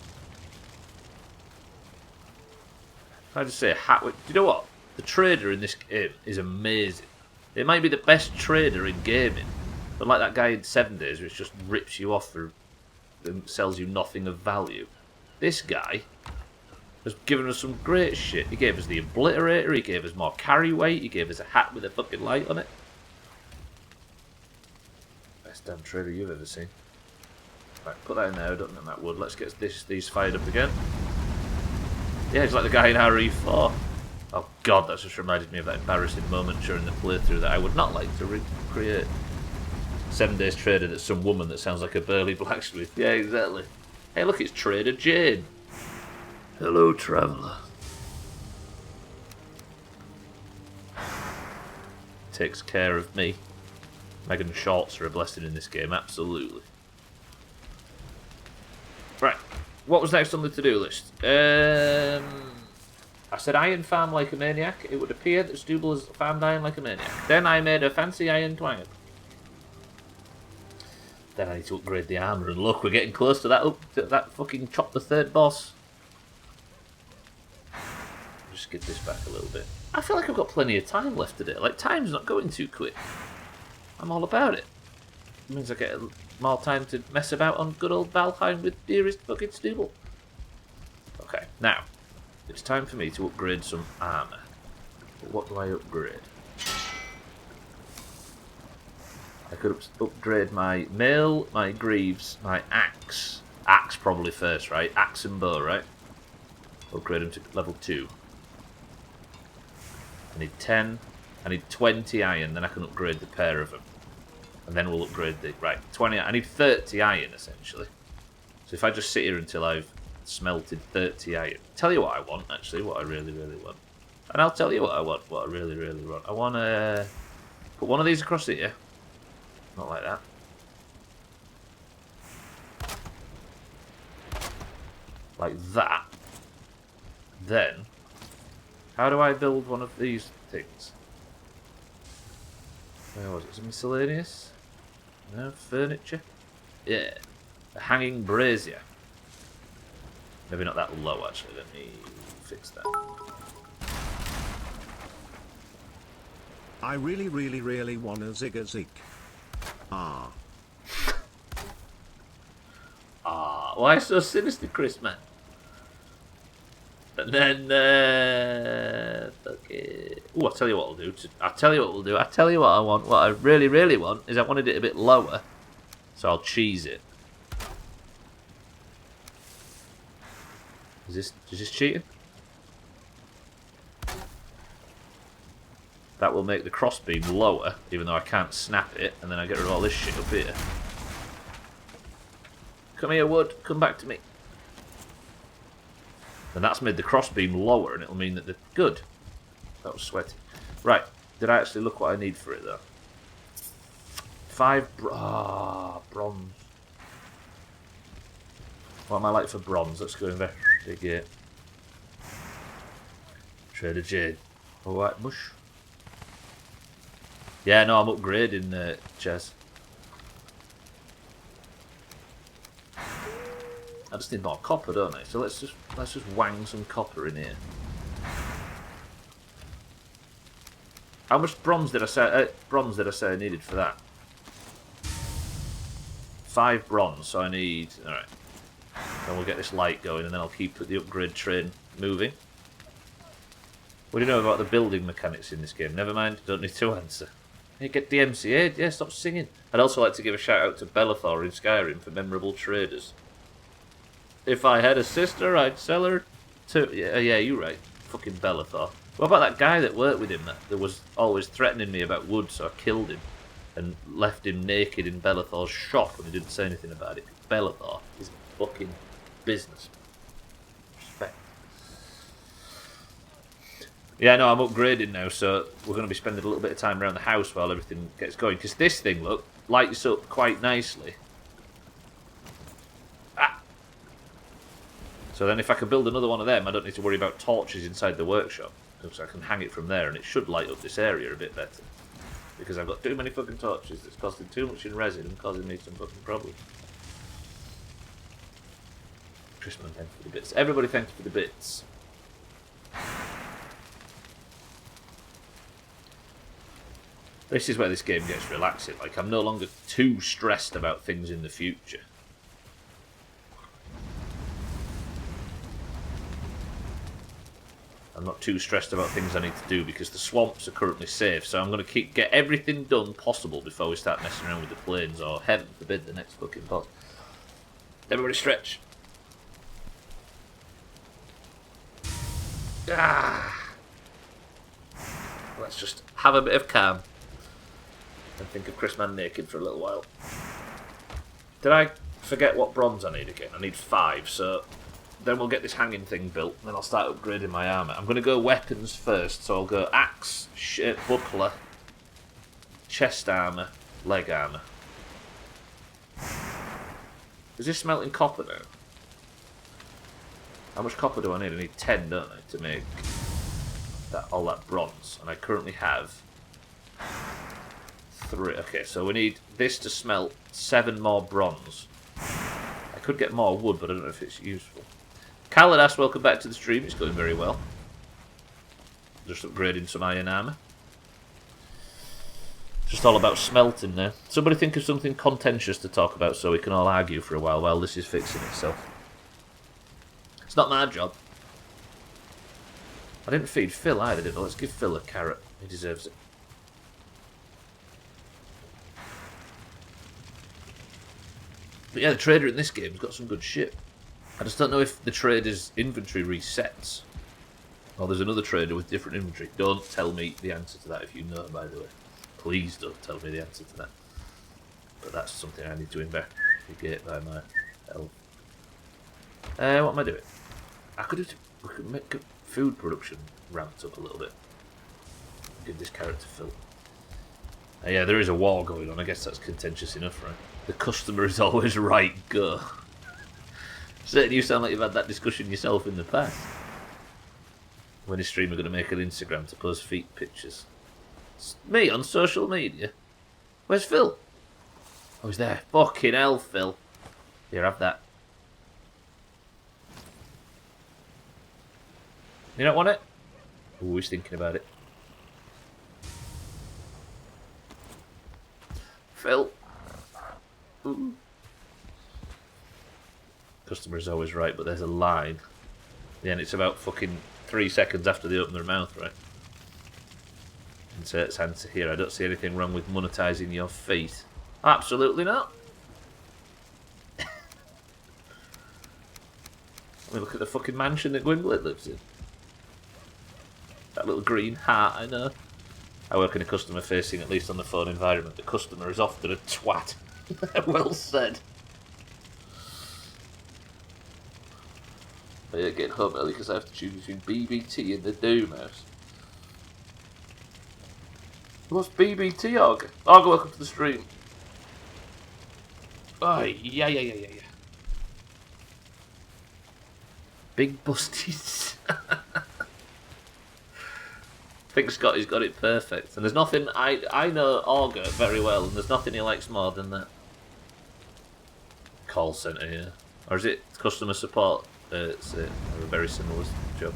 Speaker 1: If I just say a hat, do you know what? The trader in this game is amazing. It might be the best trader in gaming, but like that guy in 7 Days, which just rips you off for and sells you nothing of value. This guy has given us some great shit. He gave us the obliterator, he gave us more carry weight, he gave us a hat with a fucking light on it. Best damn trader you've ever seen. Right, put that in there, don't know that wood. Let's get these fired up again. Yeah, he's like the guy in RE4. Oh god, that's just reminded me of that embarrassing moment during the playthrough that I would not like to recreate. 7 Days Trader that's some woman that sounds like a burly blacksmith. Yeah, exactly. Hey, look, it's Trader Jane. Hello, traveller. Takes care of me. Megan shorts are a blessing in this game, absolutely. Right, what was next on the to-do list? I said iron farm like a maniac. It would appear that Stubbler's farmed iron like a maniac. Then I made a fancy iron twanger. Then I need to upgrade the armour, and look, we're getting close to that fucking chop the third boss. Just get this back a little bit. I feel like I've got plenty of time left today. Like, time's not going too quick. I'm all about it. It means I get more time to mess about on good old Valheim with dearest fucking Stubbler. Okay, now, it's time for me to upgrade some armour. But what do I upgrade? I could upgrade my mail, my greaves, my axe. Axe probably first, right? Axe and bow, right? Upgrade them to level 2. I need 10. I need 20 iron, then I can upgrade the pair of them. And then we'll upgrade the... Right, 20... I need 30 iron, essentially. So if I just sit here until I've smelted 30 iron... Tell you what I want, actually, what I really, really want. And I'll tell you what I want, what I really, really want. I want to put one of these across here. Not like that. Like that. Then, how do I build one of these things? Where was it? Is it miscellaneous? No, furniture? Yeah. A hanging brazier. Maybe not that low, actually. Let me fix that.
Speaker 2: I really, really, really want a zig. Ah.
Speaker 1: Ah, why so sinister, Chris, man? And then, okay. Ooh, I'll tell you what I'll do. I'll tell you what we'll do. I'll tell you what I want. What I really, really want is I wanted it a bit lower. So I'll cheese it. Is this cheating? That will make the crossbeam lower, even though I can't snap it, and then I get rid of all this shit up here. Come here, wood. Come back to me. And that's made the crossbeam lower, and it'll mean that the... Good. That was sweaty. Right. Did I actually look what I need for it, though? 5... bronze. What am I like for bronze? Let's go investigate. Trader Jade. Alright, mush. Yeah, no, I'm upgrading, Chess. I just need more copper, don't I? So let's just wang some copper in here. How much bronze did I say? I needed for that? 5 bronze. So I need. All right. Then we'll get this light going, and then I'll keep the upgrade train moving. What do you know about the building mechanics in this game? Never mind. Don't need to answer. You get DMCA'd, yeah, stop singing. I'd also like to give a shout out to Bellathor in Skyrim for memorable traders. If I had a sister, I'd sell her to... Yeah, you're right. Fucking Bellathor. What about that guy that worked with him that was always threatening me about wood, so I killed him and left him naked in Bellathor's shop and he didn't say anything about it? Bellathor is fucking business. Respect. Yeah, no, I'm upgrading now, so we're going to be spending a little bit of time around the house while everything gets going. Because this thing, look, lights up quite nicely. Ah! So then if I can build another one of them, I don't need to worry about torches inside the workshop. Because I can hang it from there, and it should light up this area a bit better. Because I've got too many fucking torches. It's costing too much in resin and causing me some fucking problems. Christmas, thank you for the bits. Everybody, thank you for the bits. This is where this game gets relaxing. Like, I'm no longer too stressed about things in the future. I'm not too stressed about things I need to do because the swamps are currently safe. So I'm going to get everything done possible before we start messing around with the plains, or heaven forbid the next fucking boss. Everybody stretch. Ah. Let's just have a bit of calm and think of Chris Man naked for a little while. Did I forget what bronze I need again? I need 5, so then we'll get this hanging thing built, and then I'll start upgrading my armour. I'm going to go weapons first, so I'll go axe, buckler, chest armour, leg armour. Is this smelting copper now? How much copper do I need? I need 10, don't I, to make all that bronze, and I currently have 3. Okay, so we need this to smelt 7 more bronze. I could get more wood, but I don't know if it's useful. Kaladas, welcome back to the stream. It's going very well. Just upgrading some iron armour. Just all about smelting now. Somebody think of something contentious to talk about so we can all argue for a while this is fixing itself. It's not my job. I didn't feed Phil either, did I? Let's give Phil a carrot. He deserves it. But yeah, the trader in this game's got some good shit. I just don't know if the trader's inventory resets. Or there's another trader with different inventory. Don't tell me the answer to that if you know, by the way. Please don't tell me the answer to that. But that's something I need to investigate by my health. What am I doing? We could make food production ramped up a little bit. Give this carrot to Phil. Yeah, there is a war going on. I guess that's contentious enough, right? The customer is always right, go. Certainly you sound like you've had that discussion yourself in the past. When a streamer going to make an Instagram to post feet pictures. It's me on social media. Where's Phil? Oh, he's there. Fucking hell, Phil. Here, have that. You don't want it? Ooh, he's thinking about it. Phil. Ooh. Customer's always right, but there's a line. Yeah, and it's about fucking 3 seconds after they open their mouth, right? Inserts answer here. I don't see anything wrong with monetising your feet. Absolutely not. Let me look at the fucking mansion that Gwimblet lives in. That little green heart, I know. I work in a customer facing, at least on the phone environment. The customer is often a twat. Well said. I get home early because I have to choose between BBT and the Doomhaus. What's BBT, Argo? Argo, welcome to the stream. Oh, yeah. Big busties. I think Scotty's got it perfect. And there's nothing... I know Auger very well, and there's nothing he likes more than that. Call centre, yeah. Or is it customer support? It's a very similar job.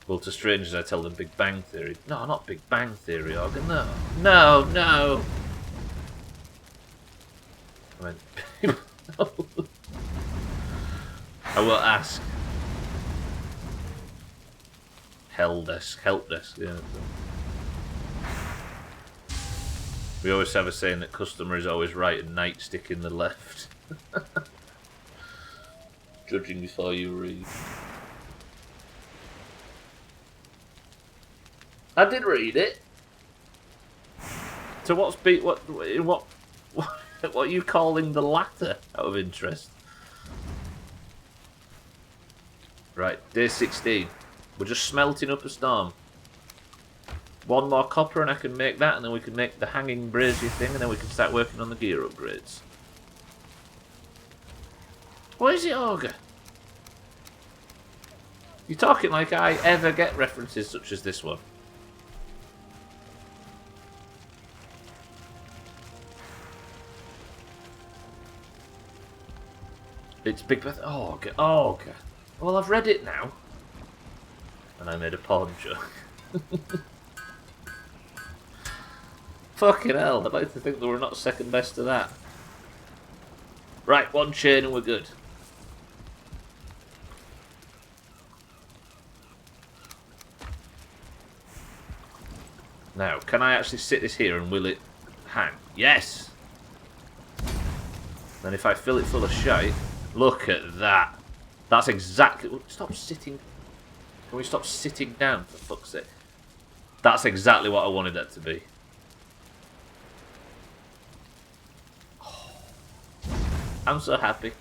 Speaker 1: Well, to strangers I tell them Big Bang Theory. No, not Big Bang Theory, Auger, no. No! I meant... no. I will ask. Help desk, yeah. We always have a saying that customer is always right and nightstick in the left. Judging before you read. I did read it. So what are you calling the latter, out of interest? Right, day 16. We're just smelting up a storm. One more copper and I can make that, and then we can make the hanging brazier thing, and then we can start working on the gear upgrades. What is it, Augur? You're talking like I ever get references such as this one. It's Big Beth. Oh, okay. Oh, okay. Well, I've read it now. And I made a porn joke. Fucking hell. I'd like to think that we're not second best to that. Right, one chain and we're good. Now, can I actually sit this here and will it hang? Yes! Then if I fill it full of shite... Look at that. That's exactly... Stop sitting... Can we stop sitting down, for fuck's sake? That's exactly what I wanted that to be. Oh, I'm so happy.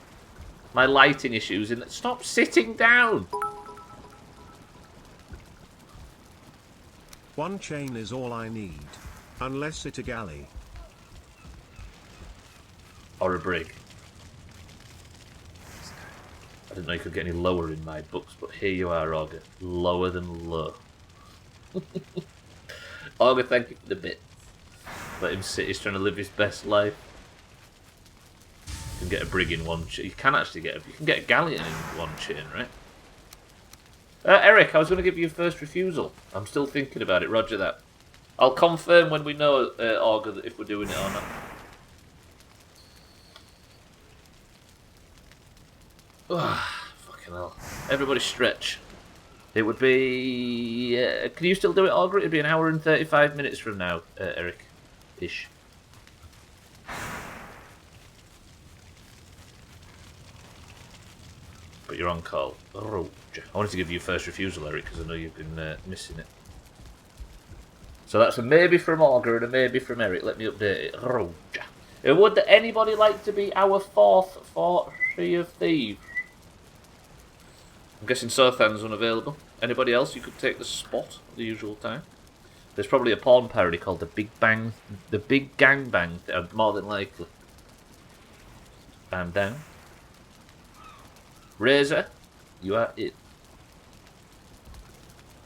Speaker 1: My lighting issues in that... Stop sitting down!
Speaker 2: One chain is all I need. Unless it's a galley.
Speaker 1: Or a brig. I didn't know you could get any lower in my books, but here you are, Augur. Lower than low. Augur, thank you for the bit. Let him sit, he's trying to live his best life. You can get a brig in one chain. You can actually get you can get a galleon in one chain, right? Eric, I was going to give you first refusal. I'm still thinking about it, roger that. I'll confirm when we know, Augur, if we're doing it or not. Fucking hell. Everybody stretch. It would be... can you still do it, Augur? It would be an hour and 35 minutes from now, Eric. Ish. But you're on call. Roger. I wanted to give you first refusal, Eric, because I know you've been missing it. So that's a maybe from Augur and a maybe from Eric. Let me update it. Roger. Would anybody like to be our fourth Fortree of Thieves? I'm guessing Sothan's unavailable. Anybody else? You could take the spot at the usual time. There's probably a porn parody called The Big Bang... The Big Gang Bang, more than likely. I'm down. Razor, you are it.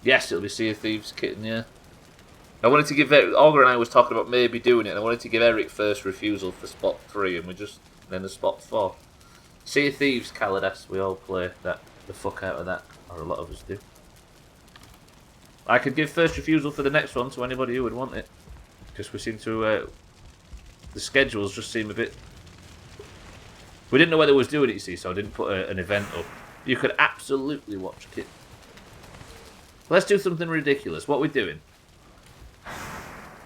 Speaker 1: Yes, it'll be Sea of Thieves kitten, yeah. I wanted to give Augur and I was talking about maybe doing it, and I wanted to give Eric first refusal for spot 3, and we just then the spot 4. Sea of Thieves, Kaladas, we all play that the fuck out of that, or a lot of us do. I could give first refusal for the next one to anybody who would want it, because we seem to the schedules just seem a bit. We didn't know whether we was doing it, you see, so I didn't put an event up. You could absolutely watch it. Let's do something ridiculous. What are we doing?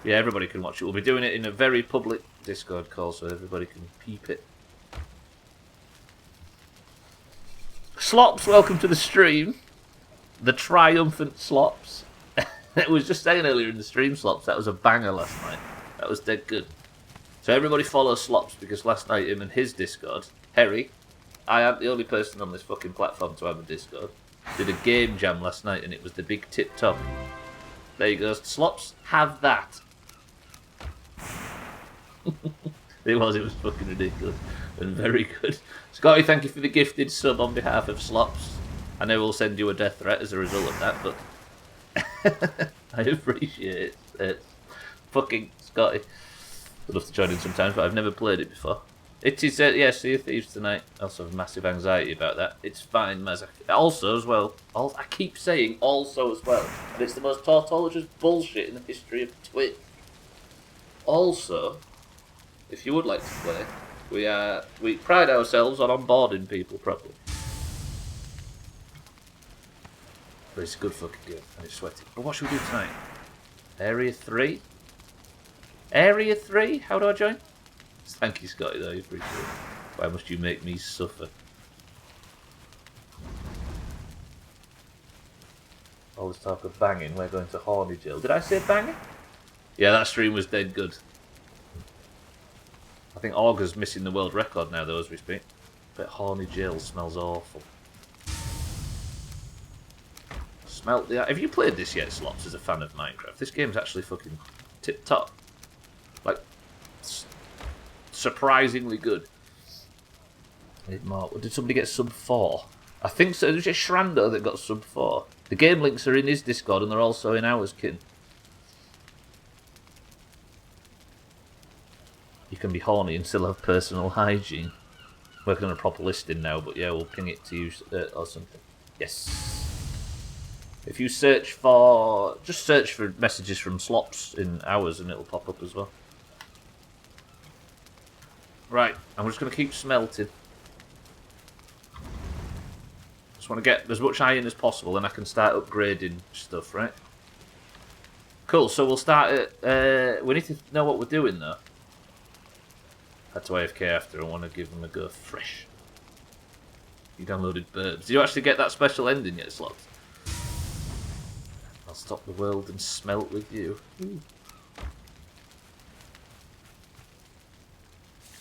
Speaker 1: Yeah, everybody can watch it. We'll be doing it in a very public Discord call, so everybody can peep it. Slops, welcome to the stream. The triumphant Slops. It was just saying earlier in the stream, Slops, that was a banger last night. That was dead good. So everybody follow Slops, because last night him and his Discord, Harry, I am the only person on this fucking platform to have a Discord, did a game jam last night, and it was the big tip top. There you go. Slops, have that. It was fucking ridiculous and very good. Scotty, thank you for the gifted sub on behalf of Slops. I know we'll send you a death threat as a result of that, but I appreciate it. Fucking Scotty. I'd love to join in sometimes, but I've never played it before. It is, yeah, Sea of Thieves tonight. I also have massive anxiety about that. It's fine, Maz. Also, as well, I keep saying also as well, and it's the most tautologous bullshit in the history of Twitch. Also, if you would like to play, we pride ourselves on onboarding people properly. But it's a good fucking game, and it's sweaty. But what should we do tonight? Area 3? Area 3? How do I join? Thank you, Scotty, though. I appreciate it. Why must you make me suffer? All this talk of banging, we're going to horny jail. Did I say banging? Yeah, that stream was dead good. I think Augur's missing the world record now, though, as we speak. But horny jail smells awful. Smelt the... Have you played this yet, Slops, as a fan of Minecraft? This game's actually fucking tip-top. Like, surprisingly good. Need more. Did somebody get sub 4? I think so. There's just Shrando that got sub 4. The game links are in his Discord and they're also in ours, Kin. You can be horny and still have personal hygiene. Working on a proper listing now, but yeah, we'll ping it to you or something. Yes. If you search for... Just search for messages from Slops in ours and it'll pop up as well. Right, I'm just going to keep smelting. Just want to get as much iron as possible and I can start upgrading stuff, right? Cool, so we'll start at... we need to know what we're doing though. Had to AFK after, I want to give them a go fresh. You downloaded Burbs. Did you actually get that special ending yet, Slots? I'll stop the world and smelt with you. Ooh.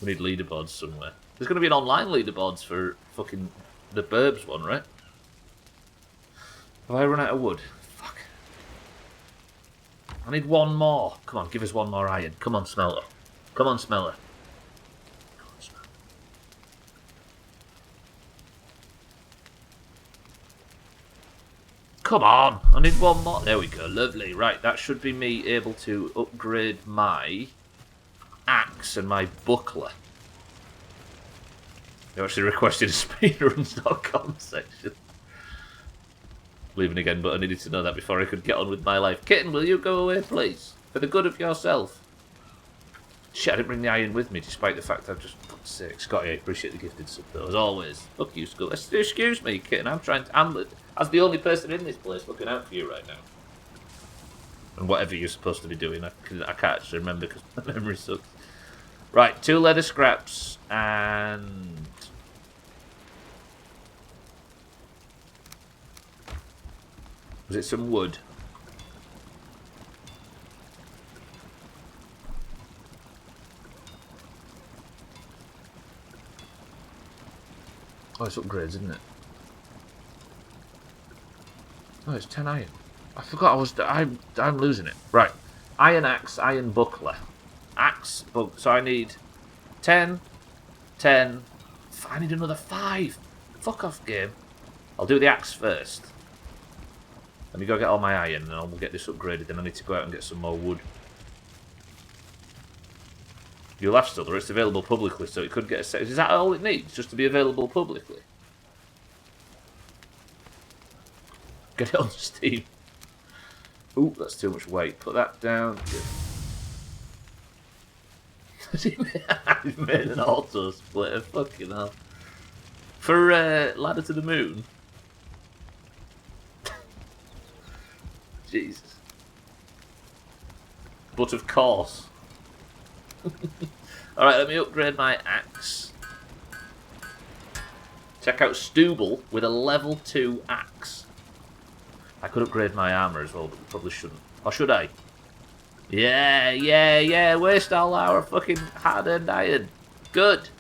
Speaker 1: We need leaderboards somewhere. There's going to be an online leaderboards for fucking the Burbs one, right? Have I run out of wood? Fuck. I need one more. Come on, give us one more iron. Come on, smelter. Come on, smelter. Come on, I need one more. There we go, lovely. Right, that should be me able to upgrade my axe and my buckler. You actually requested a speedruns.com section. Leaving again, but I needed to know that before I could get on with my life. Kitten, will you go away, please? For the good of yourself. Shit, I didn't bring the iron with me, despite the fact I've just... Fuck's sake. Scotty, I appreciate the gifted sub, though, as always. Fuck you, Skull. Excuse me, Kitten, I'm trying to... As the only person in this place looking out for you right now. And whatever you're supposed to be doing, I can't actually remember because my memory sucks. Right, 2 leather scraps and... Was it some wood? Oh, it's upgrades, isn't it? Oh, it's 10 iron. I forgot I'm losing it. Right. Iron axe, iron buckler. Axe, so I need 10, 10. I need another 5. Fuck off, game. I'll do the axe first. Let me go get all my iron and then we'll get this upgraded. Then I need to go out and get some more wood. You laugh, Stubbler. It's available publicly, so it could get a set. Is that all it needs? Just to be available publicly? Get it on Steam. Ooh, that's too much weight. Put that down. He's made an auto splitter. Fucking hell. For Ladder to the Moon. Jesus. But of course. Alright, let me upgrade my axe. Check out Stubbler with a level 2 axe. I could upgrade my armour as well, but probably shouldn't. Or should I? Yeah. Waste all our fucking hard-earned iron. Good.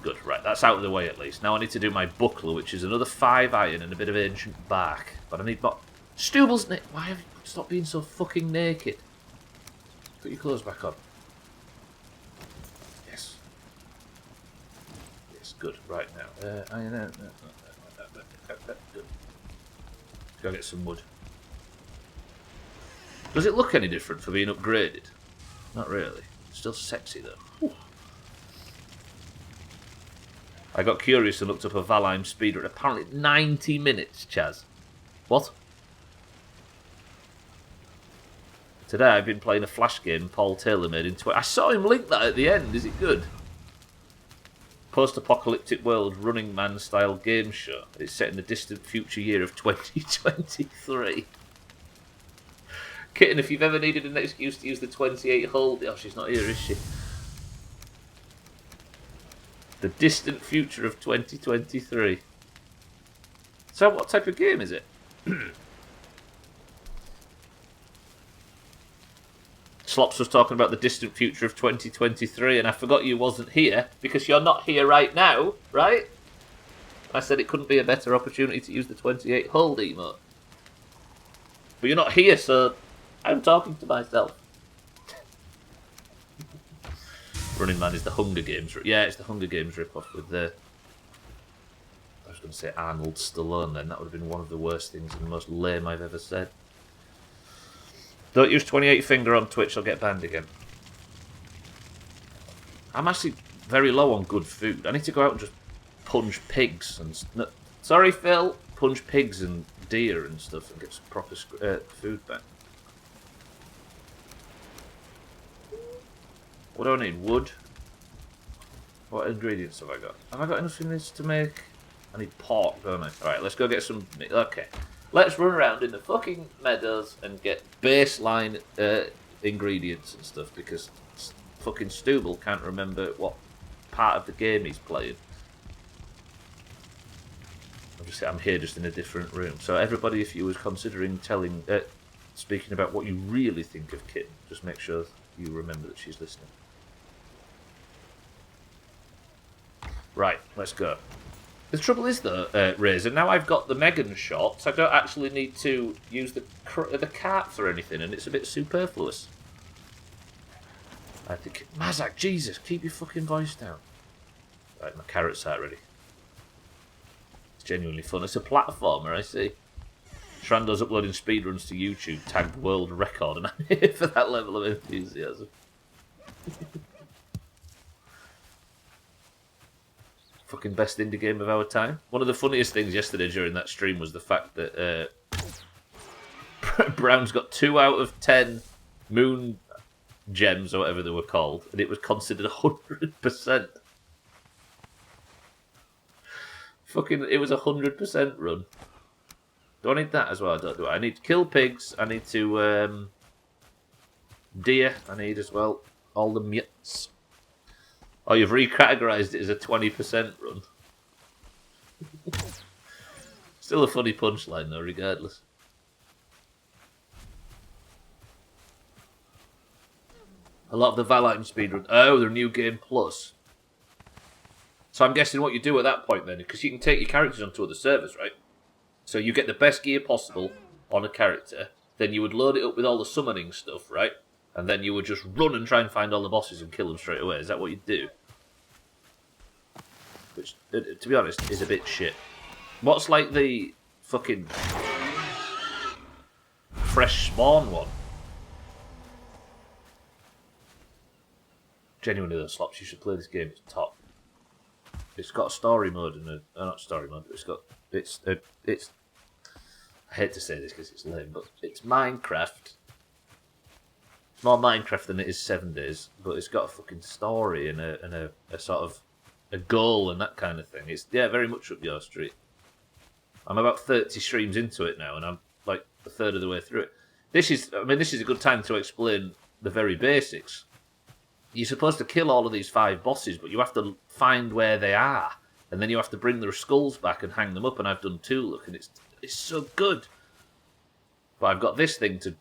Speaker 1: Good, right, that's out of the way at least. Now I need to do my buckler, which is another 5 iron and a bit of ancient bark. But I need more... Stubble's naked. Why have you stopped being so fucking naked? Put your clothes back on. Yes. Yes, good. Right now. Iron. Good. Go get some wood. Does it look any different for being upgraded? Not really. Still sexy though. Whew. I got curious and looked up a Valheim speedrun. Apparently 90 minutes, Chaz. What? Today I've been playing a Flash game Paul Taylor made in I saw him link that at the end. Is it good? Post-apocalyptic world Running Man style game show. It's set in the distant future year of 2023. Kitten, if you've ever needed an excuse to use the 28 hold... Oh, she's not here, is she? The distant future of 2023. So what type of game is it? Slops was talking about the distant future of 2023, and I forgot you wasn't here, because you're not here right now, right? I said it couldn't be a better opportunity to use the 28 hold emote. But you're not here, so I'm talking to myself. Running Man is the Hunger Games. Yeah, it's the Hunger Games ripoff with the... I was going to say Arnold Stallone then. That would have been one of the worst things and the most lame I've ever said. Don't use 28 finger on Twitch, I'll get banned again. I'm actually very low on good food. I need to go out and just punch pigs and... No, sorry, Phil. Punch pigs and deer and stuff and get some proper food back. What do I need? Wood? What ingredients have I got? Have I got enough in this to make... I need pork, don't I? Alright, let's go get some... Okay. Let's run around in the fucking meadows and get baseline ingredients and stuff, because fucking Stubbler can't remember what part of the game he's playing. I'm here just in a different room. So everybody, if you was considering speaking about what you really think of Kitten, just make sure you remember that she's listening. Right, let's go. The trouble is, though, Razor, now I've got the Megan shots, I don't actually need to use the cart for anything, and it's a bit superfluous. I think... Mazak, Jesus, keep your fucking voice down. Right, my carrots are ready. It's genuinely fun. It's a platformer, I see. Shrando's uploading speedruns to YouTube, tagged world record, and I'm here for that level of enthusiasm. Fucking best indie game of our time. One of the funniest things yesterday during that stream was the fact that Brown's got 2 out of 10 moon gems, or whatever they were called, and it was considered 100%. Fucking, it was 100% run. Do I need that as well? I don't do it. I need to kill pigs. I need to deer. I need as well all the mutes. Oh, you've recategorised it as a 20% run. Still a funny punchline though, regardless. A lot of the Valheim speedrun. Oh, the new game plus. So I'm guessing what you do at that point then, because you can take your characters onto other servers, right? So you get the best gear possible on a character, then you would load it up with all the summoning stuff, right? And then you would just run and try and find all the bosses and kill them straight away. Is that what you do? Which, to be honest, is a bit shit. What's like the fucking fresh spawn one? Genuinely though, Slops, you should play this game. It's top. It's got a story mode and not story mode, but it's I hate to say this because it's lame, but it's Minecraft. It's more Minecraft than it is 7 Days, but it's got a fucking story and a sort of a goal and that kind of thing. It's, yeah, very much up your street. I'm about 30 streams into it now, and I'm like a third of the way through it. This is a good time to explain the very basics. You're supposed to kill all of these 5 bosses, but you have to find where they are, and then you have to bring their skulls back and hang them up. And I've done 2, look, and it's so good. But I've got this thing to,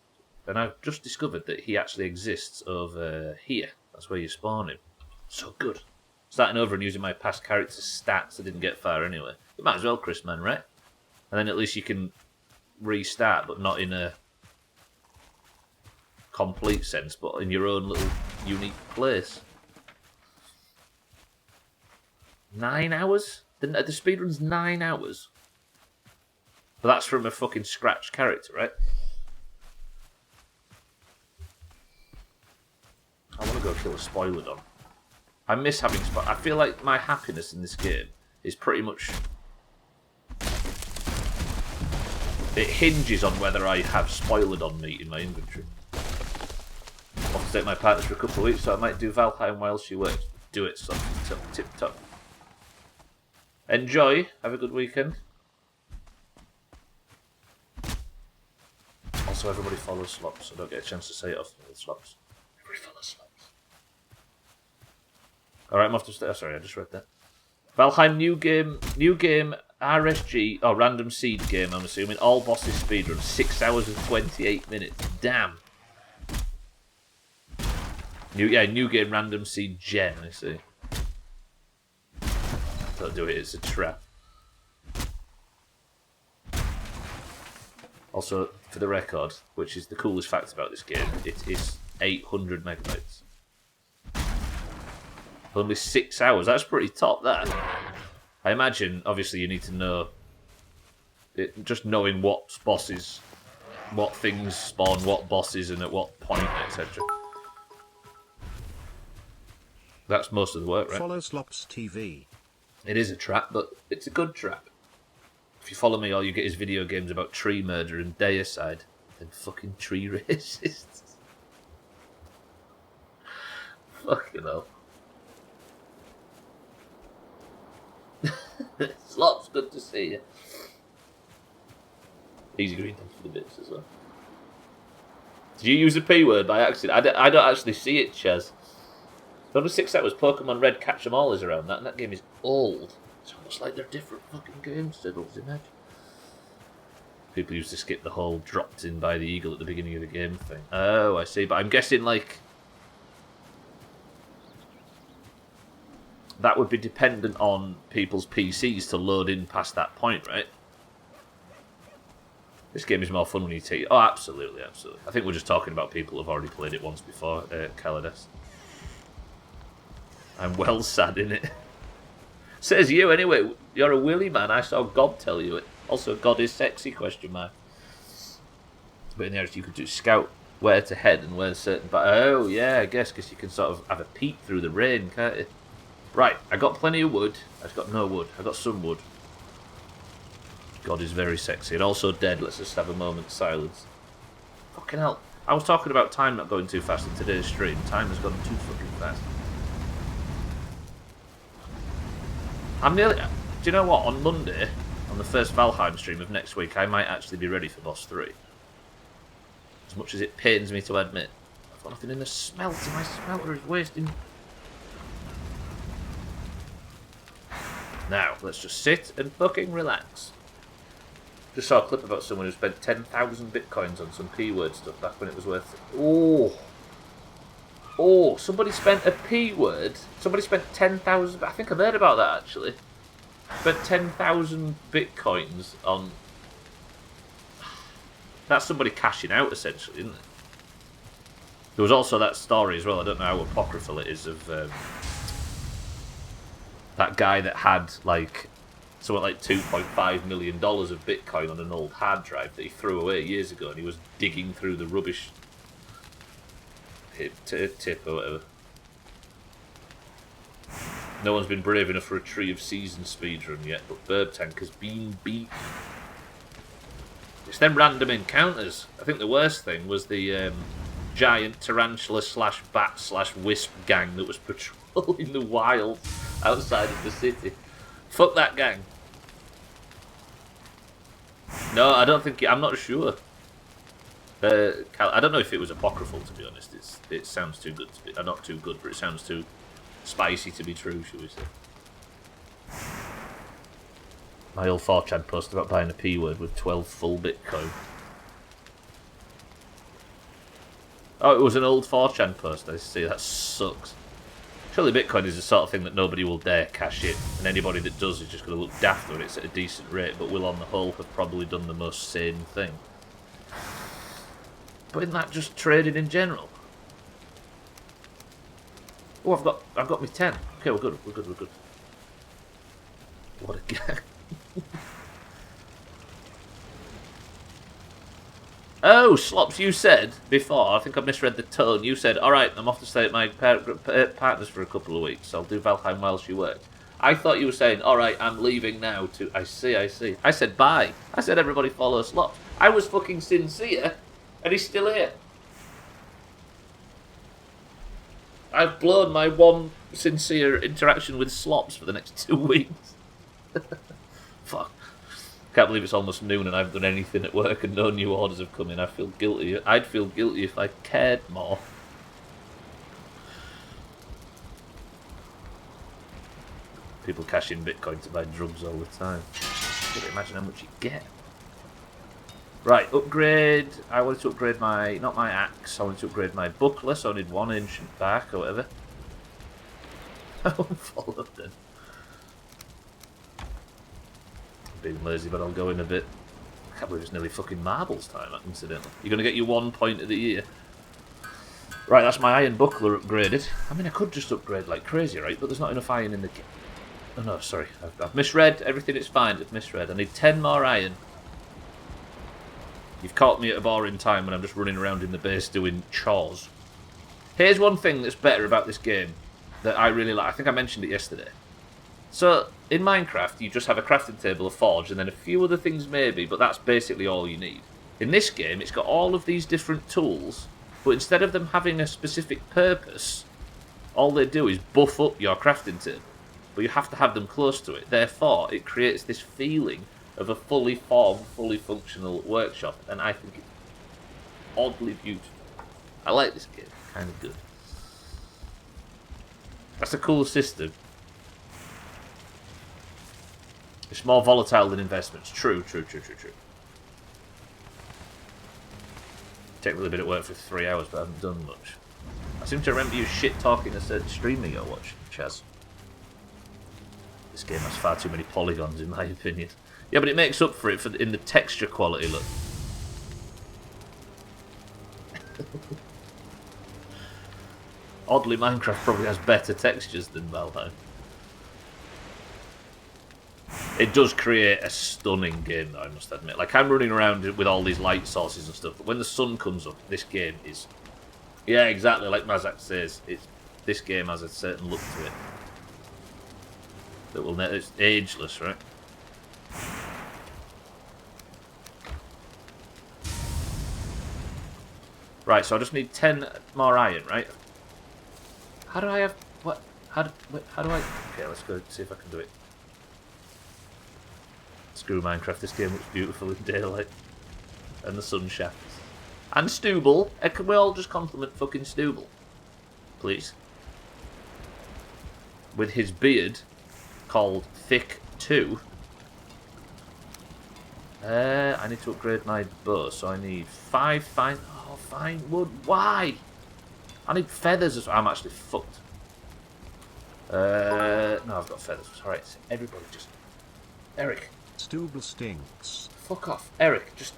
Speaker 1: and I've just discovered that he actually exists over here. That's where you spawn him. So good. Starting over and using my past character's stats, I didn't get far anyway. You might as well, Chris, man, right? And then at least you can restart, but not in a complete sense, but in your own little unique place. 9 hours? The speedrun's 9 hours. But that's from a fucking scratch character, right? I want to go kill a Spoilerdon. I miss having I feel like my happiness in this game is pretty much... It hinges on whether I have Spoilerdon meat in my inventory. I'll have to take my partner for a couple of weeks, so I might do Valheim while she works. Do it, son. Tip top. Enjoy. Have a good weekend. Also, everybody follows Slops, so I don't get a chance to say it often with Slops. Everybody follows Slops. Alright, I'm off to... Oh, sorry, I just read that. Valheim, new game, RSG, or random seed game, I'm assuming. All bosses speedrun, 6 hours and 28 minutes. Damn. New game, random seed gen, I see. Don't do it, it's a trap. Also, for the record, which is the coolest fact about this game, it is 800 megabytes. Only 6 hours, that's pretty top, that. I imagine, obviously, you need to know... just knowing what bosses, what things spawn, what bosses, and at what point, etc. That's most of the work, right?
Speaker 2: Follow Slops TV.
Speaker 1: It is a trap, but it's a good trap. If you follow me, all you get is video games about tree murder and deicide. Then fucking tree racists. Fucking hell. Slops, good to see you. Easy green, thanks for the bits as well. Did you use the P word by accident? I don't actually see it, Chaz. Only 6 hours, Pokemon Red Catch 'em All is around that, and that game is old. It's almost like they're different fucking games, Diddles, imagine. People used to skip the whole dropped in by the eagle at the beginning of the game thing. Oh, I see, but I'm guessing, like... that would be dependent on people's PCs to load in past that point, right? This game is more fun when you take... Oh, absolutely, absolutely. I think we're just talking about people who've already played it once before, Calades. I'm well sad in it. Says you, anyway. You're a willy man. I saw God tell you it. Also, God is sexy, question mark. But in the areas you could do scout where to head and where certain... But oh, yeah, I guess, because you can sort of have a peek through the rain, can't you? Right, I got plenty of wood. I've got no wood. I got some wood. God is very sexy. And also dead. Let's just have a moment's silence. Fucking hell. I was talking about time not going too fast in today's stream. Time has gone too fucking fast. I'm nearly... Do you know what? On Monday, on the first Valheim stream of next week, I might actually be ready for Boss 3. As much as it pains me to admit. I've got nothing in the smelter. My smelter is wasting... Now, let's just sit and fucking relax. Just saw a clip about someone who spent 10,000 bitcoins on some P-word stuff back when it was worth... Oh! Oh, somebody spent a P-word. Somebody spent 10,000... I think I've heard about that, actually. Spent 10,000 bitcoins on... That's somebody cashing out, essentially, isn't it? There was also that story as well. I don't know how apocryphal it is of... that guy that had, like... something like $2.5 million of Bitcoin on an old hard drive that he threw away years ago, and he was digging through the rubbish tip or whatever. No one's been brave enough for a Tree of Season speedrun yet, but Burb Tank has been beaten. It's them random encounters. I think the worst thing was the giant tarantula slash bat slash wisp gang that was patrolling the wild outside of the city. Fuck that gang. No, I don't think... I'm not sure. I don't know if it was apocryphal, to be honest. It sounds too good to be... not too good, but it sounds too spicy to be true, shall we say. My old 4chan post about buying a P-word with 12 full Bitcoin. Oh, it was an old 4chan post, I see. That sucks. Surely Bitcoin is the sort of thing that nobody will dare cash in, and anybody that does is just going to look daft when it's at a decent rate, but will on the whole have probably done the most sane thing. But isn't that just trading in general? Oh, I've got me 10. Okay, we're good. What a gang. Oh, Slops, you said before, I think I misread the tone, you said, alright, I'm off to stay at my partner's for a couple of weeks, I'll do Valheim while she works. I thought you were saying, alright, I'm leaving now to... I see. I said bye. I said everybody follow Slops. I was fucking sincere, and he's still here. I've blown my one sincere interaction with Slops for the next 2 weeks. Fuck. Can't believe it's almost noon and I haven't done anything at work and no new orders have come in. I feel guilty. I'd feel guilty if I cared more. People cash in Bitcoin to buy drugs all the time. Can't imagine how much you get. Right, upgrade. I wanted to upgrade my, not my axe, I wanted to upgrade my buckler, so I need 1 ancient bark or whatever. I won't follow then. I'm being lazy, but I'll go in a bit. I can't believe it's nearly fucking marbles time, incidentally. You're going to get your 1 point of the year. Right, that's my iron buckler upgraded. I mean, I could just upgrade like crazy, right? But there's not enough iron in the kit. Oh no, sorry. I've misread. Everything is fine. I've misread. I need 10 more iron. You've caught me at a boring time when I'm just running around in the base doing chores. Here's one thing that's better about this game that I really like. I think I mentioned it yesterday. So, in Minecraft, you just have a crafting table, a forge, and then a few other things maybe, but that's basically all you need. In this game, it's got all of these different tools, but instead of them having a specific purpose, all they do is buff up your crafting table. But you have to have them close to it. Therefore, it creates this feeling of a fully formed, fully functional workshop, and I think it's oddly beautiful. I like this game. Kind of good. That's a cool system. It's more volatile than investments. True. Take a little bit of work for 3 hours, but I haven't done much. I seem to remember you shit-talking a certain streamer you're watching, Chaz. This game has far too many polygons, in my opinion. Yeah, but it makes up for it in the texture quality, look. Oddly, Minecraft probably has better textures than Valheim. It does create a stunning game, though, I must admit. Like, I'm running around with all these light sources and stuff, but when the sun comes up, this game is... Yeah, exactly, like Mazak says, this game has a certain look to it. That will it's ageless, right? Right, so I just need 10 more iron, right? How do I have... What? How do I... Okay, let's go see if I can do it. Screw Minecraft, this game looks beautiful in daylight. And the sun shafts. And Stubble. Can we all just compliment fucking Stubble? Please. With his beard called Thick 2. I need to upgrade my bow, so I need 5 fine... Oh, fine wood. Why? I need feathers as well. I'm actually fucked. No, I've got feathers. Alright, everybody just... Eric.
Speaker 2: Stubble stinks.
Speaker 1: Fuck off. Eric, just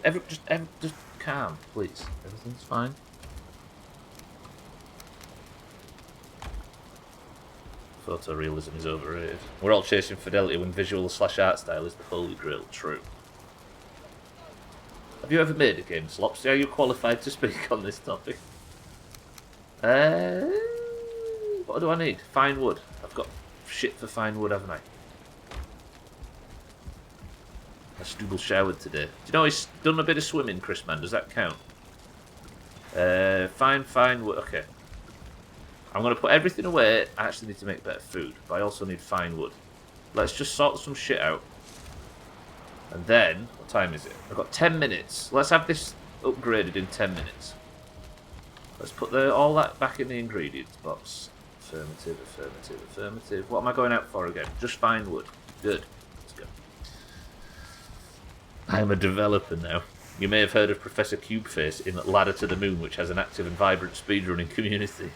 Speaker 1: calm, please. Everything's fine. Photorealism is overrated. We're all chasing fidelity when visual/art style is the holy grail. True. Have you ever made a game, Slops? Are you qualified to speak on this topic? What do I need? Fine wood. I've got shit for fine wood, haven't I? Stubble showered today. Do you know he's done a bit of swimming, Chris man? Does that count? Fine wood. Okay. I'm going to put everything away. I actually need to make better food, but I also need fine wood. Let's just sort some shit out. And then, what time is it? I've got 10 minutes. Let's have this upgraded in 10 minutes. Let's put all that back in the ingredients box. Affirmative, affirmative, affirmative. What am I going out for again? Just fine wood. Good. Let's go. I am a developer now. You may have heard of Professor Cubeface in Ladder to the Moon, which has an active and vibrant speedrunning community.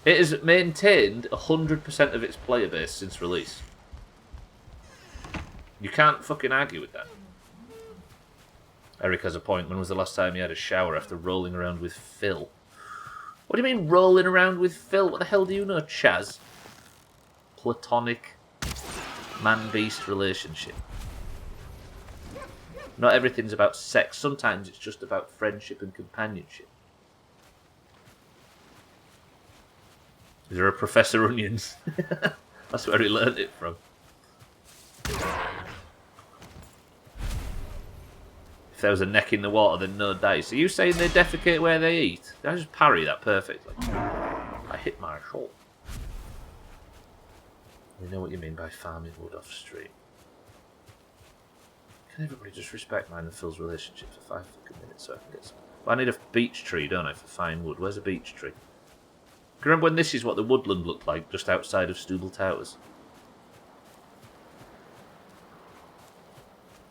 Speaker 1: It has maintained 100% of its player base since release. You can't fucking argue with that. Eric has a point. When was the last time he had a shower after rolling around with Phil? What do you mean, rolling around with Phil? What the hell do you know, Chaz? Platonic man-beast relationship. Not everything's about sex. Sometimes it's just about friendship and companionship. Is there a Professor Onions? That's where he learned it from. If there was a neck in the water, then no dice. Are you saying they defecate where they eat? Did I just parry that perfectly? I hit my shot. You know what you mean by farming wood off stream. Can everybody just respect mine and Phil's relationship for 5 fucking minutes so I can get some... Well, I need a beech tree, don't I, for fine wood. Where's a beech tree? Can you remember when this is what the woodland looked like, just outside of Stubbler Towers?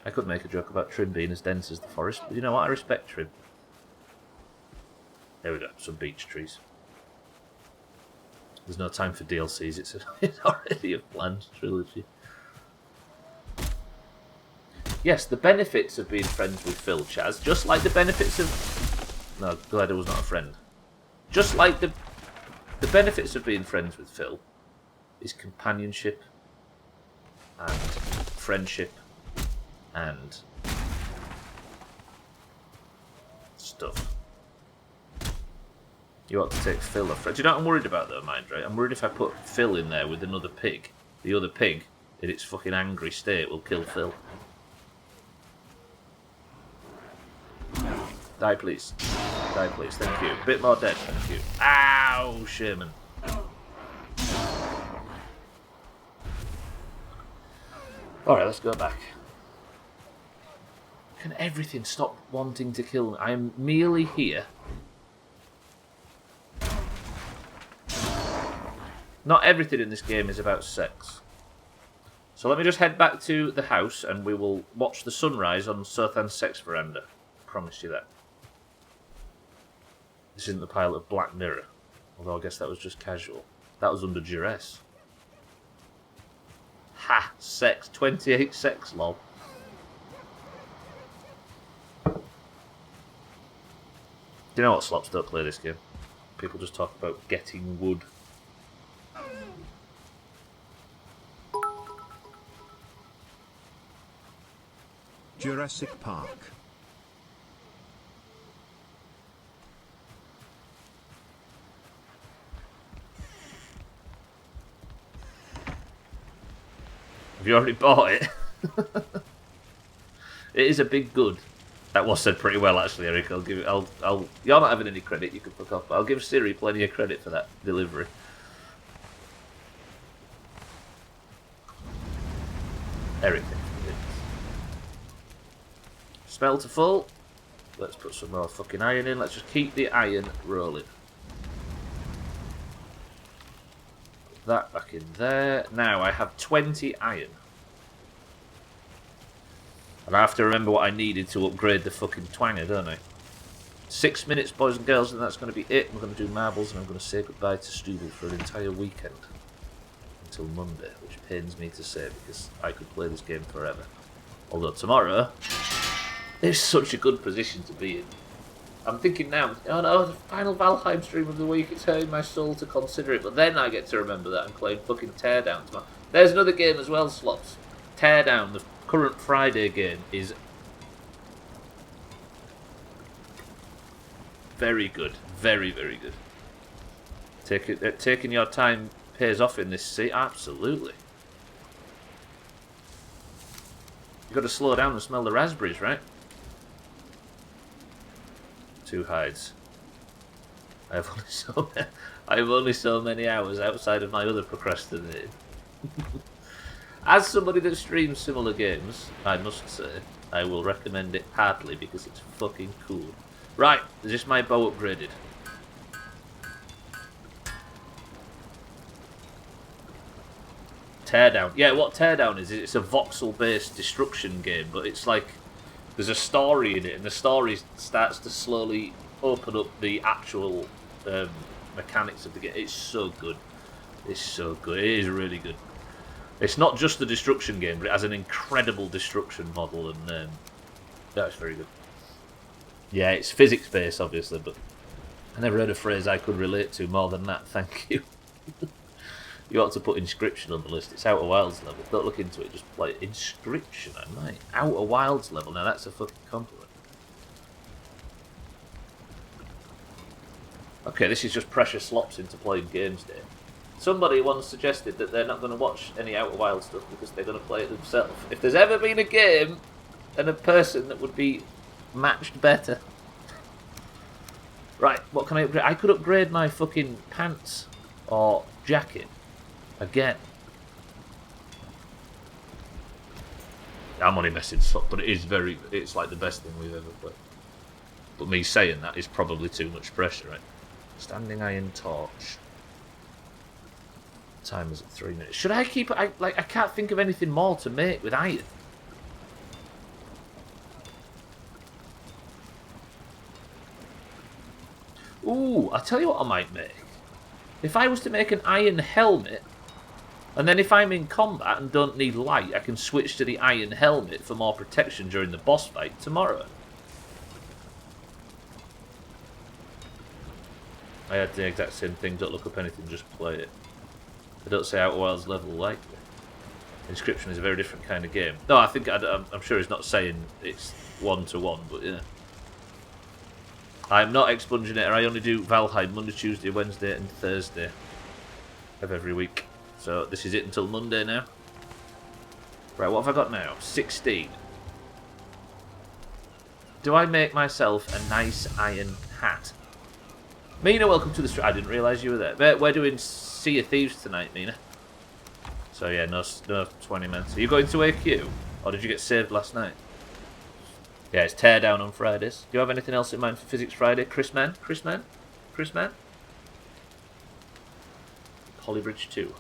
Speaker 1: I could make a joke about Trim being as dense as the forest, but you know what? I respect Trim. There we go, some beech trees. There's no time for DLCs, it's already a planned trilogy. Yes, the benefits of being friends with Phil, Chaz, just like the benefits of... No, glad I was not a friend. Just like the benefits of being friends with Phil is companionship and friendship and stuff. You ought to take Phil a friend. Do you know what I'm worried about though, Mindray? I'm worried if I put Phil in there with another pig, the other pig, in its fucking angry state, will kill Phil. Die, please. Die, please. Thank you. Bit more dead. Thank you. Ow, Sherman. Alright, let's go back. Can everything stop wanting to kill me? I am merely here. Not everything in this game is about sex. So let me just head back to the house and we will watch the sunrise on Sothan's sex veranda. I promise you that. This isn't the pile of Black Mirror. Although I guess that was just casual. That was under duress. Ha! Sex. 28 sex, lol. Do you know what, Slops? Don't play this game. People just talk about getting wood.
Speaker 2: Jurassic Park.
Speaker 1: Have you already bought it? It is a big good. That was said pretty well, actually, Eric. I'll give it. I'll. You're not having any credit. You can fuck off. But I'll give Siri plenty of credit for that delivery. Eric. Smelter full. Let's put some more fucking iron in. Let's just keep the iron rolling. Put that back in there. Now I have 20 iron. And I have to remember what I needed to upgrade the fucking twanger, don't I? 6 minutes, boys and girls, and that's going to be it. We're going to do marbles, and I'm going to say goodbye to Stubbler for an entire weekend. Until Monday, which pains me to say, because I could play this game forever. Although tomorrow is such a good position to be in. I'm thinking now, oh no, the final Valheim stream of the week, it's hurting my soul to consider it, but then I get to remember that I'm playing fucking Teardown tomorrow. There's another game as well, Slots. Teardown, the current Friday game, is very good. Very, very good. Taking your time pays off in this sea, absolutely. You've got to slow down and smell the raspberries, right? 2 hides. I have only so many hours outside of my other procrastinating. As somebody that streams similar games, I must say, I will recommend it heartily because it's fucking cool. Right, is this my bow upgraded? Teardown. Yeah, what Teardown is it's a voxel-based destruction game, but it's like there's a story in it, and the story starts to slowly open up the actual mechanics of the game. It's so good. It's so good. It is really good. It's not just the destruction game, but it has an incredible destruction model, and that's very good. Yeah, it's physics-based, obviously, but I never heard a phrase I could relate to more than that. Thank you. You ought to put Inscription on the list. It's Outer Wilds level. Don't look into it, just play Inscription, I might. Outer Wilds level, now that's a fucking compliment. Okay, this is just precious slops into playing games day. Somebody once suggested that they're not going to watch any Outer Wilds stuff because they're going to play it themselves. If there's ever been a game and a person that would be matched better. Right, what can I upgrade? I could upgrade my fucking pants or jacket. Again. I'm only messing up, but it's like the best thing we've ever played. But me saying that is probably too much pressure, right? Standing iron torch. Time is at 3 minutes. Should I keep it? I can't think of anything more to make with iron. Ooh, I'll tell you what I might make. If I was to make an iron helmet, and then if I'm in combat and don't need light, I can switch to the iron helmet for more protection during the boss fight tomorrow. I had the exact same thing, don't look up anything, just play it. I don't say Outer Wilds level likely. Inscription is a very different kind of game. No, I think, I'm sure he's not saying it's 1-to-1, but yeah. I'm not expunging it, or I only do Valheim Monday, Tuesday, Wednesday and Thursday of every week. So this is it until Monday now. Right, what have I got now? 16. Do I make myself a nice iron hat? Mina, welcome to the stream. I didn't realise you were there. We're doing Sea of Thieves tonight, Mina. So yeah, no 20 minutes. Are you going to AQ? Or did you get saved last night? Yeah, it's teardown on Fridays. Do you have anything else in mind for Physics Friday? Chris Man? Polybridge 2.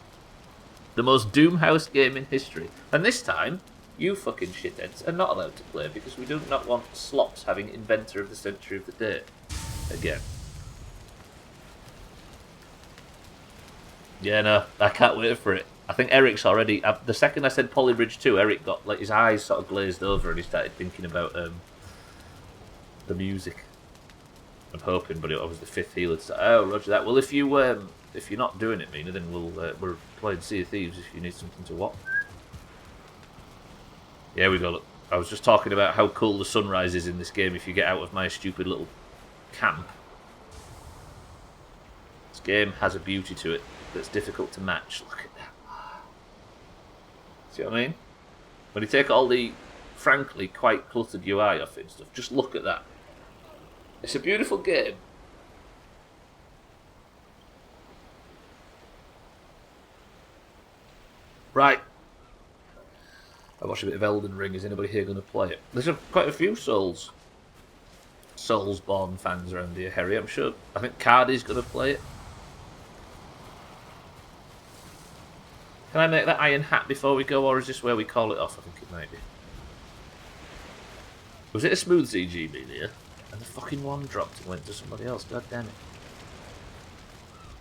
Speaker 1: The most Doomhaus game in history. And this time, you fucking shitheads are not allowed to play because we do not want slops having Inventor of the Century of the Day again. Yeah, no, I can't wait for it. I think Eric's already... the second I said Polybridge 2, Eric got, like, his eyes sort of glazed over and he started thinking about the music. I'm hoping, but it was the fifth healer. Oh, roger that. Well, if you're not doing it, Mina, then we're playing Sea of Thieves if you need something to watch. Yeah, we go. Look, I was just talking about how cool the sunrise is in this game if you get out of my stupid little camp. This game has a beauty to it that's difficult to match. Look at that. See what I mean? When you take all the, frankly, quite cluttered UI off it and stuff, just look at that. It's a beautiful game. Right. I watched a bit of Elden Ring. Is anybody here going to play it? There's quite a few Soulsborne fans around here, Harry. I'm sure. I think Cardi's going to play it. Can I make that iron hat before we go, or is this where we call it off? I think it might be. Was it a smooth ZG being here? And the fucking one dropped and went to somebody else. God damn it.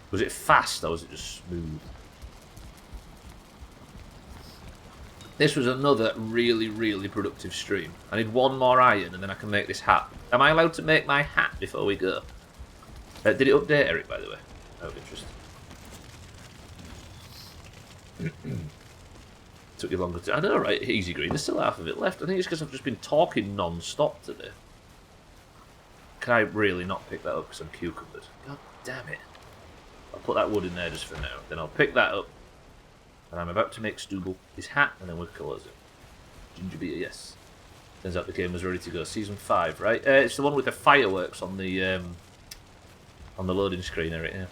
Speaker 1: Was it fast, or was it just smooth? This was another really, really productive stream. I need one more iron and then I can make this hat. Am I allowed to make my hat before we go? Did it update, Eric, by the way? Out of interest. Took you longer to... I know, right? Easy green. There's still half of it left. I think it's because I've just been talking non-stop today. Can I really not pick that up because I'm cucumbered? God damn it. I'll put that wood in there just for now. Then I'll pick that up. And I'm about to make Stubbler his hat, and then we'll close it. Ginger beer, yes. Turns out the game was ready to go. Season 5, right? It's the one with the fireworks on the loading screen, Eric, yeah.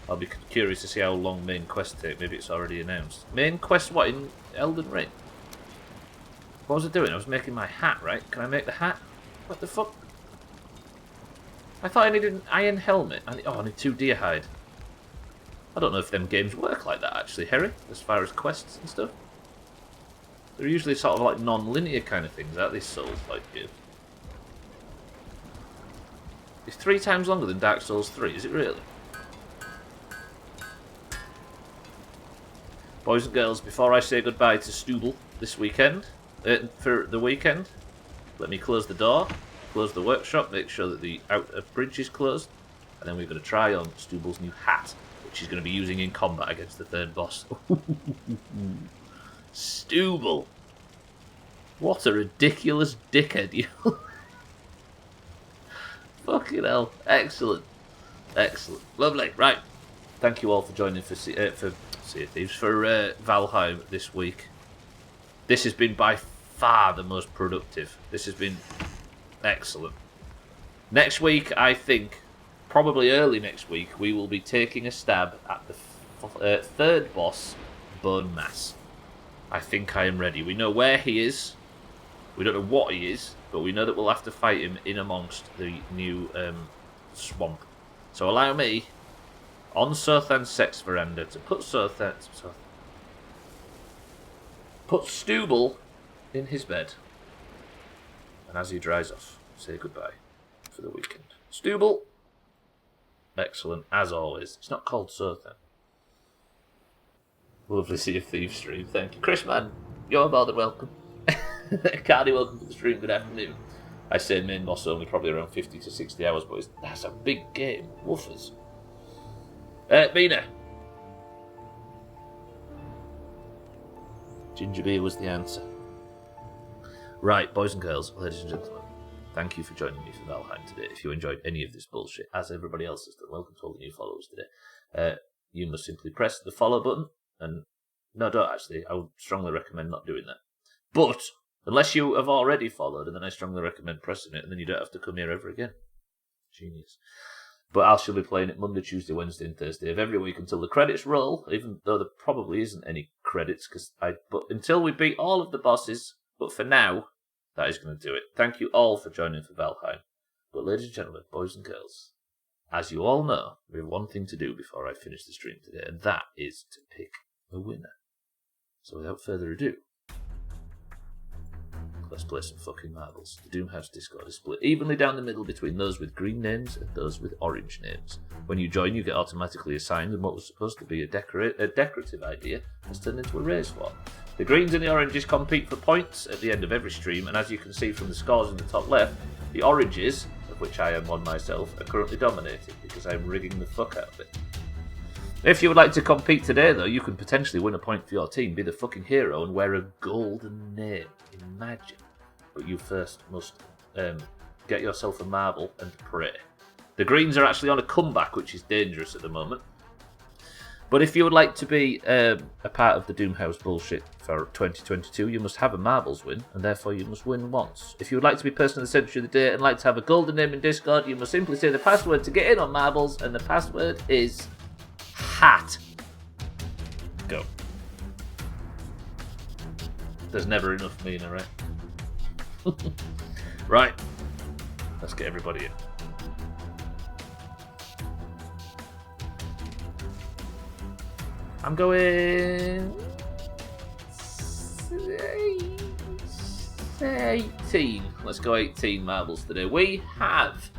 Speaker 1: I'll be curious to see how long main quest take. Maybe it's already announced. Main quest what, in Elden Ring? What was I doing? I was making my hat, right? Can I make the hat? What the fuck? I thought I needed an iron helmet. I need 2 deer hide. I don't know if them games work like that, actually, Harry, as far as quests and stuff. They're usually sort of like non-linear kind of things, aren't they, Souls-like games? It's 3 times longer than Dark Souls 3, is it really? Boys and girls, before I say goodbye to Stubbler this weekend, for the weekend, let me close the door, close the workshop, make sure that the outer bridge is closed, and then we're going to try on Stubbler's new hat, which he's going to be using in combat against the third boss. Stubbler! What a ridiculous dickhead you Fucking hell. Excellent. Excellent. Lovely. Right. Thank you all for joining for Sea of Thieves, for Valheim this week. This has been by far the most productive. This has been excellent. Next week, I think, probably early next week, we will be taking a stab at the third boss, Bone Mass. I think I am ready. We know where he is. We don't know what he is, but we know that we'll have to fight him in amongst the new swamp. So allow me, on Sothan's sex veranda, to put Stubbler in his bed. And as he dries off, say goodbye for the weekend. Stubbler. Excellent, as always. It's not called Sothan. Lovely Sea of Thieves stream, thank you. Chris, man, you're more than welcome. Cardi, welcome to the stream, good afternoon. I say main boss only, probably around 50 to 60 hours, but that's a big game. Woofers. Mina. Ginger beer was the answer. Right, boys and girls, ladies and gentlemen, thank you for joining me for Valheim today. If you enjoyed any of this bullshit, as everybody else has done, welcome to all the new followers today. You must simply press the follow button, and no, don't actually. I would strongly recommend not doing that. But unless you have already followed, and then I strongly recommend pressing it, and then you don't have to come here ever again. Genius. But I shall be playing it Monday, Tuesday, Wednesday, and Thursday of every week until the credits roll, even though there probably isn't any credits, but until we beat all of the bosses. But for now, that is going to do it. Thank you all for joining for Valheim. But ladies and gentlemen, boys and girls, as you all know, we have one thing to do before I finish the stream today, and that is to pick a winner. So without further ado, let's play some fucking marbles. The Doomhaus Discord is split evenly down the middle between those with green names and those with orange names. When you join, you get automatically assigned, and what was supposed to be a decorative idea has turned into a race war. The greens and the oranges compete for points at the end of every stream, and as you can see from the scores in the top left, the oranges, of which I am one myself, are currently dominating because I'm rigging the fuck out of it. If you would like to compete today, though, you can potentially win a point for your team, be the fucking hero, and wear a golden name. Imagine. But you first must get yourself a marble and pray. The greens are actually on a comeback, which is dangerous at the moment. But if you would like to be a part of the Doomhaus bullshit for 2022, you must have a marbles win, and therefore you must win once. If you would like to be person of the century of the day and like to have a golden name in Discord, you must simply say the password to get in on marbles, and the password is hat. Go. There's never enough Mina, right? Right. Let's get everybody in. I'm going 18. Let's go 18 marbles today. We have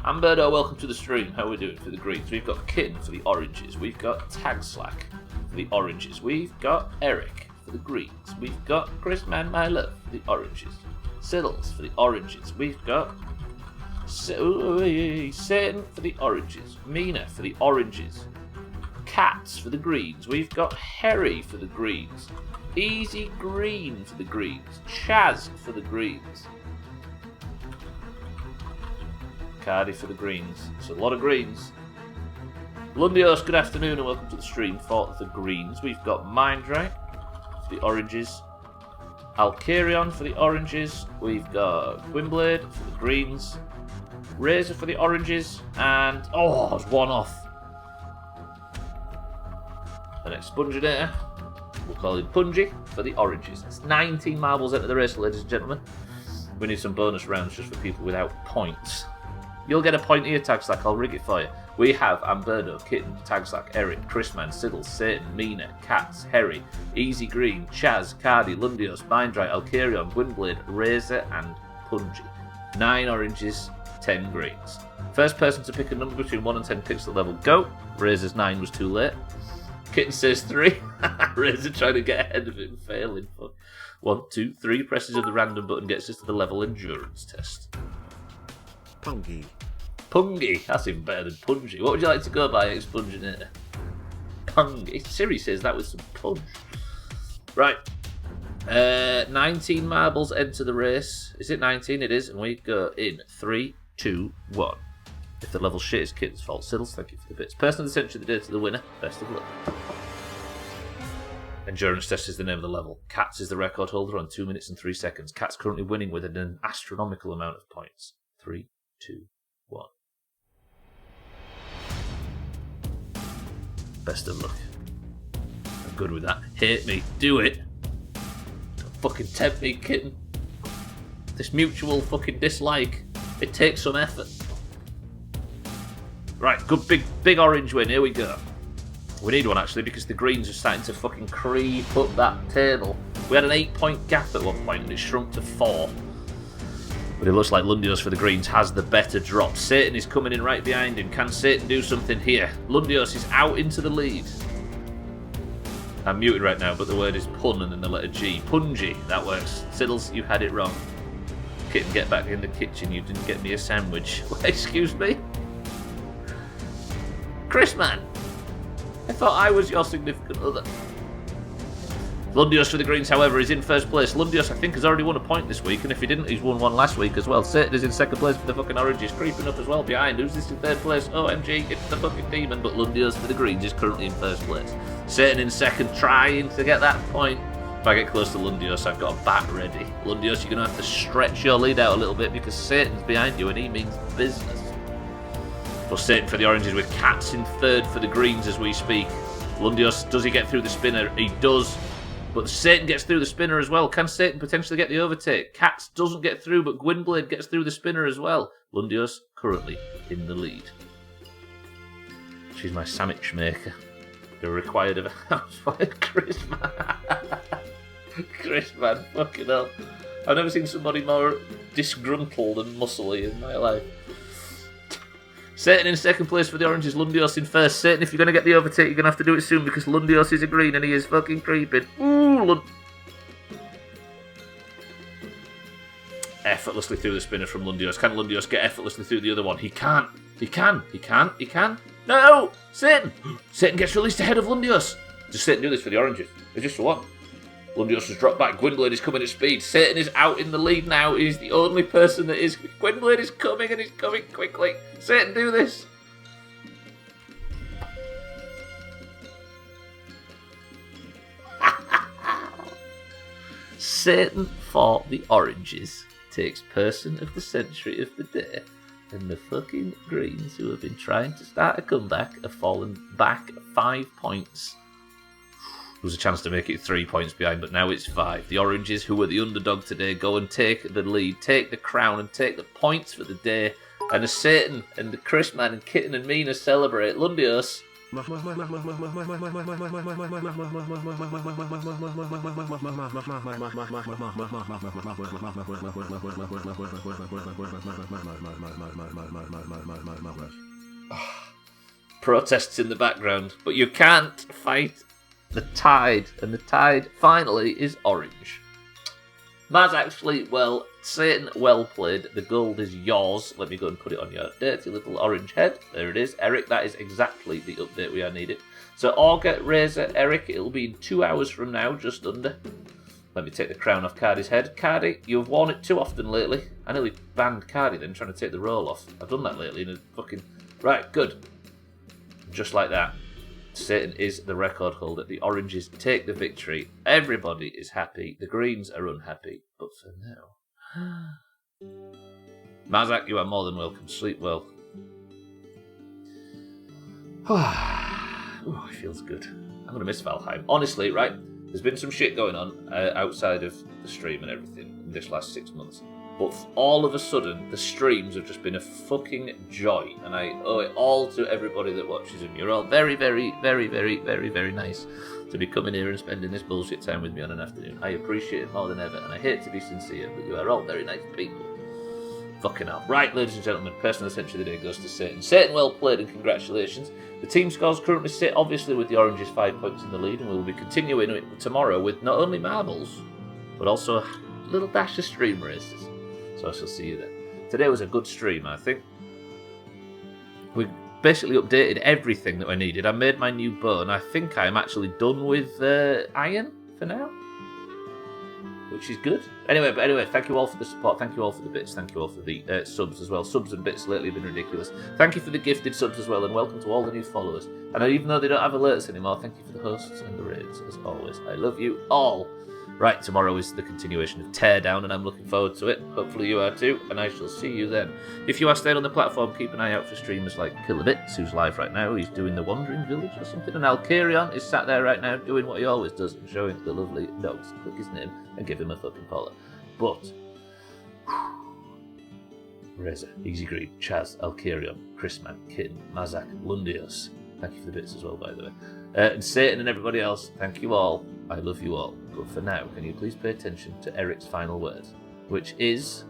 Speaker 1: Amberdo, welcome to the stream. How are we doing for the greens? We've got Kitten for the oranges. We've got Tagslack for the oranges. We've got Eric for the greens. We've got Chrisman, my love, for the oranges. Siddles for the oranges. We've got Satan for the oranges. Mina for the oranges. Cats for the greens. We've got Harry for the greens. Easy Green for the greens. Chaz for the greens. Cardi for the greens. So a lot of greens. Lundios, good afternoon and welcome to the stream for the greens. We've got Mindray for the oranges. Alkarion for the oranges. We've got Gwynblade for the greens. Razor for the oranges. And, oh, there's one off. An Expunginator, we'll call him Punji, for the oranges. It's 19 marbles into the race, ladies and gentlemen. We need some bonus rounds just for people without points. You'll get a point here, Tagslack, I'll rig it for you. We have Amberdo, Kitten, Tagslack, Eric, Chrisman, Siddle, Satan, Mina, Cats, Harry, Easy Green, Chaz, Cardi, Lundios, Mindray, Alkarion, Gwynblade, Razor, and Punji. 9 oranges, 10 greens. First person to pick a number between 1 and 10 pixel level, go. Razor's 9 was too late. Kitten says 3. Razor trying to get ahead of him, failing. 1, 2, 3 presses of the random button gets us to the level endurance test.
Speaker 2: Pungy.
Speaker 1: Pungy. That's even better than Pungy. What would you like to go by, Expunginator? Pungy. Siri says that with some punch. Right. 19 marbles enter the race. Is it 19? It is. And we go in 3, 2, 1. If the level shit is Kitten's fault. Siddles, thank you for the bits. Person of the century of the day to the winner. Best of luck. Endurance test is the name of the level. Cats is the record holder on 2 minutes and 3 seconds. Cat's currently winning with an astronomical amount of points. 3, 2, 1. Best of luck. I'm good with that. Hate me. Do it. Don't fucking tempt me, Kitten. This mutual fucking dislike. It takes some effort. Right, good big orange win. Here we go. We need one actually because the greens are starting to fucking creep up that table. We had an 8-point gap at one point and it shrunk to 4. But it looks like Lundios for the greens has the better drop. Satan is coming in right behind him. Can Satan do something here? Lundios is out into the lead. I'm muted right now, but the word is pun and then the letter G. Pungy, that works. Siddles, you had it wrong. Kitten, get back in the kitchen. You didn't get me a sandwich. Excuse me? Chris, man. I thought I was your significant other. Lundios for the greens, however, is in first place. Lundios, I think, has already won a point this week, and if he didn't, he's won one last week as well. Satan is in second place for the fucking oranges, creeping up as well behind. Who's this in third place? OMG, it's the fucking demon, but Lundios for the greens is currently in first place. Satan in second, trying to get that point. If I get close to Lundios, I've got a bat ready. Lundios, you're going to have to stretch your lead out a little bit because Satan's behind you, and he means business. But Satan for the oranges with Cats in third for the greens as we speak. Lundios, does he get through the spinner? He does. But Satan gets through the spinner as well. Can Satan potentially get the overtake? Cats doesn't get through, but Gwynblade gets through the spinner as well. Lundios currently in the lead. She's my sandwich maker. The required of a housewife. Chris, man. Chris, man. Fucking hell. I've never seen somebody more disgruntled and muscly in my life. Satan in second place for the oranges, Lundios in first. Satan, if you're going to get the overtake, you're going to have to do it soon because Lundios is a green and he is fucking creeping. Ooh, effortlessly through the spinner from Lundios. Can Lundios get effortlessly through the other one? He can't. He can. He can. He can. No! Satan! Satan gets released ahead of Lundios. Does Satan do this for the oranges? It's just for one. Lundios has dropped back. Gwynblade is coming at speed. Satan is out in the lead now. He's the only person that is. Gwynblade is coming and he's coming quickly. Satan, do this. Satan for the oranges takes person of the century of the day. And the fucking greens, who have been trying to start a comeback, have fallen back 5 points. There was a chance to make it 3 points behind, but now it's 5. The oranges, who were the underdog today, go and take the lead, take the crown, and take the points for the day. And as Satan and the Chris Man and Kitten and Mina celebrate, Lundios. Protests in the background, but you can't fight the tide, and the tide finally is orange. Maz actually, well, Satan, well played. The gold is yours. Let me go and put it on your dirty little orange head. There it is. Eric, that is exactly the update we are needed. So Auger, Razor, Eric, it'll be in 2 hours from now, just under. Let me take the crown off Cardi's head. Cardi, you've worn it too often lately. I nearly banned Cardi then, trying to take the roll off. I've done that lately in a fucking... Right, good. Just like that. Satan is the record holder. The oranges take the victory. Everybody is happy. The greens are unhappy. But for now... Mazak, you are more than welcome. Sleep well. Oh, it feels good. I'm going to miss Valheim. Honestly, right? There's been some shit going on outside of the stream and everything in this last 6 months. But all of a sudden, the streams have just been a fucking joy. And I owe it all to everybody that watches them. You're all very, very, very, very, very, very nice to be coming here and spending this bullshit time with me on an afternoon. I appreciate it more than ever. And I hate to be sincere, but you are all very nice people. Fucking hell. Right, ladies and gentlemen, person of the century of the day goes to Satan. Satan, well played and congratulations. The team scores currently sit, obviously, with the oranges 5 points in the lead. And we will be continuing it tomorrow with not only marbles, but also a little dash of stream races. So I shall see you then. Today was a good stream, I think. We basically updated everything that I needed. I made my new bow, and I think I'm actually done with iron for now, which is good. Anyway, thank you all for the support. Thank you all for the bits. Thank you all for the subs as well. Subs and bits lately have been ridiculous. Thank you for the gifted subs as well, and welcome to all the new followers. And even though they don't have alerts anymore, thank you for the hosts and the raids, as always. I love you all. Right, tomorrow is the continuation of Teardown, and I'm looking forward to it. Hopefully you are too, and I shall see you then. If you are staying on the platform, keep an eye out for streamers like Kilobits, who's live right now. He's doing the Wandering Village or something, and Alkarion is sat there right now doing what he always does and showing the lovely dogs. Click his name and give him a fucking follow. But Reza, Easy Green, Chaz, Alkirion, Chrisman, Kitten, Mazak, Lundius. Thank you for the bits as well, by the way. And Satan and everybody else, thank you all. I love you all. But for now, can you please pay attention to Eric's final word, which is...